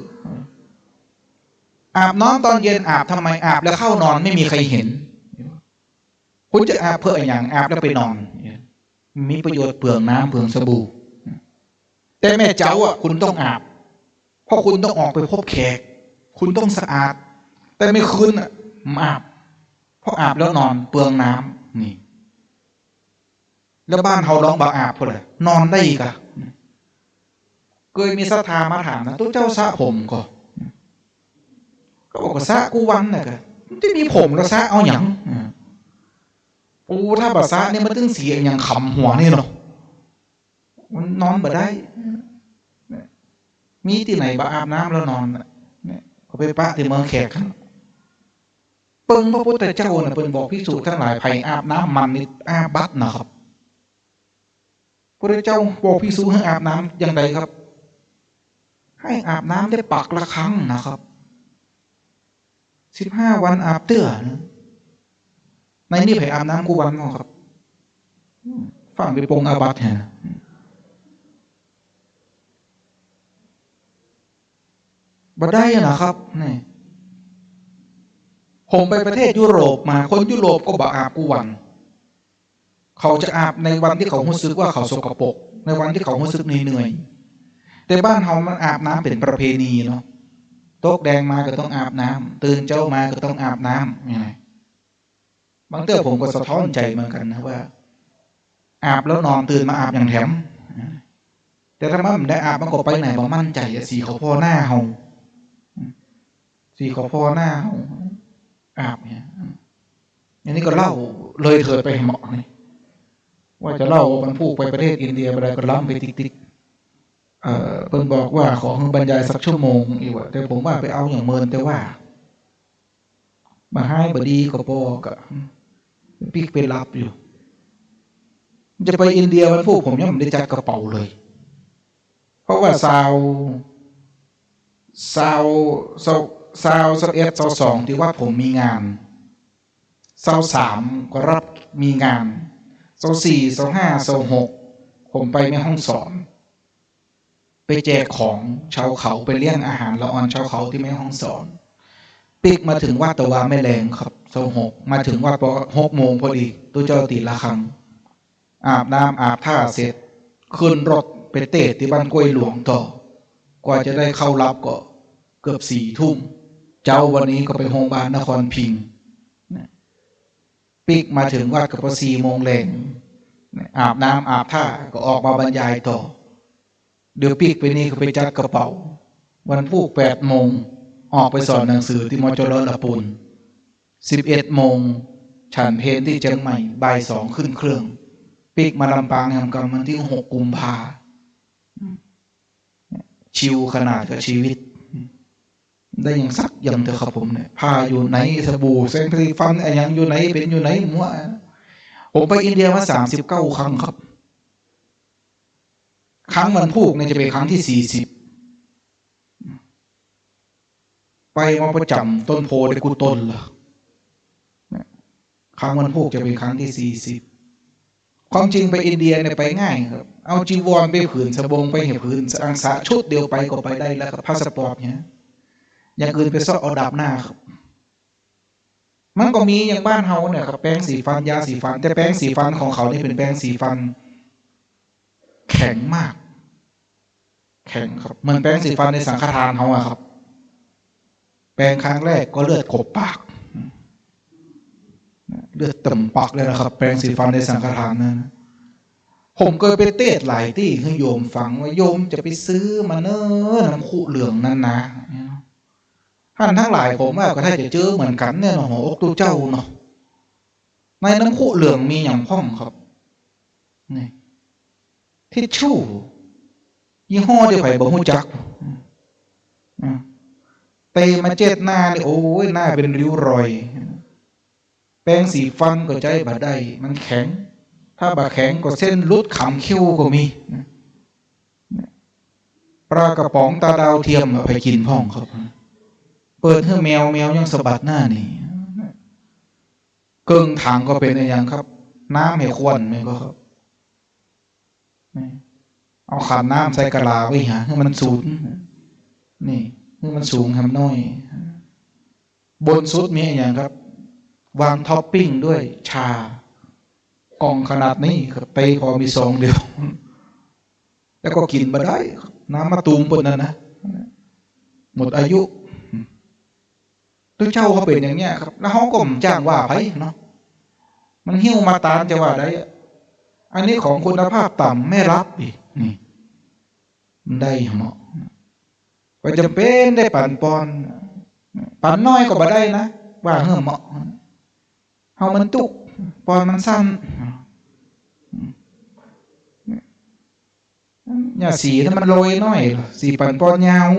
อาบน้ำตอนเย็นอาบทำไมอาบแล้วเข้านอนไม่มีใครเห็นคุณจะอาบเพื่ออย่างอาบแล้วไปนอนมีประโยชน์เปลืองน้ำเปลืองสบู่แต่แม่เจ้าคุณต้องอาบเพราะคุณต้องออกไปพบแขกคุณต้องสะอาดแต่ไม่คืนอาบเพราะอาบแล้วนอนเปลืองน้ำนี่แล้วบ้านเขาลองบอกอาบเพื่ออนอนได้อีกเคยมีศรัทธามาถามนะตัวเจ้าสระผมก็บอกว่าสระกูวันน่ะก็ที่มีผมแล้วสระเอาอย่างถ้าบาซาเนี่ยมันตึงเสียอย่างขำหัวนี่เนาะมันนอนบ่ได้มีที่ไหนบ่อาบน้ำแล้วนอนเนี่ยเขาไปปะที่เมืองแขกกันเปิงพระพุทธเจ้าเนี่ยเปิงบอกภิกษุทั้งหลายไผ่อาบน้ำมันนี่อาบัตินะครับพระเจ้าบอกภิกษุให้อาบน้ำอย่างไรครับให้อาบน้ำได้ปักละครั้งนะครับ15 วันอาบเตื้อนะในนี่ไผ่อาบน้ำกูวันมั้งครับฟังไปปงอาบัติเนี่ยบ่ได้นะครับนี่ผมไปประเทศยุโรปมาคนยุโรปก็บ่อาบกูวันเขาจะอาบในวันที่เขารู้สึกว่าเขาสกปรกในวันที่เขารู้สึกเหนื่อยแต่บ้านเขามันอาบน้ำเป็นประเพณีเนาะโต๊ะแดงมาก็ต้องอาบน้ำตื่นเจ้ามาก็ต้องอาบน้ำยังไงบางเตื้อผมก็สะท้อนใจเหมือนกันนะว่าอาบแล้วนอนตื่นมาอาบอย่างแถมแต่ถ้ามันได้อาบมันก็ไปไหนบ่มั่นใจสีเขาพอหน้าเฮาสีเขาพอหน้าเฮาอาบเนี่ยอันนี้ก็เล่าเลยเถิดไปเหมาะนี่ว่าจะเล่ามันพูดไปประเทศอินเดียอะไรก็ล้ำไปติ๊กเพิ่นบอกว่าขอบรรยายสักชั่วโมงอีกว่าแต่ผมว่าไปเอาอย่างเมินแต่ว่ามาให้บดีก็พอก็ปีกไปรับอยู่จะไปอินเดียวันพวกผมยังไม่ได้จัดกระเป๋าเลยเพราะว่า21 22ที่ว่าผมมีงาน23ก็รับมีงาน24 25 26ผมไปในห้องสอนไปแจกของชาวเขาไปเลี้ยงอาหารละออนชาวเขาที่แม่ห้องสอนปิกมาถึงวัดตะวาแม่แรงครับ26มาถึงวัด6 โมงพอดีตัวเจ้าตีละครังอาบน้ำอาบท่าเสร็จขึ้นรถไปเตะที่บ้านกล้วยหลวงต่อกว่าจะได้เข้ารับก็เกือบ4 ทุ่มเจ้าวันนี้ก็ไปโรงพยาบาลนครพิงค์ปิกมาถึงวัดก็4 โมงแรงอาบน้ำอาบท่าก็ออกมาบรรยายต่อเดี๋ยวปิกไปนี่ก็ไปจัดกระเป๋าวันพุธ8 โมงออกไปสอนหนังสือที่มจรละปุน11 โมงฉันเพลที่เชียงใหม่บ่าย 2ขึ้นเครื่อง ปีกมาลำปางแห่งกรรมวันที่6 กุมภาชิวขนาดกับชีวิตได้อย่างสักอย่างเถอะครับผมเนี่ยผ้าอยู่ไหนสบู่แสงสีฟันอะไรอย่างอยู่ไหนเป็นอยู่ไหนมั่วผมไปอินเดียมา39 ครั้งครับครั้งวันพูกเนี่ยจะเป็นครั้งที่40ไปมาประจำต้นโพได้กูต้นละครั้งวันพูกจะเป็นครั้งที่40ความจริงไปอินเดียเนี่ยไปง่ายครับเอาจีวรไปผืนสบงไปเห็บผืนอังสะชุดเดียวไปก็ไปได้แล้วครับพาสปอร์ตเนี่ยอย่างอื่นไปซ่อเอาดับหน้าครับมันก็มีอย่างบ้านเฮาเนี่ยครับแปรงสีฟันยาสีฟันแต่แปรงสีฟันของเขานี่เป็นแปรงสีฟันแข็งมากแข็งครับเหมือนแปรงสีฟันในสังฆทานเฮาอะครับแปรงครั้งแรกก็เลือดกบปากเลือดต่ำปากเลยนะครับแปรงสีฟันในสังฆทานนั้นผมเคยไปเทศหลายที่ให้โยมฟังว่าโยมจะไปซื้อมาเน้อน้ำคู่เหลืองนั่นนะท่านทั้งหลายผมว่าก็ถ้าจะเจอเหมือนกันเนี่ยเนาะหัวอกตัวเจ้าเนาะในน้ำคู่เหลืองมีอย่างพ่องครับนี่ทิชชู่ยี่ห้อเดียวไปบ่ฮู้จักเตมาเจ็ดหน้าเนี่ยโอ้ยหน้าเป็นริ้วรอยแปรงสีฟันก็ใจบ่ได้มันแข็งถ้าบ่แข็งก็เส้นรุดขำคิ้วก็มีปลากระป๋องตาดาวเทียมไปกินพ่องครับเปิดให้แมวยังสะบัดหน้านี่เกิงถังก็เป็นอย่างครับน้ำให้ควนไหมก็ครับเอาขันน้ำใส่กะลาไว้หาให้มันสูงนี่ให้มันสูงทำน้อยบนสุดมีอย่างครับวางท็อปปิ้งด้วยชากล่องขนาดนี้ครับไปพอมีซองเดียวแล้วก็กินมาได้น้ำมะตูมปนนั่นนะหมดอายุตัวเจ้าเขาเป็นอย่างเงี้ยครับแล้วเขาก็จ้างว่าไผเนาะมันหิ้วมาตามจะว่าได้อันนี้ของคุณภาพต่ำไม่รับอีกนี่มันได้เหมาะก็จำเป็นได้ปั่นปอนปั่นน้อยก็บ่ได้นะว่าเฮือเหมาะเฮามันตุกปอนมันสั้นอย่าสีถ้ามันโรยน้อยสีปั่นปอนยาว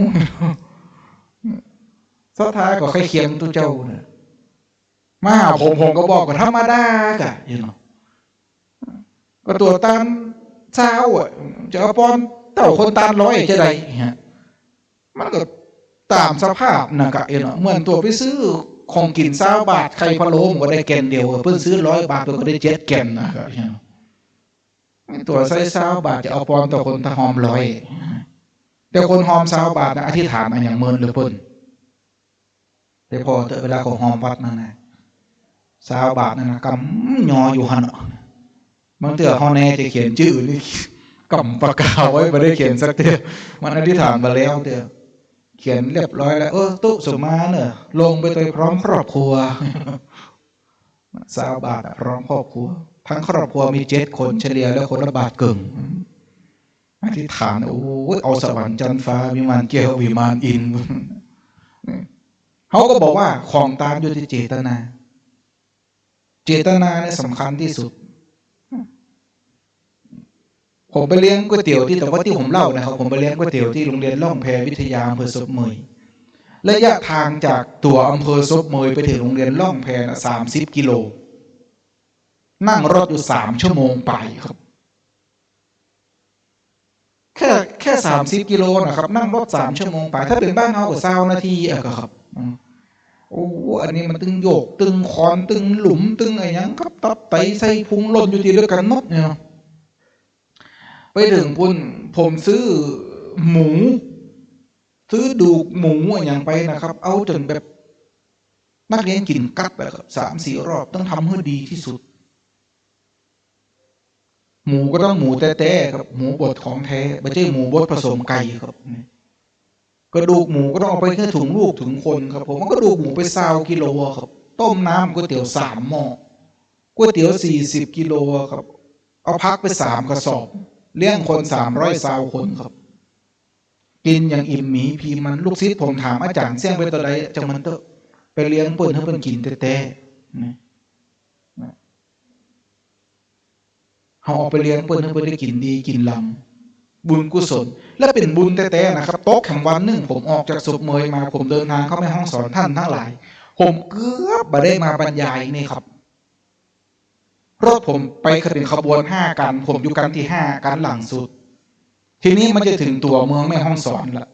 สุดท้ายก็ค่อยเคียงตัวเจ้าเนี่ยมาหาผมก็บอกว่าธรรมดากะก็ตัวตันเช้าอ่ะจะเอาปอนเต่าคนตัน100จะได้ฮะมันก็ตามสภาพนะกะเหมือนตัวไปซื้อของกิน20 บาทไข่พะโล้ก็ได้แกนเดียวเพิ่นซื้อ100 บาทตัวก็ได้7 แกนนะครับตัวใส่20 บาทจะเอาปอนต่อคนถ้าหอม100แต่คนหอม20 บาทอธิษฐานอันอย่างเมินหรือเพิ่นแต่พอเวลาของหอมวัดนั่นนะ20 บาทนั่นนะกำยออยู่หันบางเตือเขาแน่จะเขียนชื่อนี่กำปากกาไว้ไม่ได้เขียนสักเตือมันอธิษฐานมาแล้วเตือเขียนเรียบร้อยแล้วตุ๊สมาเนี่ยลงไปโดยพร้อมครอบครัว20 บาทพร้อมครอบครัวทั้งครอบครัวมี7 คนเฉลี่ยแล้วคนละบาทกึ่งอธิษฐานโอ้ยเอาสวรรค์จันทร์ฟ้าวิมานเกลวิมานอินเขาก็บอกว่าของตามอยู่ที่เจตนาเนี่ยสำคัญที่สุดผมไปเลี้ยงก๋วยเตี๋ยวที่แต่ว่าที่ผมเล่านะครับผมไปเลี้ยงก๋วยเตี๋ยวที่โรงเรียนล่องแพวิทยาอำเภอศพเมยระยะทางจากตัวอำเภอศพเมยไปถึงโรงเรียนล่องแพ30 กิโลนั่งรถอยู่3 ชั่วโมงไปครับแค่30 กิโลนะครับนั่งรถ3 ชั่วโมงไปถ้าเป็นบ้านเราก็20 นาทีก็ครับโอ้อันนี้มันตึงโยกตึงคอนตึงหลุมตึงอะไรอย่างครับตับไตใส่พุงหล่นอยู่ที่ด้วยกันหมดเนี่ยไปถึงพุ่นผมซื้อหมูซื้อดูกหมูอย่างไปนะครับเอาจนแบบนักเรียนกินกัดแบบ3-4 รอบต้องทำให้ดีที่สุดหมูก็ต้องหมูแท้ๆครับหมูบดของแท้ไม่ใช่หมูบดผสมไก่ครับกระดูกหมูก็ต้องเอาไปแค่ถุงลูกถึงคนครับผมก็ดูกหมูไป20 กิโลครับต้มน้ำก๋วยเตี๋ยว3 หม้อก๋วยเตี๋ยว40 กิโลครับเอาพักไป3 กระสอบเลี้ยงคน320 คนครับกินอย่างอิ่มหมีพีมันลูกศิษย์ผมถามอาจารย์เสี่ยงไปตัวใดจังมันเตอะไปเลี้ยงเปิ้นให้เปิ้นกินแท้ๆเฮ เขาเอาไปเลี้ยงเพื่อนให้เพื่อนได้กินดีกินลำบุญกุศลและเป็นบุญแท้ๆนะครับโต๊ะแข่งวันหนึ่งผมออกจากสุบเมยมาผมเดินทางเข้าไปห้องสอนท่านทั้งหลายผมเกือบมาได้มาบรรยายนี่ครับรถผมไปเป็นขบวน5 กันผมอยู่กันที่5 กันหลังสุดทีนี้มันจะถึงตัวเมืองแม่ห้องสอนละ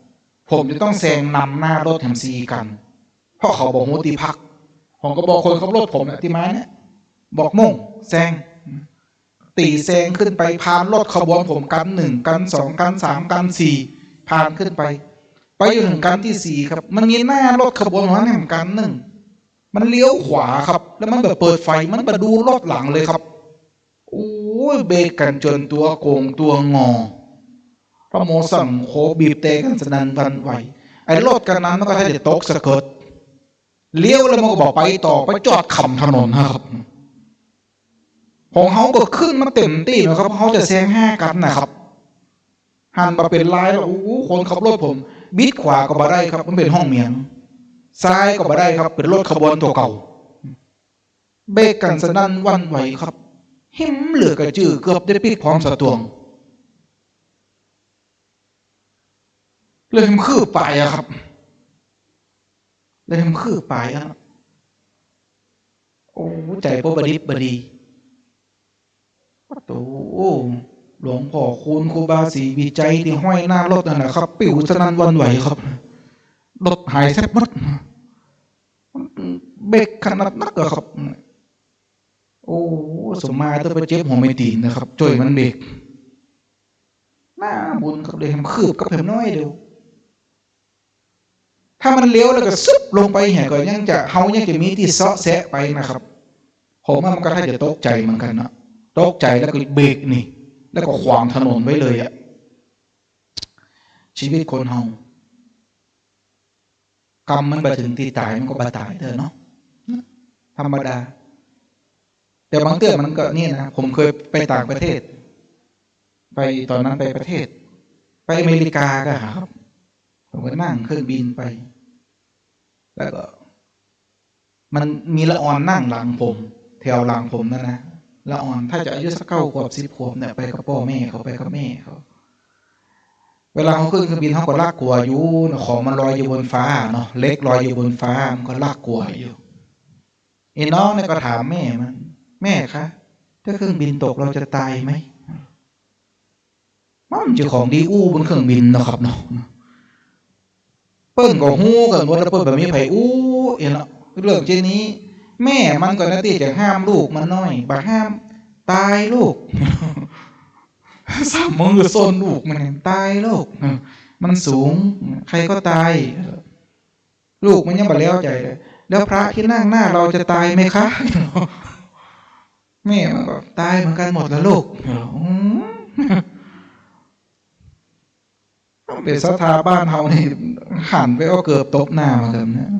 ผมจะต้องแซงนำหน้ารถแถม4 กันเพราะเขาบอกโหตีพักผมก็บอกคนขับรถผมที่มาเนี่ยบอกมุ่งแซงตีแซงขึ้นไปผ่านรถขบวนผมกัน1 กัน 2 กัน 3 กัน 4ผ่านขึ้นไปอยู่ถึงกันที่4ครับมันมีหน้ารถขบวนหัวแหนมกัน1มันเลี้ยวขวาครับแล้วมันแบบเปิดไฟมันมาดูรถหลังเลยครับโอ้ยเบรกกันจนตัวโกงตัวงอพระโมสั่งโคบีบเตะกันสนั่นวันไหวไอ้รถกันนั้นมันก็ถ้าจะตกสะเกิดเลี้ยวแล้วมันก็บอกไปต่อไปจอดขำถนนครับของเขาก็ขึ้นมาเต็มที่นะครับเขาจะแซง5 กันนะครับหันมาเป็นลายแล้วโอ้โหคนขับรถผมบิดขวาก็บ่ได้ครับมันเป็นห้องเมียงซ้ายก็บ่ได้ครับเป็นรถขบวนตัวเก่าเบรกกันสนั่นวันไหวครับหิมเหลือกระจื้อเกือบได้ปิดพร้อมสะตวงเลยมันคืบไปอะครับเลยมันคืบไปอะโอ้ใจพวกบดิบบดีโอ้หลวงพ่อคูณครูบาศรีวิจัยที่ห้อยหน้ารถนั่นแหละครับปิวสนั่นวันไหวครับรถหายแทบหมดเบรกขนาดนักอะครับโอ้สมมาต้องไปเจ็บหัวไม่ตีนนะครับจ่อยมันเบรกหน้าบุญครับเลยทำคืบกับเพิ่มน้อยเดียวถ้ามันเลี้ยวแล้วก็ซึบลงไปเหี้ยก็ยังจะเฮายังจะมีที่เซาะแซะไปนะครับผมว่ามันก็ถ้าจะตกใจเหมือนกันนะตกใจแล้วก็เบรกนี่แล้วก็ขวางถนนไว้เลยอะชีวิตคนเฮากรรมมันไปถึงที่ตายมันก็บาตายเถอะเนาะธรรมดาแต่บางเตื้อมันก็นี่นะผมเคยไปต่างประเทศไปตอนนั้นไปประเทศไปอเมริกาก็ครับผมก็นั่งเครื่องบินไปแล้วก็มันมีละออนนั่งหลังผมแถวหลังผมนะละออนถ้าจะอายุสัก9 ขวบ10 ขวบเนี่ยไปกับพ่อแม่เขาไปกับแม่เขาเวลาเขาขึ้นเครื่องบินเขาก็ลากกลัวอยู่ของมันลอยอยู่บนฟ้าเนาะเล็กลอยอยู่บนฟ้ามันก็ลากกลัวอยู่ไอ้น้องเนี่ยก็ถามแม่มันแม่คะถ้าเครื่องบินตกเราจะตายไหมมันจะของดีอู้บนเครื่องบินนะครับเนาะเปิ้ลก็ฮู้กันว่าเปิ้ลแบบมีไผอู้เนาะเรื่องเช่นนี้แม่มันก็นาทีจะห้ามลูกมันน้อยบักห้ามตายลูกสามมือโซนลูกมันตายลูกมันสูงใครก็ตายลูกมันยังบ่แล้วใจเลยแล้วพระที่นั่งหน้าเราจะตายไหมคะแม่มันก็ตายเหมือนกันหมดแล้วลูกเป็นศรัทธาบ้านเฮานี่หันไปเอาเกือบตบหน้ามากันนะ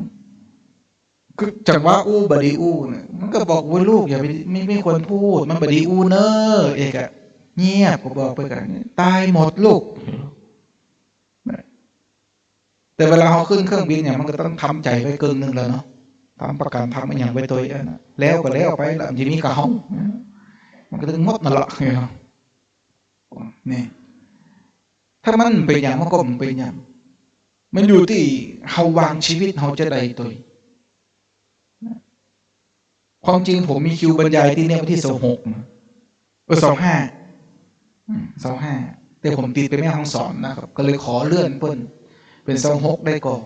คือจังว่าอู้บดีอู้เนี่ยมันก็บอกว่าลูกอย่าไปไม่ควรพูดมันบดีอู้เนอเอกอะเงียบก็บอกไปกันตายหมดลูกแต่เวลาเขาขึ้นเครื่องบินเนี่ยมันก็ต้องทำใจไว้เกินนึงแล้วเนาะทำประกันทำอย่างไว้ตัวนะแล้วก็แล้วไปแล้วจะมีกระห้องมันก็ถึงหมดนั่นแหละนี่ถ้ามันเป็นอย่างมันก็เป็นอย่างมันอยู่ที่เขาวางชีวิตเขาจะใดตัวความจริงผมมีคิวบรรยายที่เนี่ยวันที่26 25แต่ผมติดไปแม่ห้องสอนนะครับก็เลยขอเลื่อนเพิ่นเป็น26ได้ก่อน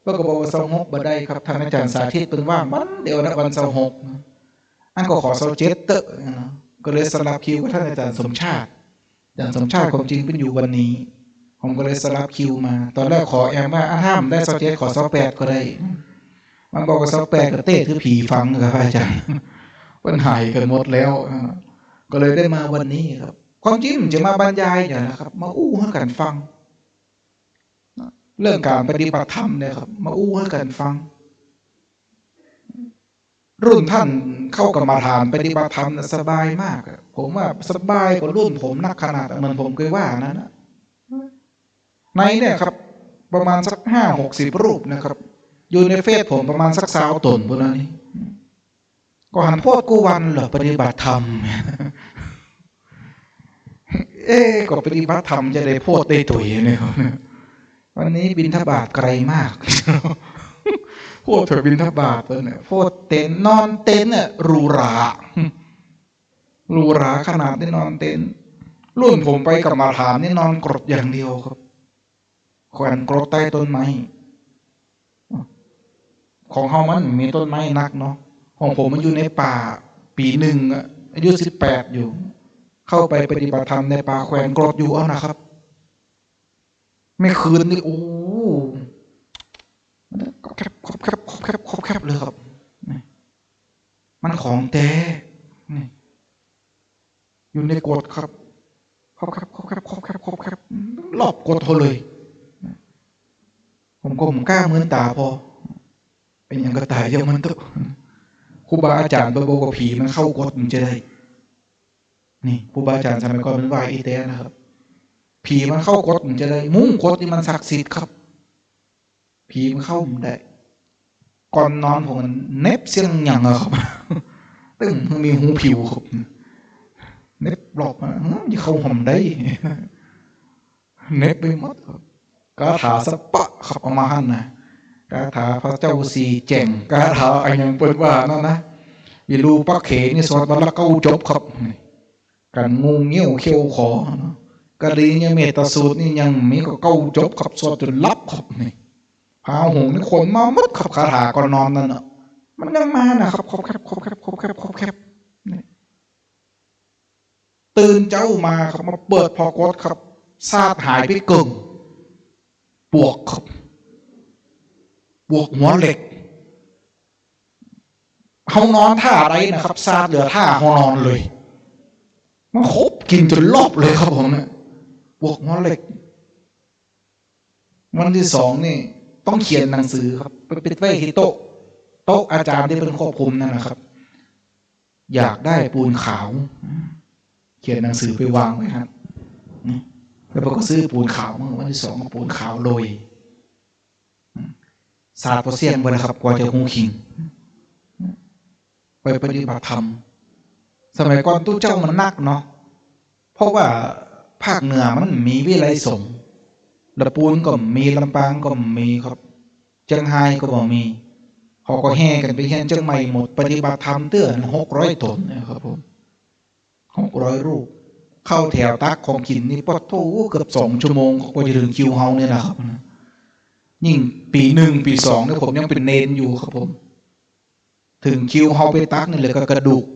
ก็บอกว่า26บ่ได้ครับท่านอาจารย์สาธิตเพิ่นว่างมันเดี๋ยวนะวัน26อันก็ขอ27เตอะก็เลยสลับคิวกับท่านอาจารย์สมชาติอาจารย์สมชาติความจริงเป็นอยู่วันนี้ผมก็เลยสลับคิวมาตอนแรกขอแอมว่าห้ามได้27ขอ28ก็ได้มันบอกว่า28ก็เต้คือผีฟังครับอาจารย์ปัญหากันหมดแล้วก็เลยได้มาวันนี้ครับความจริงจะมาบรรยายอย่างนะครับมาอู้ให้กันฟังเรื่องการปฏิบัติธรรมเนี่ยครับมาอู้ให้กันฟังรุ่นท่านเข้ากรรมฐานปฏิบัติธรรมสบายมากผมว่าสบายกว่ารุ่นผมนักขนาดเหมือนผมเคยว่านั้นนะในเนี่ยครับประมาณสัก50-60 รูปนะครับอยู่ในเฟซผมประมาณสัก20 ตนพวกนั้นนี่ก็หันโพดกูวันเหรอปฏิบัติธรรม ก็ปฏิบัติธรรมจะได้โพดได้ตุยเนี่ยวันนี้บิณฑบาตไกลมากโพดเถอะบิณฑบาตเนี่ยโพดเต็นนอนเต็นเนี่ยหรูหราขนาดได้นอนเต็นรุ่นผมไปกับมาถามนี่นอนกรดอย่างเดียวครับแขวนกรดใต้ต้นไม้ของเฮามันมีต้นไม้นักเนาะของผมมันอยู่ในป่าปีหนึ่งอายุ18อยู่เข้าไปปฏิบัติธรรมในป่าแขวนกรดอยู่เอานะครับไม่คืนนี่โอ้แคบเลยครับมันของแท้อยู่ในกรดครับแคบรอบกรดเขาเลยผมกล้าเหมือนตาพอเป็นอย่างกระต่ายเยอะมันตัวครูบาอาจารย์บอกว่าผีมันเข้ากดมันจะได้นี่ครูบาอาจารย์สมัยก่อนมันว่าอีเต้นะครับผีมันเข้ากดมันจะได้มุ้งกดนี่มันศักดิ์สิทธิ์ครับผีมันเข้ามันได้ก่อนนอนผมมันเน็บเสียงอย่างอะครับตึ้งมันมีหูผิวครับเน็บหลอกมันยี่เข้าห่มได้เน็บไปหมดครับกาถาสปะครับเอามาหั่นนะกาถาพระเจ้าสีแจ่งกาถาไอ้ยังเปิดว่านั่นนะวิรูปักเขนี่สวดวันละเก้าจบครับกันงูเงี้ยวเขี้ยวขอกะลีเนี่ยเมตสูตรนี่ยังมีก็เก้าจบครับสวดจนลับครับนี่พาหงนี่คนมาหมดครับคาถาก่อนนอนนั่นอ่ะมันยังมานะครับครบแคบนี่ตื่นเจ้ามาครับมาเปิดพอกดครับซาดหายไปเกิงปวกครับบวกหัวเหล็กเขานอนท่าอะไรนะครับซาดเหลือท่าเขานอนเลยมันคบกินจนรอบเลยครับผมเนี่ยบวกหัวเหล็กวันที่2นี่ต้องเขียนหนังสือครับไปปิดไว้ที่โต๊ะอาจารย์ที่เป็นควบคุมนั่นนะครับอยากได้ปูนขาวเขียนหนังสือไปวางไว้ครับแล้วก็ซื้อปูนขาววันที่2มาปูนขาวโรยศาสตร์พอเสียงไปนะครับกว่าจะหูขิงไปปฏิบัติธรรมสมัยก่อนตู้เจ้ามันนักเนาะเพราะว่าภาคเหนือมันมีวิไลสงฆ์ลำปูนก็มีลำปางก็มีครับเชียงรายก็บ่มีเขาก็แห่กันไปเฮียนเชียงใหม่หมดปฏิบัติธรรมเตื้อ600 ตนนะครับผม600 รูปเข้าแถวตักของกินนี่ปอดโถเกือบ2 ชั่วโมงกว่าจะถึงคิวเฮาเนี่ยนะครับยิ่งปี1ปี2เนี่ยผมยังเป็นเนนอยู่ครับผมถึงคิวเฮาไปตักนี่เลยก็กระดูก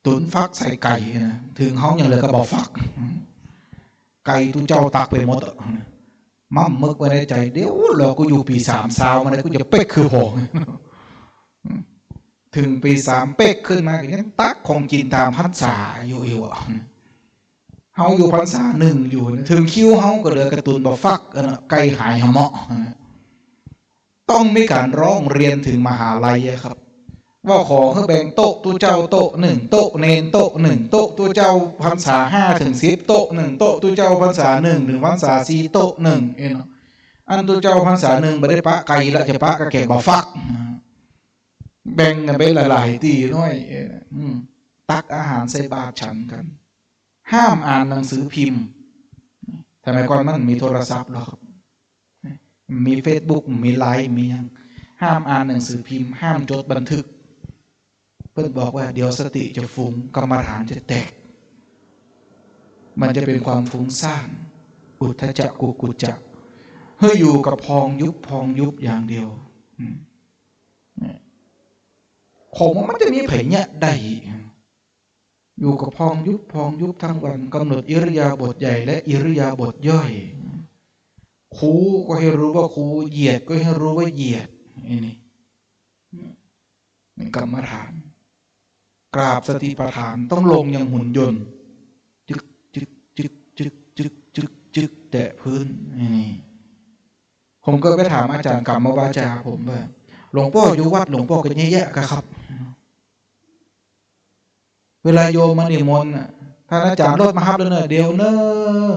ตุ๋นฟักใส่ไก่นะถึงเฮายังเลยก็บอกฟักไก่ตู้เจ้าตักไปหมดมั่มมึกไว้ในใจเดี๋ยวเราก็อยู่ปี3ซาวมาเลยกูจะเป๊กคือพอถึงปี3เป๊กขึ้นมาอย่างนี้ตักของกินตามพรรษาอยู่เฮาอยู่พรรษา1อยู่ถึงคิวเฮาก็เลยกระตุนบอกฟักไก่หายเหาะต้องมีการร้องเรียนถึงมหาลัยครับว่าขอให้แบ่งโต๊ะตู้เจ้าโต๊ะ1โต๊ะเนนโต๊ะ1โต๊ะตู้เจ้าพรรษา5 ถึง 10โต๊ะ1โต๊ะตู้เจ้าพรรษา1 ถึงพรรษา4โต๊ะ1อันตู้เจ้าพรรษา1บ่ได้ปะไก่ละจะปะกะแกบ่ฟักแบ่งกันไปหลายๆที่น้อยตักอาหารใส่บาตรฉันกันห้ามอ่านหนังสือพิมพ์ทำไมก่อนมันมีโทรศัพท์หรอครับมี Facebook มีไลน์มียังห้ามอ่านหนังสือพิมพ์ห้ามจดบันทึกเพื่อนบอกว่าเดี๋ยวสติจะฟุ้งกรรมฐานจะแตกมันจะเป็นความฟุ้งซ่านอุทธัจจะกุจจะเฮ้ยอยู่กับพองยุบอย่างเดียวผมว่ามันจะมีไผเนี่ยได้อยู่กับพองยุบทั้งวันกำหนดอิริยาบถใหญ่และอิริยาบถย่อยครูก็ให้รู้ว่าครูเหยียดก็ให้รู้ว่าเหยียดนี่เป็นกรรมฐานกราบสติปัฏฐานต้องลงอย่างหุ่นยนต์จึกแตะพื้นนี่ผมก็ไปถามอาจารย์กรรมวาจาผมว่าหลวงพ่ออยู่วัดหลวงพ่อก็แย่ๆกันครับเวลาโยมมานิมนต์ท่านอาจารย์รถมาฮับแล้วเนอะเดี๋ยวเนอะ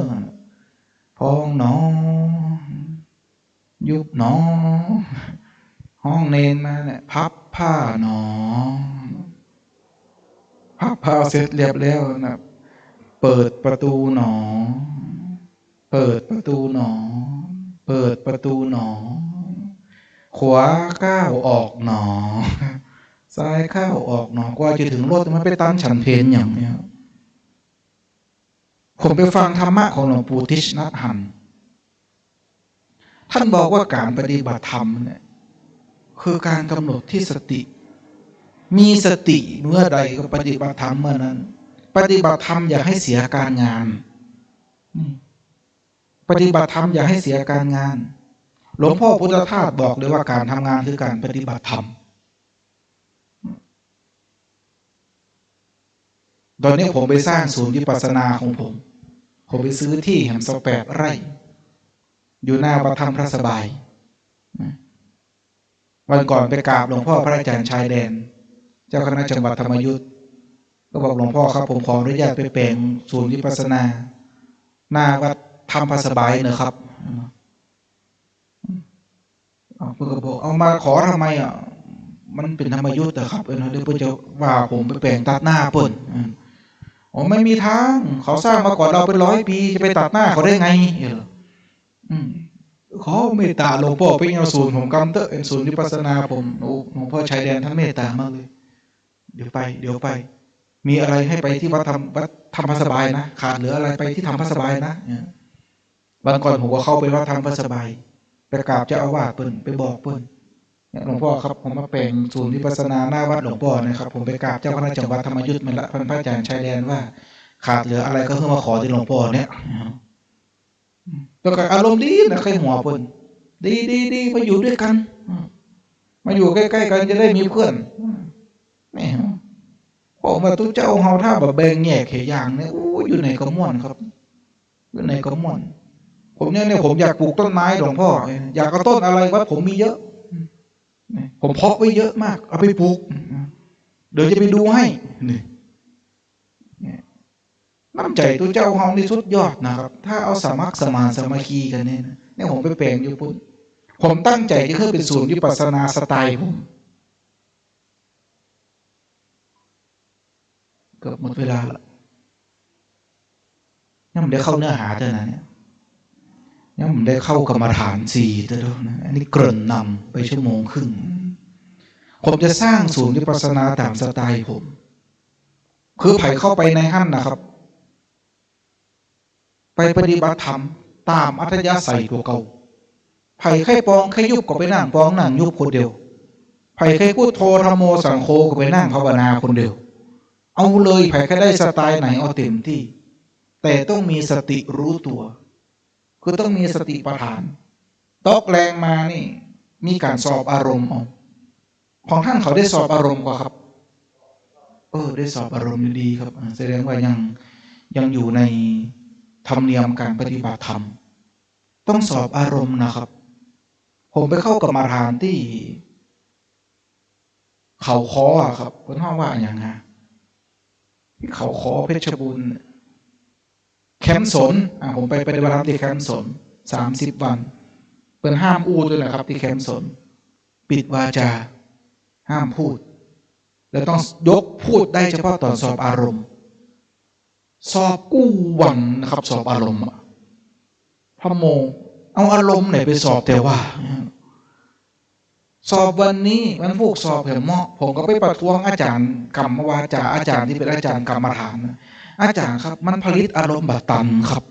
พองหนอยุบหนอห้องเนนมาเนี่ยพับผ้าหนอพับผ้าเสร็จเรียบแล้วนะ เปิดประตูหนอเปิดประตูหนอเปิดประตูหนอขวาก้าวออกหนอซ้ายก้าวออกหนอกว่าจะถึงรถมันไปตันฉันเพลอย่างเนี้ยผมไปฟังธรรมะของหลวงปู่ทิชนัทหันท่านบอกว่าการปฏิบัติธรรมเนี่ยคือการกำหนดที่สติมีสติเมื่อใดก็ปฏิบัติธรรมเมื่อนั้นปฏิบัติธรรมอย่าให้เสียการงานปฏิบัติธรรมอย่าให้เสียการงานหลวงพ่อพุทธทาสบอกเลยว่าการทำงานคือการปฏิบัติธรรมตอนนี้ผมไปสร้างศูนย์วิปัสสนาของผมไปซื้อที่แห่ง8 ไร่อยู่หน้าวัดธรรมพระสบายวันก่อนไปกราบหลวงพ่อพระอาจารย์ชายแดนเจ้าคณะจังหวัดธรรมยุทธก็บอกหลวงพ่อครับผมขออนุญาตไปแปลงศูนย์วิปัสสนาหน้าวัดธรรมพระสบายเนอะครับเพื่อนก็บอกเอามาขอทำไมอ่ะมันเป็นธรรมยุทธ์ครับเดี๋ยวเพื่อนจะว่าผมไปแปลงตัดหน้าเพื่อนอ๋อไม่มีทางเขาสร้างมาก่อนเราเป็น100 ปีจะไปตัดหน้าเขาได้ไงขอเมตตาหลวงพ่อไปเอาศูนย์ผมกำเตอเป็นศูนย์วิปัสสนาผมหลวงพ่อชายแดนท่านเมตตามากเลยเดี๋ยวไปมีอะไรให้ไปที่วัดธรรมพระสบายนะขาดเหลืออะไรไปที่ธรรมพระสบายนะวันก่อนผมก็เข้าไปวัดธรรมพระสบายไปกราบเจ้าอาวาสเปิ้นไปบอกเปิ้นหลวงพ่อครับผมมาแปลงศูนย์วิปัสสนาหน้าวัดหลวงพ่อนะครับผมไปกราบเจ้าคณะจังหวัดธรรมยุทธ์มันละพระอาจารย์ชายแดนว่าขาดเหลืออะไรก็คือมาขอที่หลวงพ่อเนี่ยแล้วก็อารมณ์ดีนะใครหัวเปิ้นดีมาอยู่ด้วยกันมาอยู่ใกล้ๆกันจะได้มีเพื่อนนี่ผมว่าทุกเจ้าเฮาถ้าแบบแบ่งแยกแค่อย่างเนี่ยอยู่ไหนก็ม่วนครับอยู่ไหนก็ม่วนผมเนี่ยผมอยากปลูกต้นไม้หลวงพ่ออยากเอาต้นอะไรวัดผมมีเยอะผมเพาะไว้เยอะมากเอาไปปลูกเดี๋ยวจะไปดูให้น้ำใจตัวเจ้าเฮานี่สุดยอดนะครับถ้าเอาสามัคสมานสามัคคีกันเนี่ยผมไปแปลงอยู่ปุ่นผมตั้งใจจะขึ้นเป็นศูนย์วิปัสสนาสไตล์ผมเกือบหมดเวลาละยังไม่ได้เข้าเนื้อหาเท่านั้นเนี่ยยังไม่ได้เข้ากรรมฐาน4เท่านั้นนะอันนี้เกริ่นนำไป1 ชั่วโมงครึ่งผมจะสร้างศูนย์วิปัสสนาตามสไตล์ผมคือไผ่เข้าไปในหั่นนะครับไปปฏิบัติธรรมตามอัธยาศัยตัวเก่าไผ่ไข้ปองไข้ยุบก็ไปนั่งปองนั่งยุบคนเดียวไผ่ไข้พูดโทธรรมโมสังโฆก็ไปนั่งภาวนาคนเดียวเอาเลยไผ่ไข้ได้สไตล์ไหนเอาเต็มที่แต่ต้องมีสติรู้ตัวคือต้องมีสติปัฏฐานตอกแรงมานี่มีการสอบอารมณ์ของท่านเขาได้สอบอารมณ์กว่าครับได้สอบอารมณ์ดีครับแสดงว่ายังอยู่ในธรรมเนียมการปฏิบัติธรรมต้องสอบอารมณ์นะครับผมไปเข้ากรรมฐานที่เขาคอครับคุณพ่อว่าอย่างไงที่เขาคอเพชรบูรณ์แคมป์สนผมไปปฏิบัติธรรมที่แคมป์สน30 วันเป็นห้ามอู้ด้วยนะครับที่แคมป์สนปิดวาจาห้ามพูดแล้วต้องยกพูดได้เฉพาะตอนสอบอารมณ์สอบกู้วันนะครับสอบอารมณ์พระโมเอาอารมณ์ไหนไปสอบแต่ว่าสอบวันนี้มันพวกสอบเห็นเหมาะผมก็ไปประท้วงอาจารย์กรรมวาจาอาจารย์ที่เป็นอาจารย์กรรมฐานอาจารย์ครับมันผลิตอารมณ์แบบตันครับ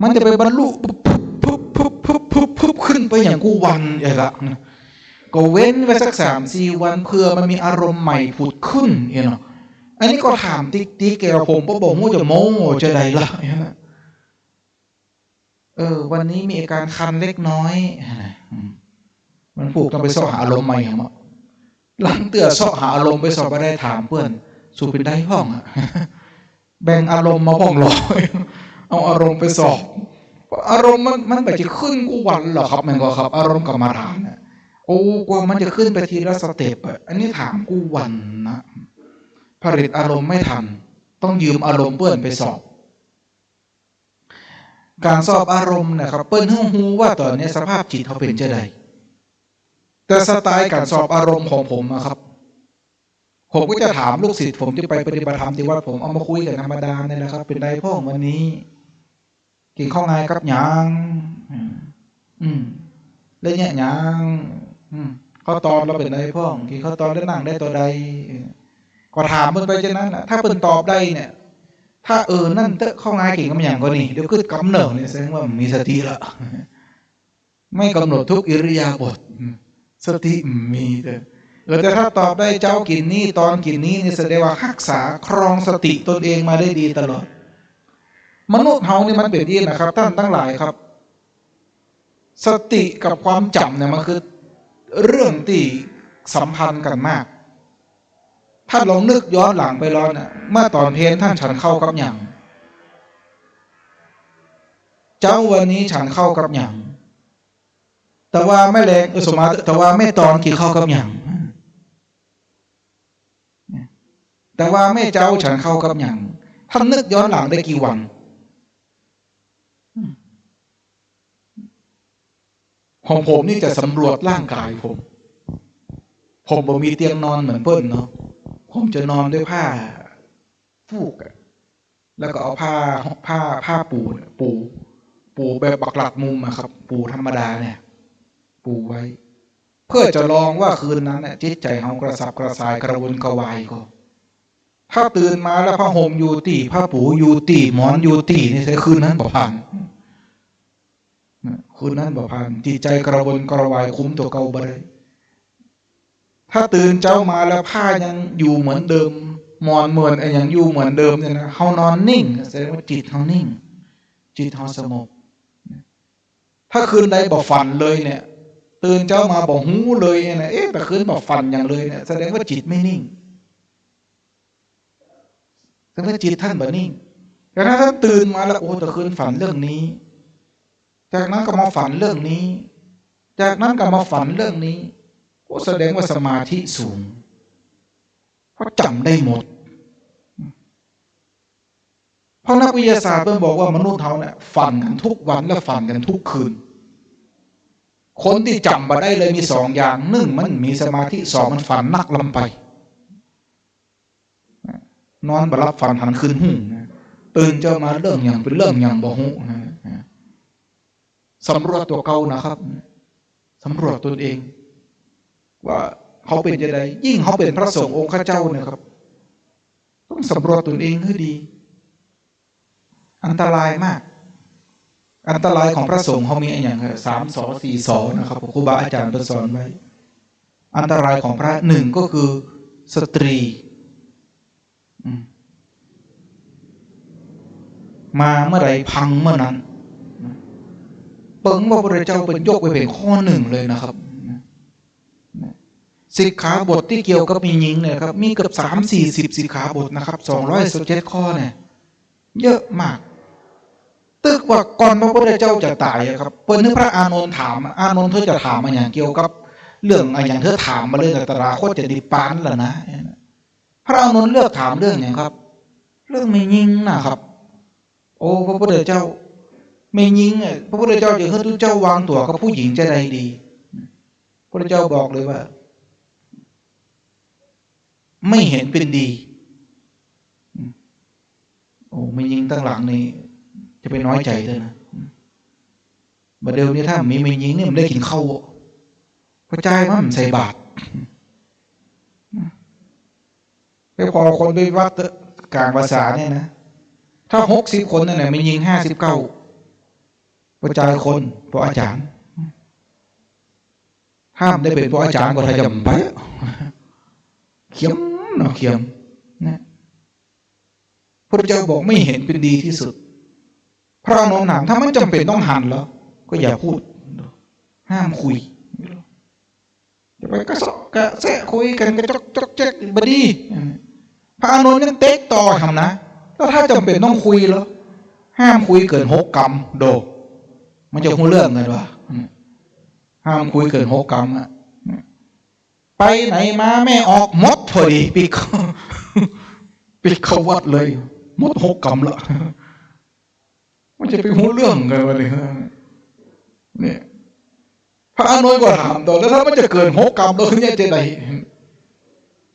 มันจะไปบรรลุปุ๊บขึ้นไปอย่างกู้วันอย่างละก็เว้นไว้สัก3-4 วันเพื่อมันมีอารมณ์ใหม่ผุดขึ้นเนาะอันนี้ก็ถามติ๊กแกผมก็บอกว่าจะโม้จะใดละวันนี้มีอาการคันเล็กน้อยมันผูกต้องไปสอบหาอารมณ์ใหม่ครับหลังเตือนสอบหาอารมณ์ไปสอบไปได้ถามเพื่อนสู่เป็นได้ห้องแบ่งอารมณ์มาบ้องลอยเอาอารมณ์ไปสอบอารมณ์มันแบบจะขึ้นกูวันเหรอครับมันก็ครับอารมณ์กรรมฐานกว่ามันจะขึ้นไปทีละสเต็ปอันนี้ถามกูวันนะผลิตอารมณ์ไม่ทันต้องยืมอารมณ์เพื่อนไปสอบการสอบอารมณ์นะครับเปิ้นหูว่าตอนนี้สภาพจิตเขาเป็นจะใดแต่สไตล์การสอบอารมณ์ของผมนะครับ ผมก็จะถามลูกศิษย์ผมจะไปปฏิบัติธรรมที่วัดผมเอามาคุยกันธรรมดาเนี่ยแหละครับเป็นไรพ่อวันนี้กินข้าวไงกับหยางแล้วเนี่ยหยางข้าวตอนเราเป็นไรพ่อกินข้าวตอนแล้วนั่งได้ตัวใดก็ถามมันไปจากนั้นแหละถ้าเป็นตอบได้เนี่ยถ้านั่นเตะข้าวไงกินกับหยางก็นี่เดี๋ยวคือกำเนิดเนี่ยแสดงว่ามีสติละไม่กำหนดทุกอิริยาบถสติมีแต่ถ้าตอบได้เจ้ากินนี้ตอนกินนี้นี่แสดงว่ารักษาครองสติตนเองมาได้ดีตลอดมนุษย์เฮานี่มันเป็นดีนะครับท่านทั้งหลายครับสติกับความจำเนี่ยมันคือเรื่องที่สัมพันธ์กันมากถ้าลองนึกย้อนหลังไปรอนเนี่ยเมื่อตอนเพลท่านฉันเข้ากับหยังเจ้าวันนี้ฉันเข้ากับหยังแต่ว่าไม่แรงสมมาแต่ว่าไม่ตอนกี่เข้ากับหยังแต่ว่าไม่เจ้าฉันเข้ากับหยังท่านนึกย้อนหลังได้กี่วันของผมนี่จะสำรวจร่างกายผมบ่มีเตียงนอนเหมือนเพิ่นเนาะผมจะนอนด้วยผ้าฟูกแล้วก็เอาผ้าปูแบบปักหลักมุมอะครับปูธรรมดาเนี่ยปูไว้เพื่อจะลองว่าคืนนั้นเนี่ยจิตใจเฮากระสับกระส่ายกระวนกระวายก็ถ้าตื่นมาแล้วผ้าห่มอยู่ตีผ้าปูอยู่ตีหมอนอยู่ตีนี่ใช่คืนนั้นบ่ผ่านคืนนั้นบ่ผ่านจิตใจกระวนกระวายคุ้มตัวเก่าบ่ได้ถ้าตื่นเจ้ามาแล้วผ้ายังอยู่เหมือนเดิมหมอนเหมือนยังอยู่เหมือนเดิมเนี่ยนะเฮานอนนิ่งแสดงว่าจิตเฮานิ่งจิตเฮาสงบถ้าคืนใดบ่ฝันเลยเนี่ยตื่นเจ้ามาบ่หูเลยเนี่ยแต่คืนบ่ฝันอย่างเลยเนี่ยแสดงว่าจิตไม่นิ่งแสดงว่าจิตท่านบ่นิ่งแต่ถ้าท่านตื่นมาแล้วโอ้แต่คืนฝันเรื่องนี้จากนั้นก็มาฝันเรื่องนี้จากนั้นก็มาฝันเรื่องนี้โอ้แสดงว่าสมาธิสูงเพราะจำได้หมดเพราะนักวิทยาศาสตร์เพิ่งบอกว่ามนุษย์เราเนี่ยฝันกันทุกวันและฝันกันทุกคืนคนที่จำมาได้เลยมีสองอย่างหนึ่งมันมีสมาธิสองมันฝันนักลำไปนอนบ่หลับฝันหันคืนหูตื่นเจ้ามาเรื่องอย่างเป็นเรื่องอย่างบ่หูสำรวจตัวเก่านะครับสำรวจตนเองว่าเขาเป็นยังไงยิ่งเขาเป็นพระสงฆ์องค์ข้าเจ้าเนี่ยครับต้องสำรวจตนเองให้ดีอันตรายมากอันตรายของพระสงฆ์เขามีอย่าง3 ส 4 สนะครับครูบาอาจารย์สอนไว้อันตรายของพระหนึ่งก็คือสตรีมาเมื่อไรพังเมื่อนั้นเปิงว่าพระเจ้าเป็นยกไปเป็นข้อหนึ่งเลยนะครับสิกขาบทที่เกี่ยวกับมีหญิงเนี่ยครับมีเกือบ30-40สิกขาบทนะครับ217ข้อเนี่ยเยอะมากตึกว่าก่อนพระพุทธเจ้าจะตายครับเปิ้นนึกพระอานนท์ถามอานนท์เธอจะถามมาอย่างเกี่ยวกับเรื่องอย่างเธอถามมาเลยตราโคตรจะดิปานแล้วนะพระอานนท์เลือกถามเรื่องอย่างครับเรื่องไม่ยิงนะครับโอ้พระพุทธเจ้าไม่ยิงพระพุทธเจ้าจะให้ทุกเจ้าวางตัวกับผู้หญิงจะใดดีพระพุทธเจ้าบอกเลยว่าไม่เห็นเป็นดีโอ้ไม่ยิงตั้งหลังนี่จะไปน้อยใจด้วยนะบัดเดี๋ยวนี้ถ้ามีไม่ยิงนี่มันได้กินข้าวพระเจ้ามันใส่บาตรไปพอคนไปวัดกลางภาษาเนี่ยนะถ้า60 คนนั่นแหละไม่ยิง59พระเจ้าคนพระอาจารย์ห้ามได้เป็นพระอาจารย์ก็ถ้าจำไปเขียมเนาะเขียมนะพระเจ้าบอกไม่เห็นเป็นดีที่สุดพระอานนท์ถามถ้ามันจำเป็นต้องหันแล้วก็อย่าพูดห้ามคุยจะไปกระสอบกระแสะคุยกันกระจกแจ๊กบดีพระอานนท์ยังเต๊กต่อทำนะแล้วถ้าจำเป็นต้องคุยแล้วห้ามคุยเกิน6 กรัมโดมันจะหูเรื่องเลยวะห้ามคุยเกิน6 กรัมอะไปไหนมาไม่ออกมดพอดีปิดเขาวัดเลยมด6 กรัมละมันจะไปหูเรื่องกันวะเนี่ยพระอานนท์ก็ถามต่อแล้วถ้ามันจะเกิน6 กรัมแล้วเนี่ยจะไหน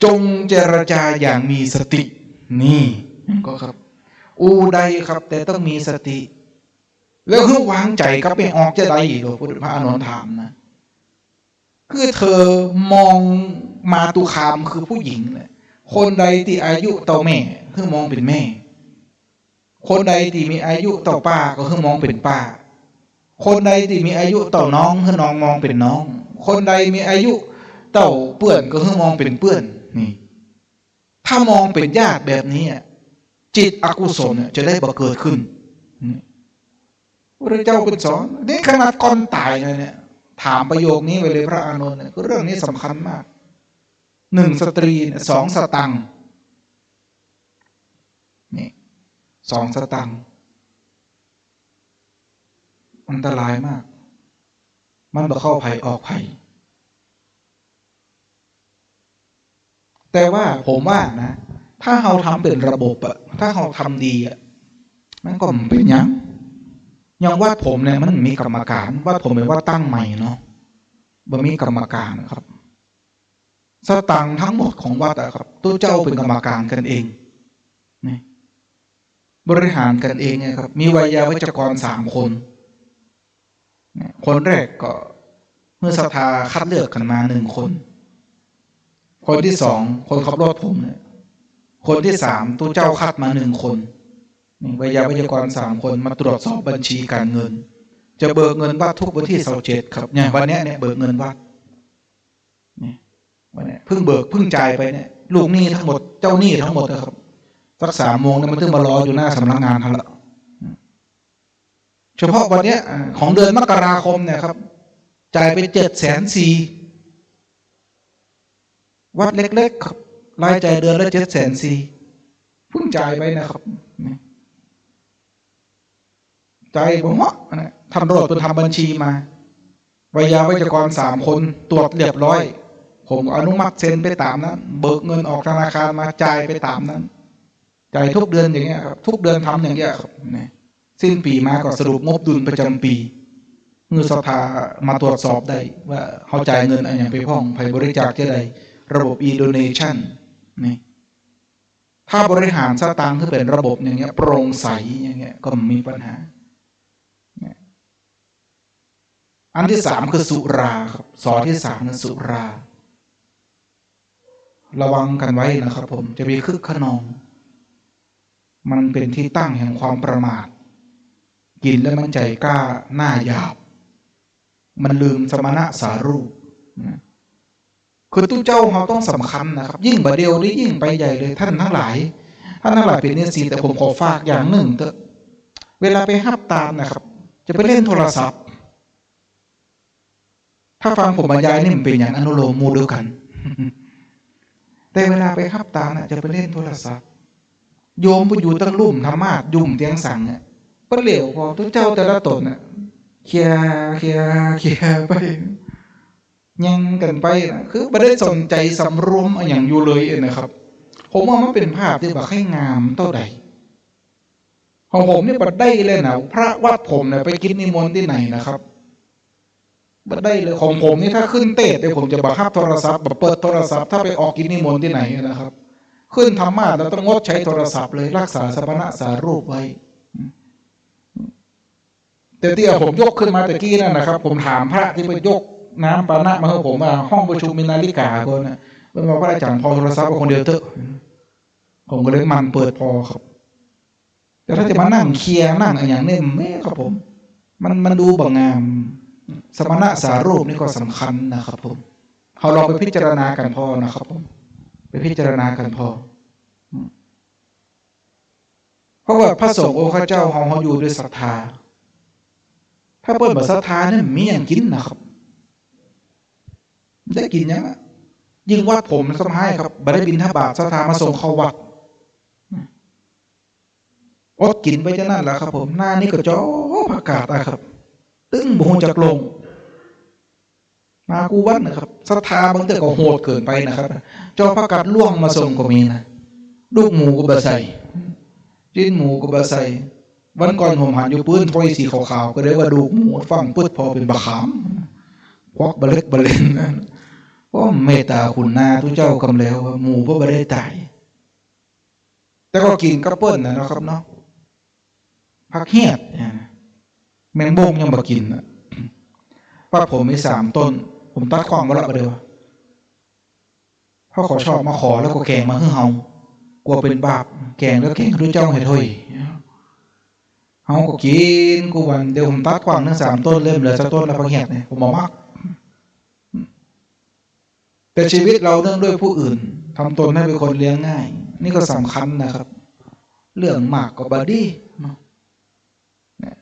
จงเจรจาอย่างมีสตินี่ก็ครับอูใดครับแต่ต้องมีสติแล้วคือวางใจก็ไปออกจะได้หลวงพระอานนท์ถามนะคือเธอมองมาตุคามคือผู้หญิงเนี่ยคนใดที่อายุเท่าแม่คือมองเป็นแม่คนใดที่มีอายุเท่าป้าก็คือมองเป็นป้าคนใดที่มีอายุเท่าน้องคือน้องมองเป็นน้องคนใดมีอายุเท่าเปื้อนก็คือมองเป็นเปื้อนนี่ถ้ามองเป็นญาติแบบนี้จิตอกุศลจะได้บ่เกิดขึ้นพระเจ้าเป็นสอนนี่ขนาดก่อนตายเลยเนี่ยถามประโยคนี้ไปเลยพระอานนท์เนี่ยเรื่องนี้สำคัญมาก1 สตรี2 สตังค์นี่2 สตังค์อันตรายมากมันบ่เข้าภัยออกภัยแต่ว่าผมว่านะถ้าเราทำเป็นระบบอะถ้าเราทำดีอะมันก็เป็นยังวัดผมเนี่ยมันมีกรรมการวัดผมเป็นวัดตั้งใหม่เนาะบ่มีกรรมการครับสตังค์ทั้งหมดของวัดอะครับตัวเจ้าเป็นกรรมการกันเองนี่บริหารกันเองไงครับมีวิทยาวัจกร3 คนคนแรกก็เมื่อศรัทธาคัดเลือกกันมา1 คนคนที่2คนขับรถผมเนี่ยคนที่3ตัวเจ้าคัดมา1 คนนี่วิทยาวัจกร3 คนมาตรวจสอบบัญชีการเงินจะเบิกเงินวัดทุกวันที่27ครับเนี่ยวันนี้เนี่ยเบิกเงินวัดนี่วันนี้เพิ่งเบิกเพิ่งจ่ายไปเนี่ยลูกหนี้ทั้งหมดเจ้าหนี้ทั้งหมดนะครับสัก3 โมงเนี่ยมันถึงมารออยู่หน้าสำนักงานทันละเฉพาะวันนี้ของเดือนมกราคมเนี่ยครับจ่ายไป740,000วัดเล็กๆครับรายจ่ายเดือนละ740,000เพิ่งจ่ายไปนะครับจ่ายผมว่าทำโรดเป็นทำบัญชีมาวิทยาวัจกร3 คนตรวจเรียบร้อยผมอนุมัติเซ็นไปตามนั้นเบิกเงินออกธนาคารมาจ่ายไปตามนั้นจ่ายทุกเดือนอย่างเงี้ยครับทุกเดือนทำอย่างเงี้ยครับสิ้นปีมาก็สรุปงบดุลประจำปีเมื่อสภามาตรวจสอบได้ว่าเขาจ่ายเงินอะไรอย่างไปพ้องไปบริจาคที่ใดระบบ e-donation นี่ถ้าบริหารสตางค์ที่เป็นระบบอย่างเงี้ยโปร่งใสอย่างเงี้ยก็มีปัญหาอันที่3คือสุราครับสอที่3นั้นสุราระวังกันไว้นะครับผมจะมีคึกขนองมันเป็นที่ตั้งแห่งความประมาทกินแล้วมันใจกล้าหน้าหยาบมันลืมสมณะสารูปคือตู้เจ้าเขาต้องสำคัญนะครับยิ่งบะเดียวนี้ยิ่งไปใหญ่เลยท่านทั้งหลายเป็นเนี่ยสิแต่ผมขอฝากอย่างหนึ่งเถอะเวลาไปหับตามนะครับจะไปเล่นโทรศัพท์ถ้าฟังผมบรรยายนี่มันเป็นอย่างอนุโลมมูเดียวกันแต่เวลาไปหับตามจะไปเล่นโทรศัพท์โยมไปอยู่ตั้งลุ่มธรรมาสยุ่มเตียงสั่งก็เหลวพอทุกเจ้าแต่ละตนเคลียร์ไปยังกันไปคือไม่ได้สนใจสำรวมอย่างอยู่เลยนะครับผมว่ามันเป็นภาพที่แบบให้งามเท่าใดของผมนี่บัดได้เลยนะพระวัดผมเนี่ยไปกินนิมนต์ที่ไหนนะครับบัดได้เลยของผมนี่ถ้าขึ้นเตะเดี๋ยวผมจะบังคับโทรศัพท์เปิดโทรศัพท์ถ้าไปออกกินนิมนต์ที่ไหนนะครับขึ้นธรรมะเราต้องงดใช้โทรศัพท์เลยรักษาสมณะสารูปไว้แต่ที่ผมยกขึ้นมาตะกี้นั่นนะครับผมถามพระที่ไปยกน้ำปานะมาให้ผมว่าห้องประชุมมีนาฬิกาคนนะเป็นว่าพระอาจารย์พอโทรศัพท์คนเดียวเถอะผมก็เลยมันเปิดพอครับแต่ถ้าจะมานั่งเคลียร์นั่งอย่างนี้ไม่ครับผมมันดูบ่งามสมณะสารูปนี่ก็สำคัญนะครับผมเขาลองไปพิจารณากันพอนะครับผมไปพิจารณากันพอเพราะว่าพระสงฆ์องค์เจ้าเขาอยู่ด้วยศรัทธาถ้าเปิดแบบศรัทธาเนี่ยมีอย่างกินนะครับได้กินยังยิ่งวัดผมสมัยครับบัได้บิณฑบาตศรัทธามาส่งเข้าวัดอดกินไปจะนั่นแหละครับผมหน้านี่ก็จ้อประกาศครับตึ้งบุญจากลงมากูวัดนะครับศรัทธาบางทีก็โหดเกินไปนะครับจอประกาศล่วงมาส่งก็มีนะลูกหมูก็บะใส่จิ้นหมูก็บะใส่วันก่อนผมหันอยู่ปืนไฟสีขาวๆก็เลยว่าดูหมูฟังปืดพอเป็นบะขามควักบะเล็กบะเล่น ก็เมตตาคุณนาทุกเจ้ากำแล้วหมูก็ไม่ได้ตายแต่ก็กินกระเปิ้ลนะครับเนาะผักเหี้ยดแมงบงยังมากินป้าผมมี3 ต้นผมตัดความมาละประเดี๋ยวพ่อขอชอบมาขอแล้วก็แกงมาให้เฮากลัวเป็นบาปแกงแล้วแกงทุกเจ้าให้ถ้วยเฮาก็กินกูวันเดี๋ยวผมตัดความทั้ง3 ต้นเริ่มเหลือสักต้นแล้วผักเหี้ยดเนี่ยผมบอกมากแต่ชีวิตเราเนื่องด้วยผู้อื่นทำตนให้เป็นคนเลี้ยงง่ายนี่ก็สำคัญนะครับเรื่องมากก็บดีเนาะ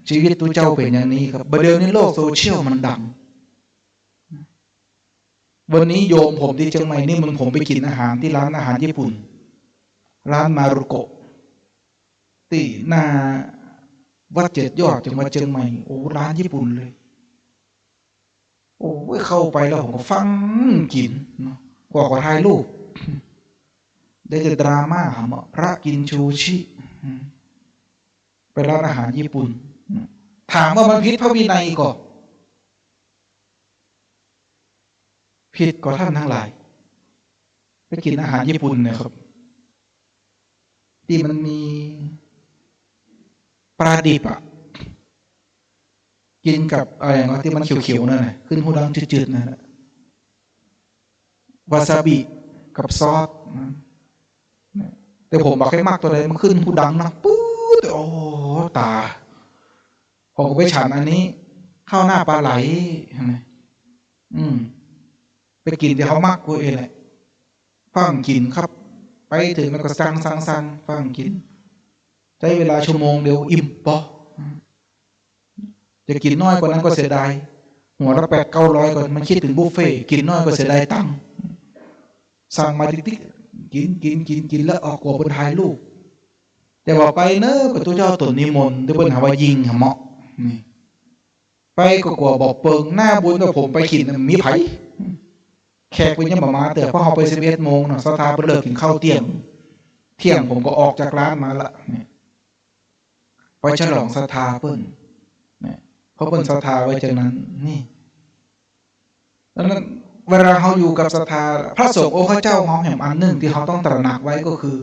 ชีวิตตัวเจ้าเป็นอย่างนี้ครับประเดี๋ยวนี้โลกโซเชียลมันดังวันนี้โยมผมที่เชียงใหม่นี่ผมไปกินอาหารที่ร้านอาหารญี่ปุ่นร้านมารุโกะที่หน้าวัด7 ยอดจังหวัดเชียงใหม่โอ้ร้านญี่ปุ่นเลยโอ้ยเข้าไปแล้วผมก็ฟังกินเนาะกว่าถ่ายรูปได้แต่ดราม่าหาพระกินชูชิไปร้านอาหารญี่ปุ่นถามว่ามันผิดพระวินัยก็ผิดก็ท่านทั้งหลายไปกินอาหารญี่ปุ่นเนี่ยครับที่มันมีปลาดิบอ่ะกินกับอะไรอย่างเงี้ยที่มันเขียวๆนั่นแหละขึ้นหูดังจืดๆนั่นแหละวาซาบิกับซอสแต่ผมบอกให้มากตัวใดมันขึ้นหูดังนะปุ๊บโอ้ตาผมก็ไปฉันอันนี้ข้าวหน้าปลาไหลไปกินที่เขามากกูเองแหละฟังกินครับไปถึงแล้วก็สั่งฟังกินใช้เวลาชั่วโมงเดียวอิ่มปอจะกินน้อยกว่านั้นก็เสียดายหัวละ800-900ก่อนมันคิดถึงบุฟเฟ่กินน้อยก็เสียดายตังค์สั่งมาติ๊กกินแล้วออกกว่าบนท้ายลูกแต่ว่าไปเนอะกับตัวเจ้าตนนิมนต์ด้วยเปิ้นหาว่ายิงหาเหมาะนี่ไปก็กลัวบอกเปิงหน้าบุญกับผมไปกินมีไผแขกไปยังมาแต่พอเขาไป11 โมงเนาะสถาเพิ่นเลิกกินข้าวเที่ยงผมก็ออกจากร้านมาละนี่ไปฉลองศรัทธาเปิ้นเพราะเปิ้นศรัทธาไว้จากนั้นนี่ดังนั้นเวลาเขาอยู่กับศรัทธาพระสงฆ์องค์พระเจ้าเฮาแห่งอันหนึ่งที่เขาต้องตระหนักไว้ก็คือ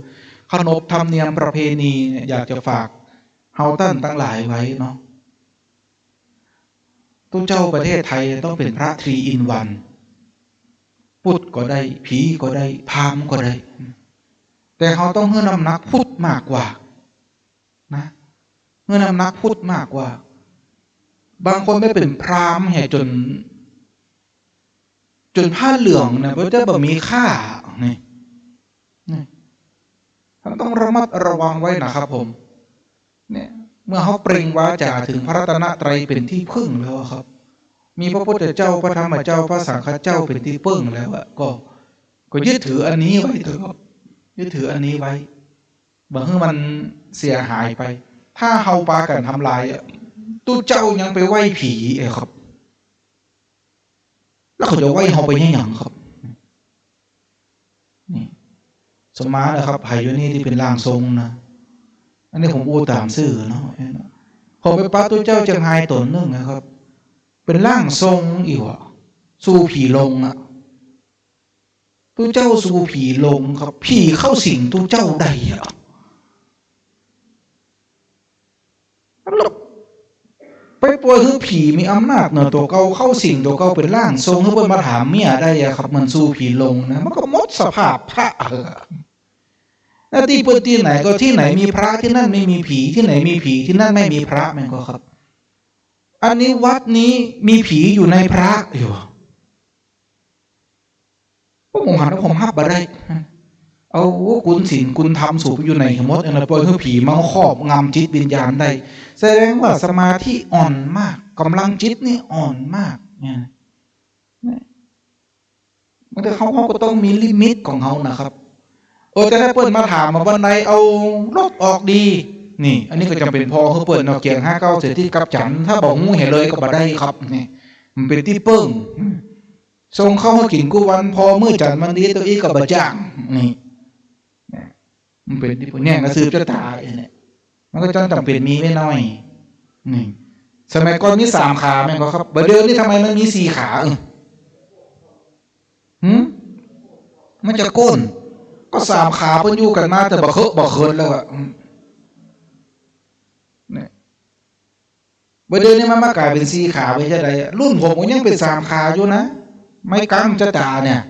ขนบธรรมเนียมประเพณีอยากจะฝากเฮาตั้งหลายไว้เนาะตัวเจ้าประเทศไทยต้องเป็นพระ3 in 1พุทธก็ได้ผีก็ได้พราหมณ์ก็ได้แต่เขาต้องให้น้ำหนักพุทธมากกว่านะให้น้ำหนักพุทธมากกว่าบางคนไม่เป็นพราหมณ์แห่จนผ้าเหลืองเนี่ยก็จะแบบมีค่านี่ต้องระมัดระวังไว้นะครับผมเนี่ยเมื่อเขาเปล่งวาจาถึงพระรัตนตรัยเป็นที่พึ่งแล้วครับมีพระพุทธเจ้าพระธรรมเจ้าพระสังฆเจ้าเป็นที่พึ่งแล้วก็ยึดถืออันนี้ไว้เถอะครับยึดถืออันนี้ไว้บางทีมันเสียหายไปถ้าเฮาปากันทำลายตู้เจ้ายังไปไหว้ผีครับแล้วเขาจะไหว้เฮาไปยังครับนี่สมมานะครับไผ่อยู่นี่ที่เป็นร่างทรงนะอันนี้ผมอู้ตามซื่อเนาะผมไปป้าตู้เจ้าเจียงไฮ้ตนนึงนะครับเป็นร่างทรงอีกว่ะสู่ผีลงอ่ะตู้เจ้าสู่ผีลงครับผีเข้าสิงตู้เจ้าใดอ่ะไปปล่อยคือผีมีอำนาจเหนือตัวเก่าเข้าสิงตัวเก่าเป็นร่างทรงให้เพิ่นมาถามเมียได้อ่ะครับมันสู่ผีลงนะมันก็หมดสภาพพระแล้วที่เปิดที่ไหนก็ที่ไหนมีพระที่นั่นไม่มีผีที่ไหนมีผีที่นั่นไม่มีพระแม่นก็ครับอันนี้วัดนี้มีผีอยู่ในพระอยู่พวกผมหันแล้วผมหับบ่ได้เอากุลศีลกุลธรรมสูบอยู่ในหมดอันนั้นปล่อยให้ผีมาครอบงำจิตวิญญาณได้แสดงว่าสมาธิอ่อนมากกำลังจิตนี่อ่อนมากเนี่ยมันแต่เขาก็ต้องมีลิมิตของเขานะครับแต่ถ้าเปิดมาถามมาวันไหนเอารถออกดีนี่อันนี้ก็จำเป็นพอเขาเปิดนอกเกียง59เสร็จที่กับจันถ้าบอกงูเห็นเลยก็บ่ได้ครับนี่มันเป็นที่เปิ้งส่งเข้ามากินกูวันพอมือจันมันดีตัวอีกก็บ่จ้างนี่มันเป็นที่เนี่ยก็ซื้อจะตายเนี่ยมันก็จำเป็นมีไม่น้อยนี่สมัยก่อนนี่3 ขาแม่งก็ครับเดี๋ยวนี้ทำไมมันมี4 ขา มันจะก้นก็สามขาเพิ่นอยู่กันมาแต่บ่เคินแล้วอะเนี่ยบ่เดี๋ยวนี้มันมากลายเป็น4ขาไปจะได้รุ่นผมก็ยังเป็น3ขาอยู่นะไม่กังจะตาเนี่ย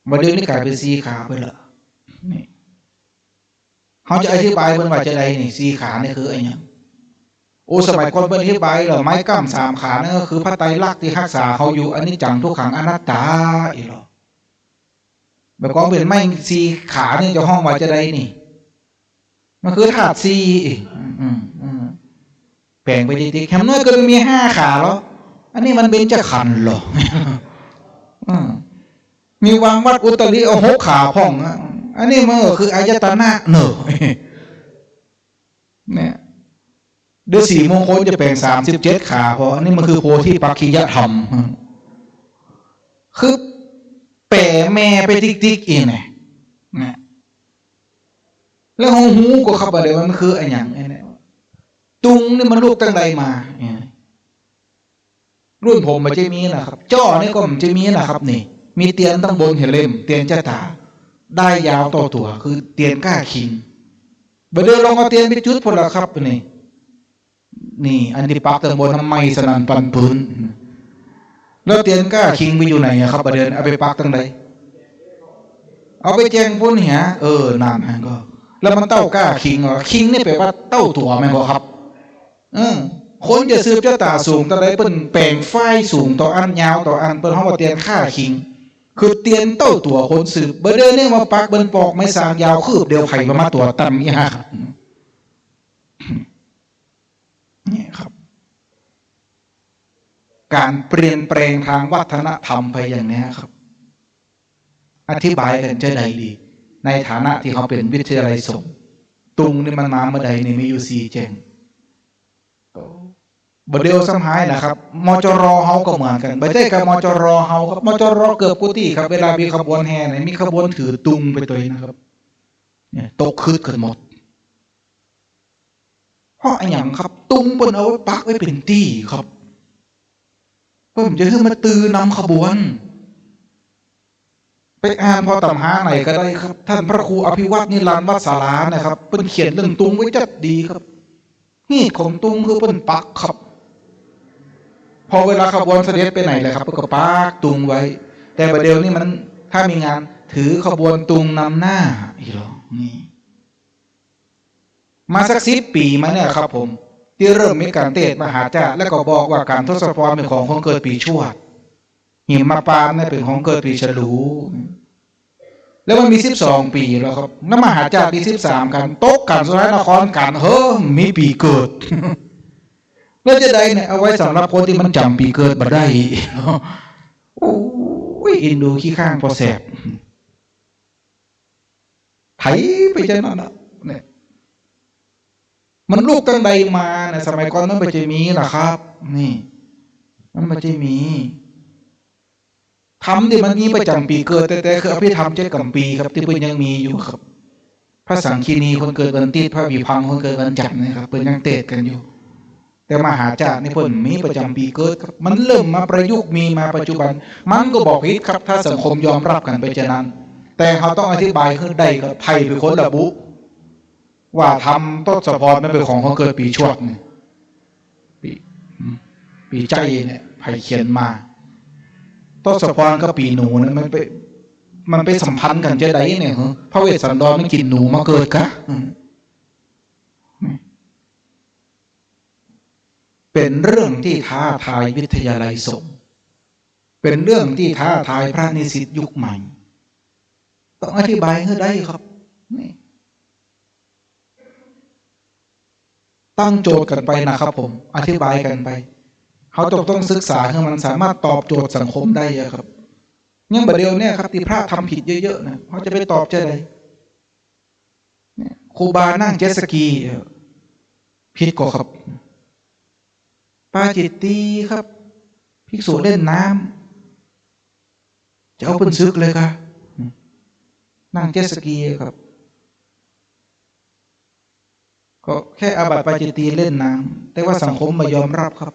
บ่เดี๋ยวนี้กลายเป็น4ขาไปแล้วนี่เขาจะอธิบายเพิ่นว่าจะได้นี่4ขานี่คืออะไรเนี่ยโอ้สมัยก่อนเพิ่นอธิบายแล้วไม้กั้ม3ขานั่นก็คือพระไตรลักษณ์ที่รักษาเขาอยู่อนิจจังทุกขังอนัตตาอีหรอแบบก็เป็นไม้4ขานี่จะห้องว่าจะได้นี่มันคือธาตุ4อีกแปลงไปดีๆแคมน้อยก็มี5ขาแล้วอันนี้มันเบญจขันธ์เหรอมีวางวัดอุตริเอา6ขาพ่องอันนี้มันก็คืออายตนะเนอะเนี่ยเดือน4 มงคลจะแปลง37ขาเพราะอันนี้มันคือโพธิปักขิยธรรมคือแปะแม่ไปติ๊กๆเองเนี่ยแล้วหูก็เข้าไปเลยมันคือไอ้หยังไอ้เนี่ยตุงนี่มันลูกตั้งใดมารุ่นผมมันจะมีนะครับจ้อนี่ก็มันจะมีนะครับนี่มีเตียนตั้งบนเห็นเล่มเตียนจะตาได้ยาวต่อตัวคือเตียนก้าคิงบ่เดินลองเอาเตียนไปจุดพอละครับนี่อันที่ปักตั้งบนทำไมสนั่นปันปืนแล้วเตียนก้าคิงไปอยู่ไหนครับบ่เดินเอาไปปักตั้งใดเอาไปแจงพุ่นเหียนานมันก็แล้วมันเต้าก้าคิงคิงนี่แปลว่าเต้าตัวแม่นบ่ครับคนจะสืบเจ้าตาสูงต่อได้เปิ้นแปลงไฟสูงต่ออันยาวต่ออันเปิ้นเฮาว่าเตียนค่าคิงคือเตียนเต้าตัวคนสืบบ่เดินนี่มาปักเบิ่นปอกไม้สางยาวคืบเดียวไผมาตัวต่ำอีห่านี่ครับการเปลี่ยนแปลงทางวัฒนธรรมไปอย่างนี้ครับอธิบายกันจะได้ดีในฐานะที่เขาเป็นวิทยาลัยสงฆ์ตุงนี่มันมาเมื่อใดนี่มีอยู่4แจงบ่เดียวสัมหายนะครับมจรเฮาก็เหมือนกันบ่ได้กับมจรเฮาครับมจรเกือบกุฏิครับเวลามีขบวนแห่เนี่ยมีขบวนถือตุงไปตัวนี้นะครับเนี่ยตกคืดกันหมดเพราะอันหยังครับตุงเปิ้นเอาไว้ปักไว้เป็นตี้ครับเพิ่นจะขึ้นมาตือนำขบวนไปอ่านพอตำหาไหนก็ได้ครับท่านพระครูอภิวัตนิรันดร์วัดศาลานะครับเพิ่นเขียนเรื่องตุงไว้จัดดีครับนี่ของตุงคือเพิ่นปักครับพอเวลาขบวนเสด็จไปไหนเลยครับก็ปักตุงไว้แต่ประเดี๋ยวนี้มันถ้ามีงานถือขบวนตุงนำหน้าอีกแล้วนี่มาสัก10 ปีมาเนี่ยครับผมที่เริ่มมีการเทศน์มหาจารย์แล้วก็บอกว่าการทศพรเป็นของคนเกิดปีชวดหิมปานเนี่ยเป็นของเกิดปีฉลูแล้วมันมี12 ปีแล้วครับแล้วมหาจารย์ปี13กันตกกันสุดท้ายนครกันมีปีเกิดแล้วจะได้เนี่ยเอาไว้สำหรับคนที่มันจำปีเกิดมาได้โอ้ยอินดูขี้ข้างพอแสบไถไปจนนั่นเนี่ยมันลูกตั้งใดมาในสมัยก่อนนั้นมันจะมีนะครับนี่มันจะมีทำที่มันมีประจำปีเกิดแต่คืออภิธรรม7 กำปีครับที่เพิ่นยังมีอยู่ครับพระสังคีนีคนเกิดวันอาทิตย์พระวิพังค์คนเกิดวันจันทร์นะครับเพิ่นยังเทศน์กันอยู่แต่มหาจารย์นี่เพิ่นมีประจำปีเกิดครับมันเริ่มมาประยุกต์มีมาปัจจุบันมันก็บอกผิดครับถ้าสังคมยอมรับกันไปฉะนั้นแต่เขาต้องอธิบายขึ้นได้ครับไผเป็นคนระบุว่าทำทศพรมันเป็นของเกิดปีชวดนี่ปีใจเนี่ยไผเขียนมาทศพรกับปีหนูนั้นมันไปสัมพันธ์กันจะได้เนี่ยพระเวสสันดรมันกินหนูมาเกิดกะเป็นเรื่องที่ท้าทายวิทยาลัยสงฆ์เป็นเรื่องที่ท้าทายพระนิสิตยุคใหม่ต้องอธิบายให้ได้ครับนี่ตั้งโจทย์กันไปนะครับผมอธิบายกันไปเขาต้องศึกษาให้มันสามารถตอบโจทย์สังคมได้ครับยังประเดี๋ยวเนี่ยครับที่พระทำผิดเยอะๆนะเขาจะไปตอบจะได้ครูบานั่งเจ็ตสกีผิดก็ครับปาจิตตีครับภิกษุเล่นน้ำจะเอาเป็นซึกเลยครับนั่งเจ็ตสกีครับก็แค่อาบัติปาจิตตีเล่นน้ำแต่ว่าสังคมไม่ยอมรับครับ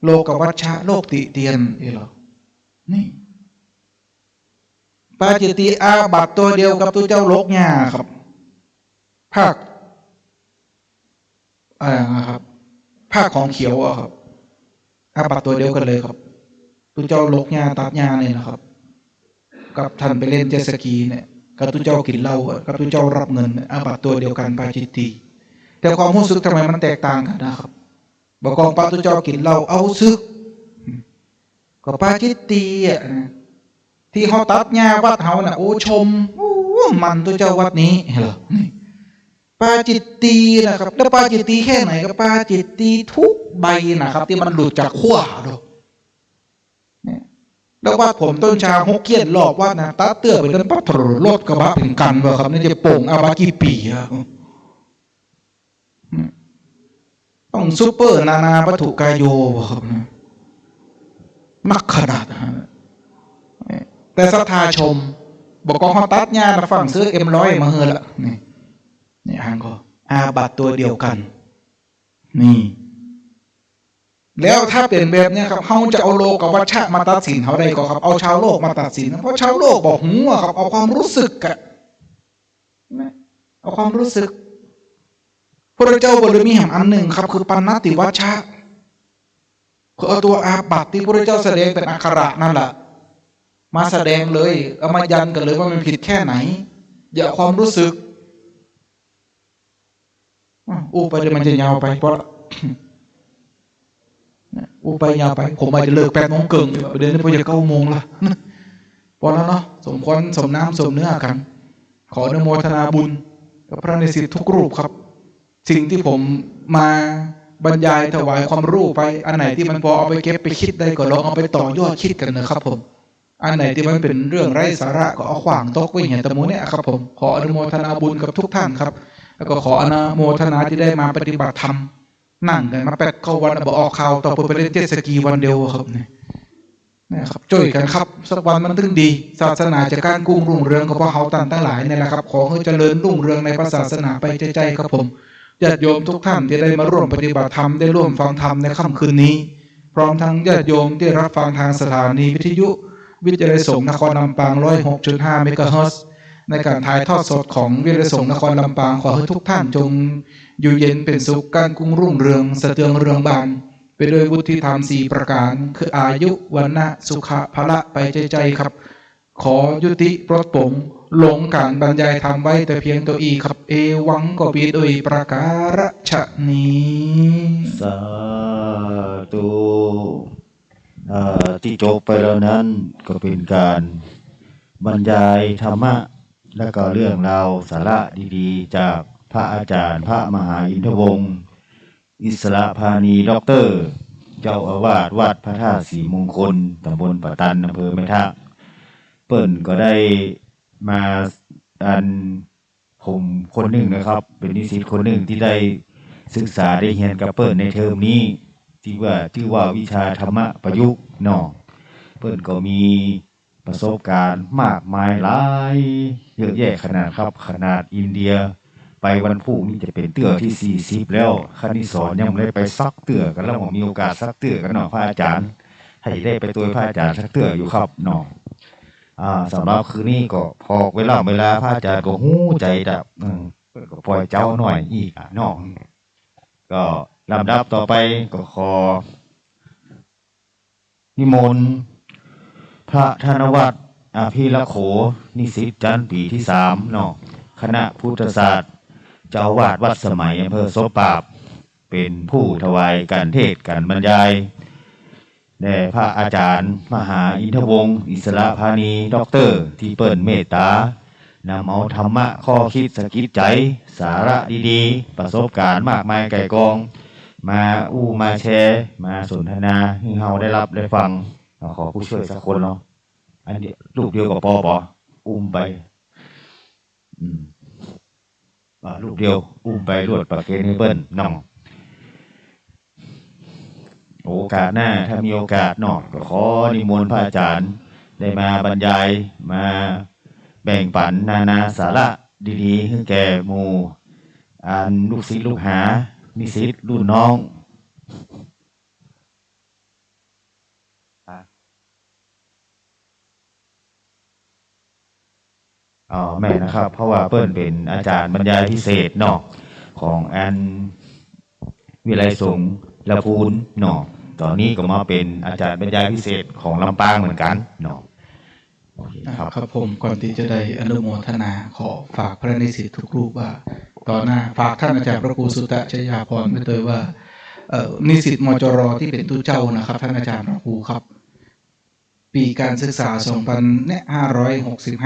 โลกวัชชะโลกติเตียนนี่หรอ นี่ปาจิตติอาบัตตัวเดียวกับตัวเจ้าโลกหญ้าครับภาคอะไรนะครับภาคของเขียวอะครับอาบัตตัวเดียวกันเลยครับตัวเจ้าโลกหญ้าตัดหญ้าเนี่ยนะครับกับท่านไปเล่นเจ็ตสกีเนี่ยกับตัวเจ้ากินเหล้ากับตัวเจ้ารับเงินอาบัตตัวเดียวกันปาจิตติแต่ความรู้สึกทำไมมันแตกต่างกันนะครับบอกกองปาตัวเจ้ากินเหล้าเอาซึกก็ปาจิตติอ่ะที่เขาตัดหญ้าวัดเขาน่ะโอ้ชมโอ้มันตัวเจ้าวัดนี้เหรอปาจิตตินะครับแล้วปาจิตติแค่ไหนก็ปาจิตติทุกใบนะครับที่มันหลุดจากขั้วดูแล้ววัดผมต้นชาฮกเกี้ยนหลอกว่านะตาเตื้อไปเดินปัดรถกระบะเป็นกันวะครับนี่จะโป่งอาบากี่ปีอะต้องซูเปอร์นานาวัตถุกายโยวะครับนักขนาดแต่ศรัทธาชมบอกกองเขาตัดหญ้ามาฝั่งซื้อM100มาเฮือละนี่อ่างก็อาบัตตัวเดียวกันนี่แล้วถ้าเป็นแบบนี้ครับเขาจะเอาโลกวัชชะมาตัดสินเขาได้ก็ครับเอาชาวโลกมาตัดสินเพราะชาวโลกบอกหูครับเอาความรู้สึกอะเอาความรู้สึกพระเจ้าบริมีแห่งอันหนึ่งครับคือปัณณติวัชชะคือเอาตัวอาบัติที่พระเจ้าแสดงเป็นอักขระนั่นแหละมาแสดงเลยเอามายันกันเลยว่ามันผิดแค่ไหนอย่าความรู้สึกไปเดี๋ยวมันจะยาวไปเพราะไปยาวไปผมอาจจะเลิก8 โมงเกินเดือนนี้พอจะ9 โมงละพอแล้วเนาะสมควรสมน้ำสมเนื้อกันขออนุโมทนาบุญกับพระนิสิตทุกรูปครับสิ่งที่ผมมาบรรยายถวายความรู้ไปอันไหนที่มันพอเอาไปเก็บไปคิดได้ก็ลองเอาไปต่อยอดคิดกันนะครับผมอันไหนที่มันเป็นเรื่องไร้สาระก็เอาขวางตกไว้อย่างตะมูเนี่ยครับผมขออนุโมทนาบุญกับทุกท่านครับแล้วก็ขออนุโมทนาที่ได้มาปฏิบัติธรรมนั่งกันมา8 วันบอกออกข่าวต่อไปเล่นเจ็ตสกีวันเดียวครับนี่ครับช่วยกันครับสักวันมันถึงดีศาสนาจะการกุ้งรุ่งเรืองก็เพราะเฮาตันทั้งหลายนี่แหละครับขอให้เจริญรุ่งเรืองในพระศาสนาไปใจๆครับผมญาติโยมทุกท่านที่ได้มาร่วมปฏิบัติธรรมได้ร่วมฟังธรรมในค่ำคืนนี้พร้อมทั้งญาติโยมที่รับฟังทางสถานีวิทยุวิทยุสงฆ์นครลำปาง 106.5 เมกะเฮิรตซ์ในการถ่ายทอดสดของวิทยุสงฆ์นครลำปางขอให้ทุกท่านจงอยู่เย็นเป็นสุขการกุ้งรุ่งเรืองสะเทืองเรืองบานไปโดยวุฒิธรรม4 ประการคืออายุวันนะสุขะพละไปใจๆครับขอยุติปลดปลงลงการบรรยายธรรมไว้แต่เพียงตัวอีครับเอวังก็ปีโดยประการฉะนี้สาธุที่จบไปแล้วนั้นก็เป็นการบรรยายธรรมะและก็เรื่องราวสาระดีๆจากพระอาจารย์พระมหาอินทวงศ์อิสระพานีด็อกเตอร์เจ้าอาวาสวัดพระธาตุศรีมงคลตำบลปะตันอำเภอแม่ทะเปิ้นก็ได้มาผมคนหนึ่งนะครับเป็นนิสิตคนหนึ่งที่ได้ศึกษาได้เรียนกับเปิ้นในเทอมนี้ที่ว่าวิชาธรรมะประยุกต์เนาะเปิ้นก็มีประสบการณ์มากมายหลายเยอะแยะขนาดครับขนาดอินเดียไปวันพรุ่งนี้จะเป็นเตื้อที่40แล้วคณิตสอนยังไม่ได้ไปซักเตื้อกันแล้วผมมีโอกาสซักเตื้อกันเนาะพระอาจารย์ให้ได้ไปตัวพระอาจารย์ซักเตื้ออยู่ครับเนาะสำหรับคืนนี้ก็พอเวลาพระอาจารย์ก็หู้ใจดับก็ปล่อยเจ้าหน่อยอีกเนาะก็ลำดับต่อไปก็ขอนิมนต์พระธนวัฒน์อภิรโขนิสิตจันทร์ปีที่3เนาะคณะพุทธศาสตร์เจ้าอาวาสวัดสมัยอำเภอโสปราบเป็นผู้ถวายการเทศน์การบรรยายแด่พระอาจารย์มหาอินทวงศ์อิสระพานีด็อกเตอร์ที่เปิ้นเมตตานำเอาธรรมะข้อคิดสะกิดใจสาระดีๆประสบการณ์มากมายไก่กองมามาแชร์มาสนทนาให้เราได้รับได้ฟังขอผู้ช่วยสักคนเนาะอันนี้ลูกเดียวกับปอไปลูกเดียวไปรวดประเคนให้เปิ้นน้องโอกาสหน้าถ้ามีโอกาสเนาะก็ขอนิมนต์พระอาจารย์ได้มาบรรยายมาแบ่งปันนานาสาระดีๆให้แก่หมู่ลูกศิษย์ลูกหานิสิตรุ่นน้อง แม่นะครับ เพราะว่าเปิ้นเป็นอาจารย์บรรยายพิเศษเนาะของอันวิไลสงฆ์ละพูนเนาะตอนนี้ก็มาเป็นอาจารย์บรรยายพิเศษของลำปางเหมือนกันเนาะโอเคครับ ครับผมก่อนที่จะได้อนุโมทนาขอฝากพระนิสิตทุกรูปว่าต่อหน้าฝากท่านอาจารย์พระครูสุตตะชยาพรไว้เลยว่านิสิตมจรที่เป็นตู้เจ้านะครับท่านอาจารย์พระครูครับปีการศึกษา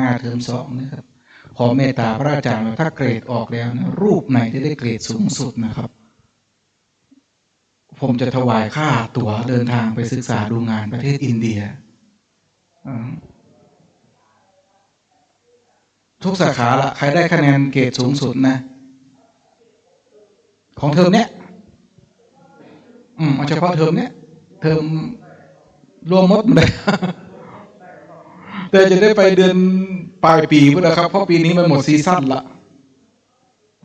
2565เทอม2นะครับขอเมตตาพระอาจารย์ว่าถ้าเกรดออกแล้วนะรูปไหนที่ได้เกรดสูงสุดนะครับผมจะถวายค่าตั๋วเดินทางไปศึกษาดูงานประเทศอินเดียทุกสาขาละใครได้คะแนนเกรดสูงสุดนะของเทอมเนี้ยเอาเฉพาะเทอมเนี้ยเทอมรวมหมดเลย แต่จะได้ไปเดือนปลายปีพุทธครับเพราะปีนี้มันหมดซีซั่นละ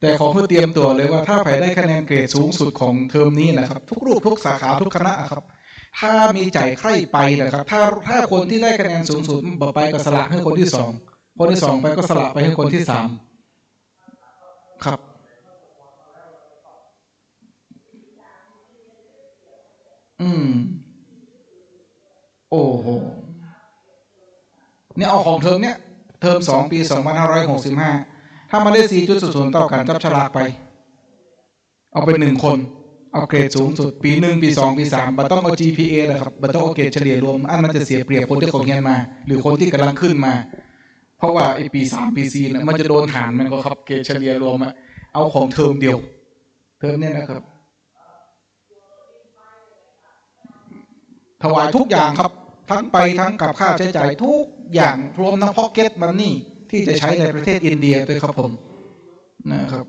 แต่ขอเพื่อเตรียมตัวเลยว่าถ้าใครได้คะแนนเกรดสูงสุดของเทอมนี้นะครับทุกรูปทุกสาขาทุกคณะครับถ้ามีใจใคร่ไปนะครับถ้าคนที่ได้คะแนนสูงสุดบอกไปก็สละให้คนที่สองคนที่สองไปก็สละไปให้คนที่สามครับโอ้โหเนี่ยเอาของเทอมเนี้ยเทอม2ปี2565ถ้ามาได้ 4.00 เท่ากันจับฉลากไปเอาไป1คนเอาเกรดสูงสุดปี1ปี2ปี3บ่ต้องเอา GPA นะครับบ่ต้องเอาเกรดเฉลี่ยรวมอันมันจะเสียเปรียบคนที่เขาเรียนมาหรือคนที่กำลังขึ้นมาเพราะว่าไอ้ปี3ปี4เนี่ยมันจะโดนฐานมันก็ครับเกรดเฉลี่ยรวมเอาของเทอมเดียวเทอมเนี่ยนะครับถวายทุกอย่างครับทั้งไปทั้งกับค่าใช้จ่ายทุกอย่างรวมทั้งพ็อกเก็ตมันนี่ที่จะใช้ในประเทศอินเดียด้วยครับผมนะครับ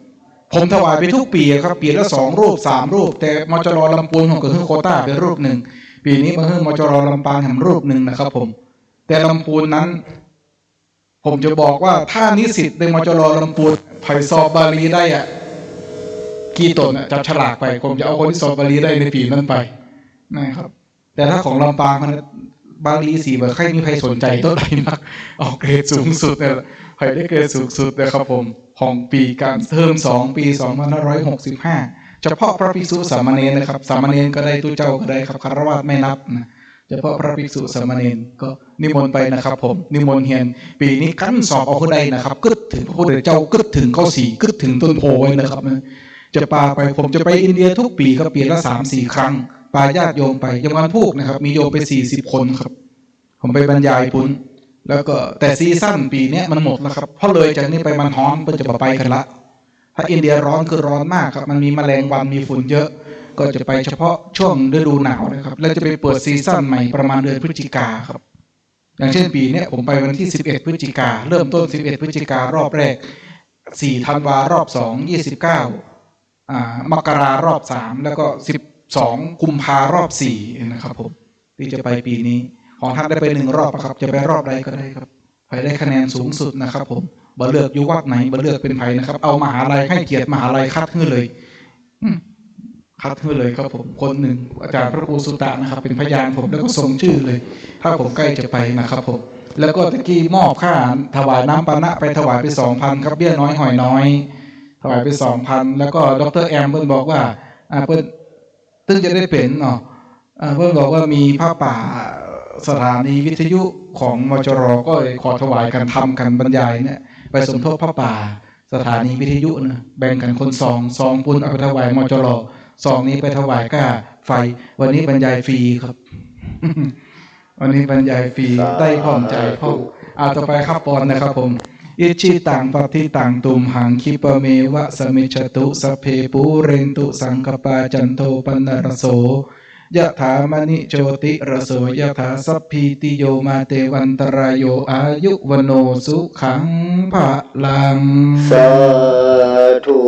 ผมถวายไปทุกปีครับปีละ2รูป3รูปแต่มจรลำพูนของก็คือโควต้าเป็นรูปหนึ่งปีนี้มาคือมจรลำปางทำรูปหนึ่งนะครับผมแต่ลำพูนนั้นผมจะบอกว่าถ้านิสิตในมจรลำพูนไผ่สอบบาลีได้กี่ตนจับฉลากไปผมจะเอาคนที่สอบบาลีได้ในปีนั้นไปนะครับแต่ถ้าของลำปางบาลี4ใครมีใครสนใจต้นไหนนักเอาเกรดสูงสุดเนี่ยใครได้เกรดสูงสุดนะครับผมของปีการเทอม2ปี2565เฉพาะพระภิกษุสามเณรนะครับสามเณรก็ได้ตู้เจ้าก็ได้ครับคฤหัสถ์ไม่นับนะเฉพาะพระภิกษุสามเณรก็นิมนต์ไปนะครับผมนิมนต์เฮียนปีนี้ขั้นสอบเอาคนใดนะครับกึดถึงพระพุทธเจ้ากึดถึงข้อ4กึดถึงต้นโพไว้นะครับจะปาไปผมจะไปอินเดียทุกปีก็ปีละ 3-4 ครั้งปาญาติโยมไปยมวันพูกนะครับมีโยมไป40 คนครับผมไปบรรยายพุ้นแล้วก็แต่ซีซั่นปีนี้มันหมดแล้วครับเพราะเลยจากนี้ไปมันฮ้อนเพิ่นจะไปกันละถ้าอินเดียร้อนคือร้อนมากครับมันมีแมลงวันมีฝุ่นเยอะก็จะไปเฉพาะช่วงฤดูหนาวนะครับแล้วจะไปเปิดซีซั่นใหม่ประมาณเดือนพฤศจิกาครับอย่างเช่นปีนี้ผมไปวันที่11พฤศจิกาเริ่มต้น11พฤศจิการอบแรก4ธันวารอบ2 29มกรารอบ3แล้วก็12กุมภารอบ4นะครับผมที่จะไปปีนี้ของท่านได้ไป1รอบครับจะไปรอบใดก็ได้ครับใครได้คะแนนสูงสุดนะครับผมบ่เลือกอยู่วัดไหนบ่เลือกเป็นไผนะครับเอามหาลัยให้เกียรติมหาลัยคัดขึ้นเลยคัดขึ้นเลยครับผมคนหนึ่งอาจารย์พระครูสุตตะนะครับเป็นพยานผมแล้วก็ส่งชื่อเลยถ้าผมใกล้จะไปนะครับผมแล้วก็ตะกี้มอบค่าถวายน้ำปานะไปถวายไป 2,000 ครับเบี้ยน้อยหอยน้อยถวายไป 2,000 แล้วก็ดร.แอมเพิ่นบอกว่าเพิ่นตึงจะได้เป็นเพิ่นบอกว่ามีผ้าป่าสถานีวิทยุของมจร.ก็ขอถวายกันทำกันบรรยายเนี่ยไปสมทบผ้าป่าสถานีวิทยุนะแบ่งกันคนซองปุ้นเอาไปถวายมจร.ซองนี้ไปถวายก้าไฟวันนี้บรรยายฟรีครับ วันนี้บรรยายฟรีได้พร้อมใจพ่อต่อไปครับปอนนะครับผมอิชิตังปฏิตังตุมหังคิปะเมวะสมิจฉตุสัพเพปูเรนตุสังกปาจันโทปนรโสยะถามณิโชติระโสยะถาสัพพิติโยมาเตวันตรายโยอายุวโนสุขังภะลังสาธุ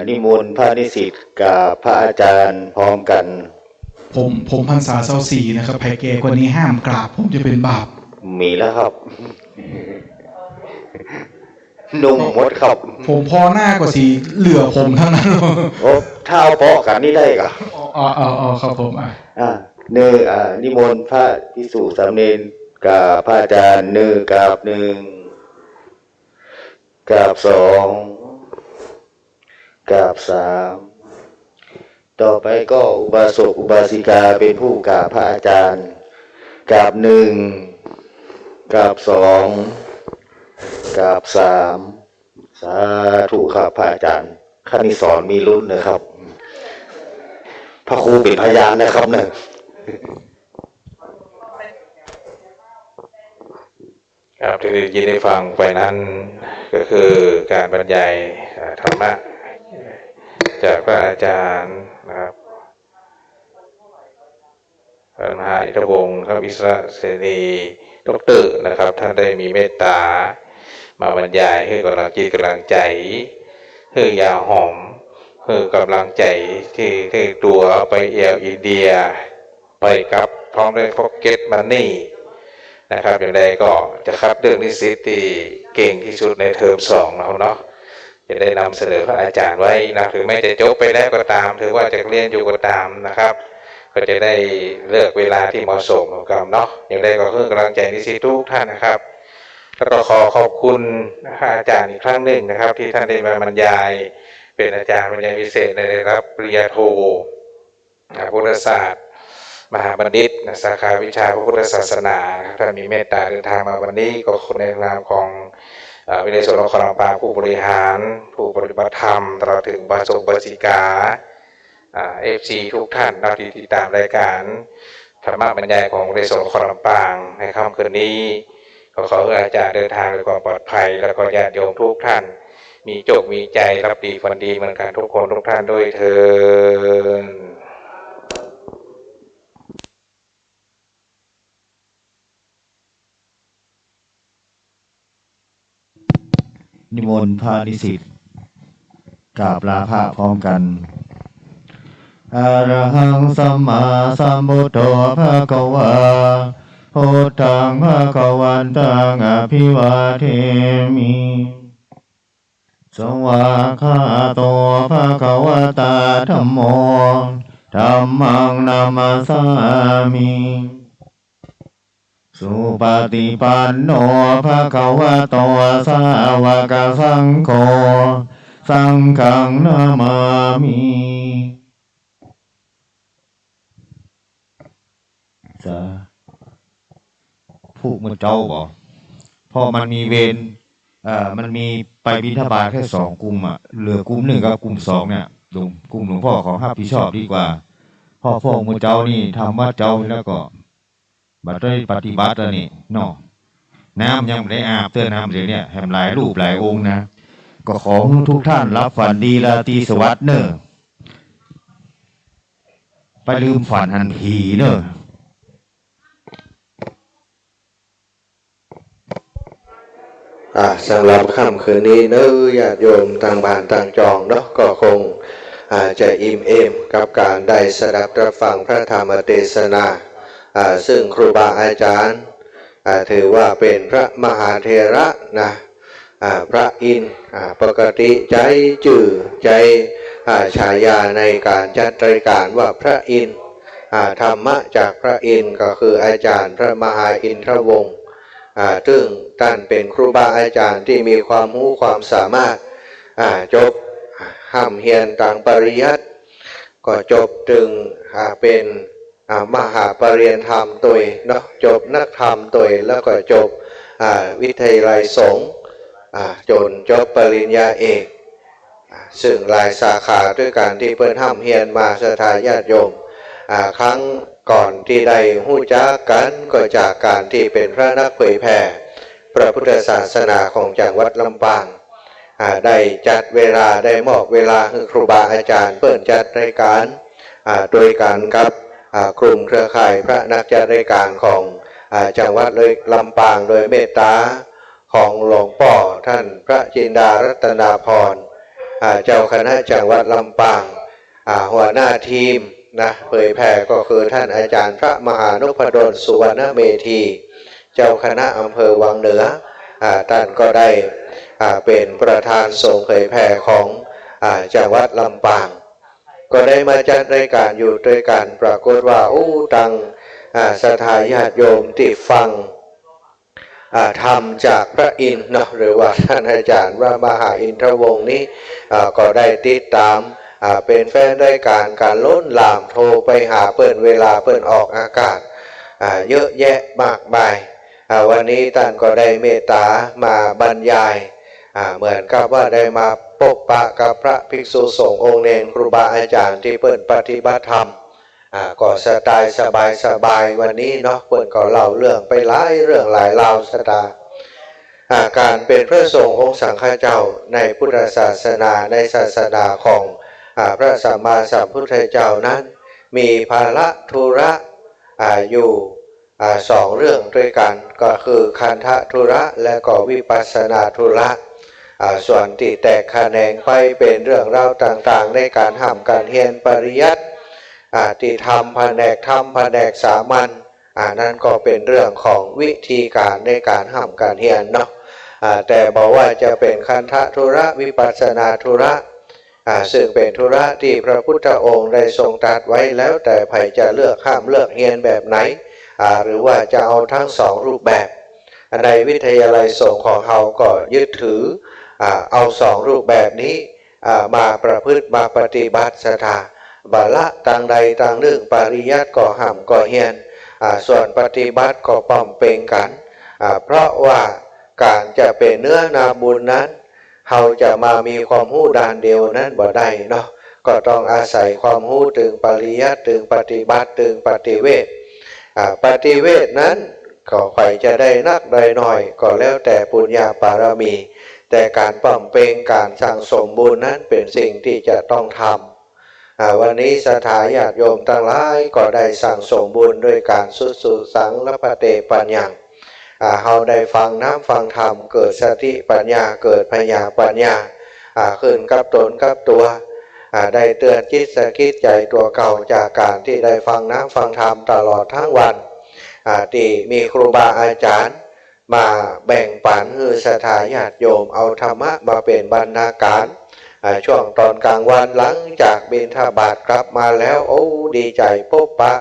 นิมนต์พระนิสิตกับพระอาจารย์พร้อมกันผมพรรษา24นะครับใครแก่กว่านี้ห้ามกราบผมจะเป็นบาปมีแล้วครับนุ่มมดครับผมพอหน้ากว่าสีเหลือผมทั้งนั้นโอ้ถ้าเอาปอกันนี่ได้กะครับผมนิมนต์พระภิกษุสามเณร กราบพระอาจารย์หนึ่งกราบหนึ่งกราบสองกราบสามต่อไปก็อุบาสกอุบาสิกาเป็นผู้กราบพระอาจารย์กราบหนึ่งกราบสองกราบสามสาธุครับพระอาจารย์คณิสอนมีลุ้นนะครับพระครูเป็นพยานนะครับเนี่ยครับที่ยินได้ฟังไปนั้นก็คือการบรรยายธรรมะจากพระอาจารย์นะครับพระมหาอิทธิวงศ์พระวิศรเสนีดรนะครับท่านได้มีเมตตามาบรรยายให้กำลังจิตกำลังใจให้ยาหอมให้กำลังใจที่ตัวไปอินเดียไปกับพร้อมด้วยพ็อกเก็ตมันนี่นะครับอย่างไรก็จะคัดเรื่องนิสิตที่เก่งที่สุดในเทอม2เราเนาะจะได้นำเสนอพระอาจารย์ไว้นะถึงแม้จะจบไปแล้วก็ตามถือว่าจะเรียนอยู่ก็ตามนะครับก็จะได้เลือกเวลาที่เหมาะสมกับเนาะอย่างไรก็เพื่อกำลังใจนิสิตทุกท่านนะครับแล้วก็ขอบคุณพระอาจารย์อีกครั้งหนึ่งนะครับที่ท่านได้มาบรรยายเป็นอาจารย์บรรยายพิเศษในระดับปริญญาโทพุทธศาสตร์มหาบัณฑิตสาขาวิชาพระพุทธศาสนาท่านมีเมตตาเดินทางมาวันนี้ก็คนในนามของวิทยาลัยสงฆ์นครลำปางผู้บริหารผู้ปฏิบัติธรรมตลอดถึงบาสกบาสิกาFC ทุกท่านที่ติดตามรายการธรรมะบรรยายของวิทยาลัยสงฆ์นครลำปางในค่ำคืนนี้ขอให้อาจารย์เดินทางด้วยความปลอดภัยแล้วก็ญาติโยมทุกท่านมีโชคมีใจรับดีฝันดีเหมือนกันทุกคนทุกท่านด้วยเถิดนิมนต์พระนิสิตกราบลาพระพร้อมกันอะระหังสัมมาสัมพุทโธภะคะวาพุทธังภะคะวันตังอภิวาเทมิสวากขาโตภะคะวตาธัมโมธัมมังนามัสสามิสุปฏิปันโนภะคะวะโตสาวกสังโฆสังฆังนามามิสาผู้มันเจ้าบ่พอมันมีเวรมันมีไปบิณฑบาตแค่2กลุ่มเหลือกลุ่ม1กับกลุ่ม2เนี่ยกลุ่มหลวงพ่อขอรับผิดชอบดีกว่าพ่อพวกมันเจ้านี่ทำวัดเจ้าแล้วก็บัดได้ปฏิบัติแล้วนี่เนาะน้ำยังไม่ได้อาบเตือนน้ำเลยเนี่ยแหมหลายรูปหลายองค์นะก็ขอทุกท่านรับฝันดีราตรีสวัสดิ์เนอะไปลืมฝันหันผีเนอะสำหรับค่ำคืนนี้เนื้อญาติโยมต่างบ้านต่างจองเนาะก็คงจะอิ่มเอมกับการได้สดับรับฟังพระธรรมเทศนาซึ่งครูบาอาจารย์ถือว่าเป็นพระมหาเถระนะพระอินทร์ปกติใจจื่อใจฉายาในการจัดรายการว่าพระอินทร์ธรรมะจากพระอินทร์ก็คืออาจารย์พระมหาอินทรวงศ์ซึ่งท่านเป็นครูบาอาจารย์ที่มีความรู้ความสามารถจบห้ำเฮียนต่างปริยัติก็จบถึงเป็นมหาปรริญญาธรรมตัวเนาะจบนักธรรมตัวแล้วก็จบวิทยาลัยสงฆ์จนจบปริญญาเอกซึ่งหลายสาขาด้วยการที่เพิ่นห้ำเฮียนมาศรัทธาญาติโยมครั้งก่อนที่ได้หู้จักกันก็จากการที่เป็นพระนักเผยแผ่พระพุทธศาสนาของจังหวัดลำปางได้จัดเวลาได้มอบเวลาให้ครูบาอาจารย์เปิดจัดรายการโดยการกับกลุ่มเครือข่ายพระนักจัดรายการของจังหวัดลำปางโดยเมตตาของหลวงพ่อท่านพระจินดารัตนาพรเจ้าคณะจังหวัดลำปางหัวหน้าทีมนะเผยแผ่ก็คือท่านอาจารย์พระมหานพดลสุวรรณเมธีเจ้าคณะอำเภอวังเหนือท่านก็ได้เป็นประธานทรงเผยแผ่ของจังหวัดลำปางก็ได้มาจัดรายการอยู่ด้วยกันปรากฏว่าตังศรัทธาญาติโยมที่ฟัง ทำจากพระอินทร์เนาะหรือว่าท่านอาจารย์พระมหาอินทรวงศ์นี้ก็ได้ติดตามเป็นแฟนรายการล้นหลามโทรไปหาเปิดเวลาเปิดออกอากาศเยอะแยะมากมายวันนี้ท่านก็ได้เมตตามาบรรยายเหมือนกับว่าได้มาพบปะกับพระภิกษุสงฆ์องค์เนรครูบาอาจารย์ที่เปิดปฏิบัติธรรมก็สไตล์สบายวันนี้เนาะเปิดก็เล่าเรื่องไปหลายเรื่องหลายราวสตาการเป็นพระสงฆ์องค์สังฆเจ้าในพุทธศาสนาในศาสนาของพระสัมมาสัมพุทธเจ้านั้นมีภาระธุระอยู่สองเรื่องด้วยกันก็คือคันธธุระและก็วิปัสสนาธุระส่วนที่แตกแขนงไปเป็นเรื่องราวต่างๆในการห้ามการเรียนปริยัติที่ทำแผนกสามัญนั่นก็เป็นเรื่องของวิธีการในการห้ามการเรียนเนาะแต่บอกว่าจะเป็นคันธธุระวิปัสสนาธุระซึ่งเป็นธุระที่พระพุทธองค์ได้ทรงตรัสไว้แล้วแต่ใครจะเลือกห้ามเลือกเรียนแบบไหนหรือว่าจะเอาทั้งสองรูปแบบในวิทยาลัยสงฆ์ของเราก็ยึดถือเอาสองรูปแบบนี้มาประพฤติมาปฏิบัติศรัทธาบาละต่างใดต่างหนึ่งปริยัติก็ห้ามก็เฮียนส่วนปฏิบัติก็ป้อมเปงกันเพราะว่าการจะเป็นเนื้อนาบุญนั้นเราจะมามีความรู้ด้านเดียวนั้นบ่ได้เนาะก็ต้องอาศัยความรู้ถึงปริยัติถึงปฏิบัติถึงปฏิเวทปฏิเวทนั้นก็ใครจะได้นักได้น้อยก็แล้วแต่ปุญญาบารมีแต่การป้อมเปงการสั่งสมบุญนั้นเป็นสิ่งที่จะต้องทำวันนี้สถาญาติโยมทั้งหลายก็ได้สั่งสมบุญด้วยการสุสังละปะเตปัญญาเราได้ฟังน้ำฟังธรรมเกิดสติปัญญาเกิดปัญญาขึ้นกับตนกับตัวได้เตือนจิตสกิดใจตัวเก่าจากการที่ได้ฟังน้ำฟังธรรมตลอดทั้งวันที่มีครูบาอาจารย์มาแบ่งปันให้สถาญาติโยมเอาธรรมะมาเป็นบรรณาการช่วงตอนกลางวันหลังจากบิณฑบาตกลับมาแล้วโอ้ดีใจพบปะ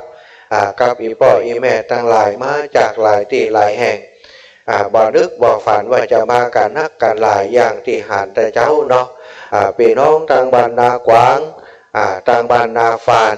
กับอีพ่ออีแม่ทั้งหลายมาจากหลายที่หลายแห่งบ่นึกบ่ฝันว่าจะมากันนักกันหลายอย่างที่หานแต่เจ้าเนาะพี่น้องทางบ้านนากวางทางบ้านนาฟาน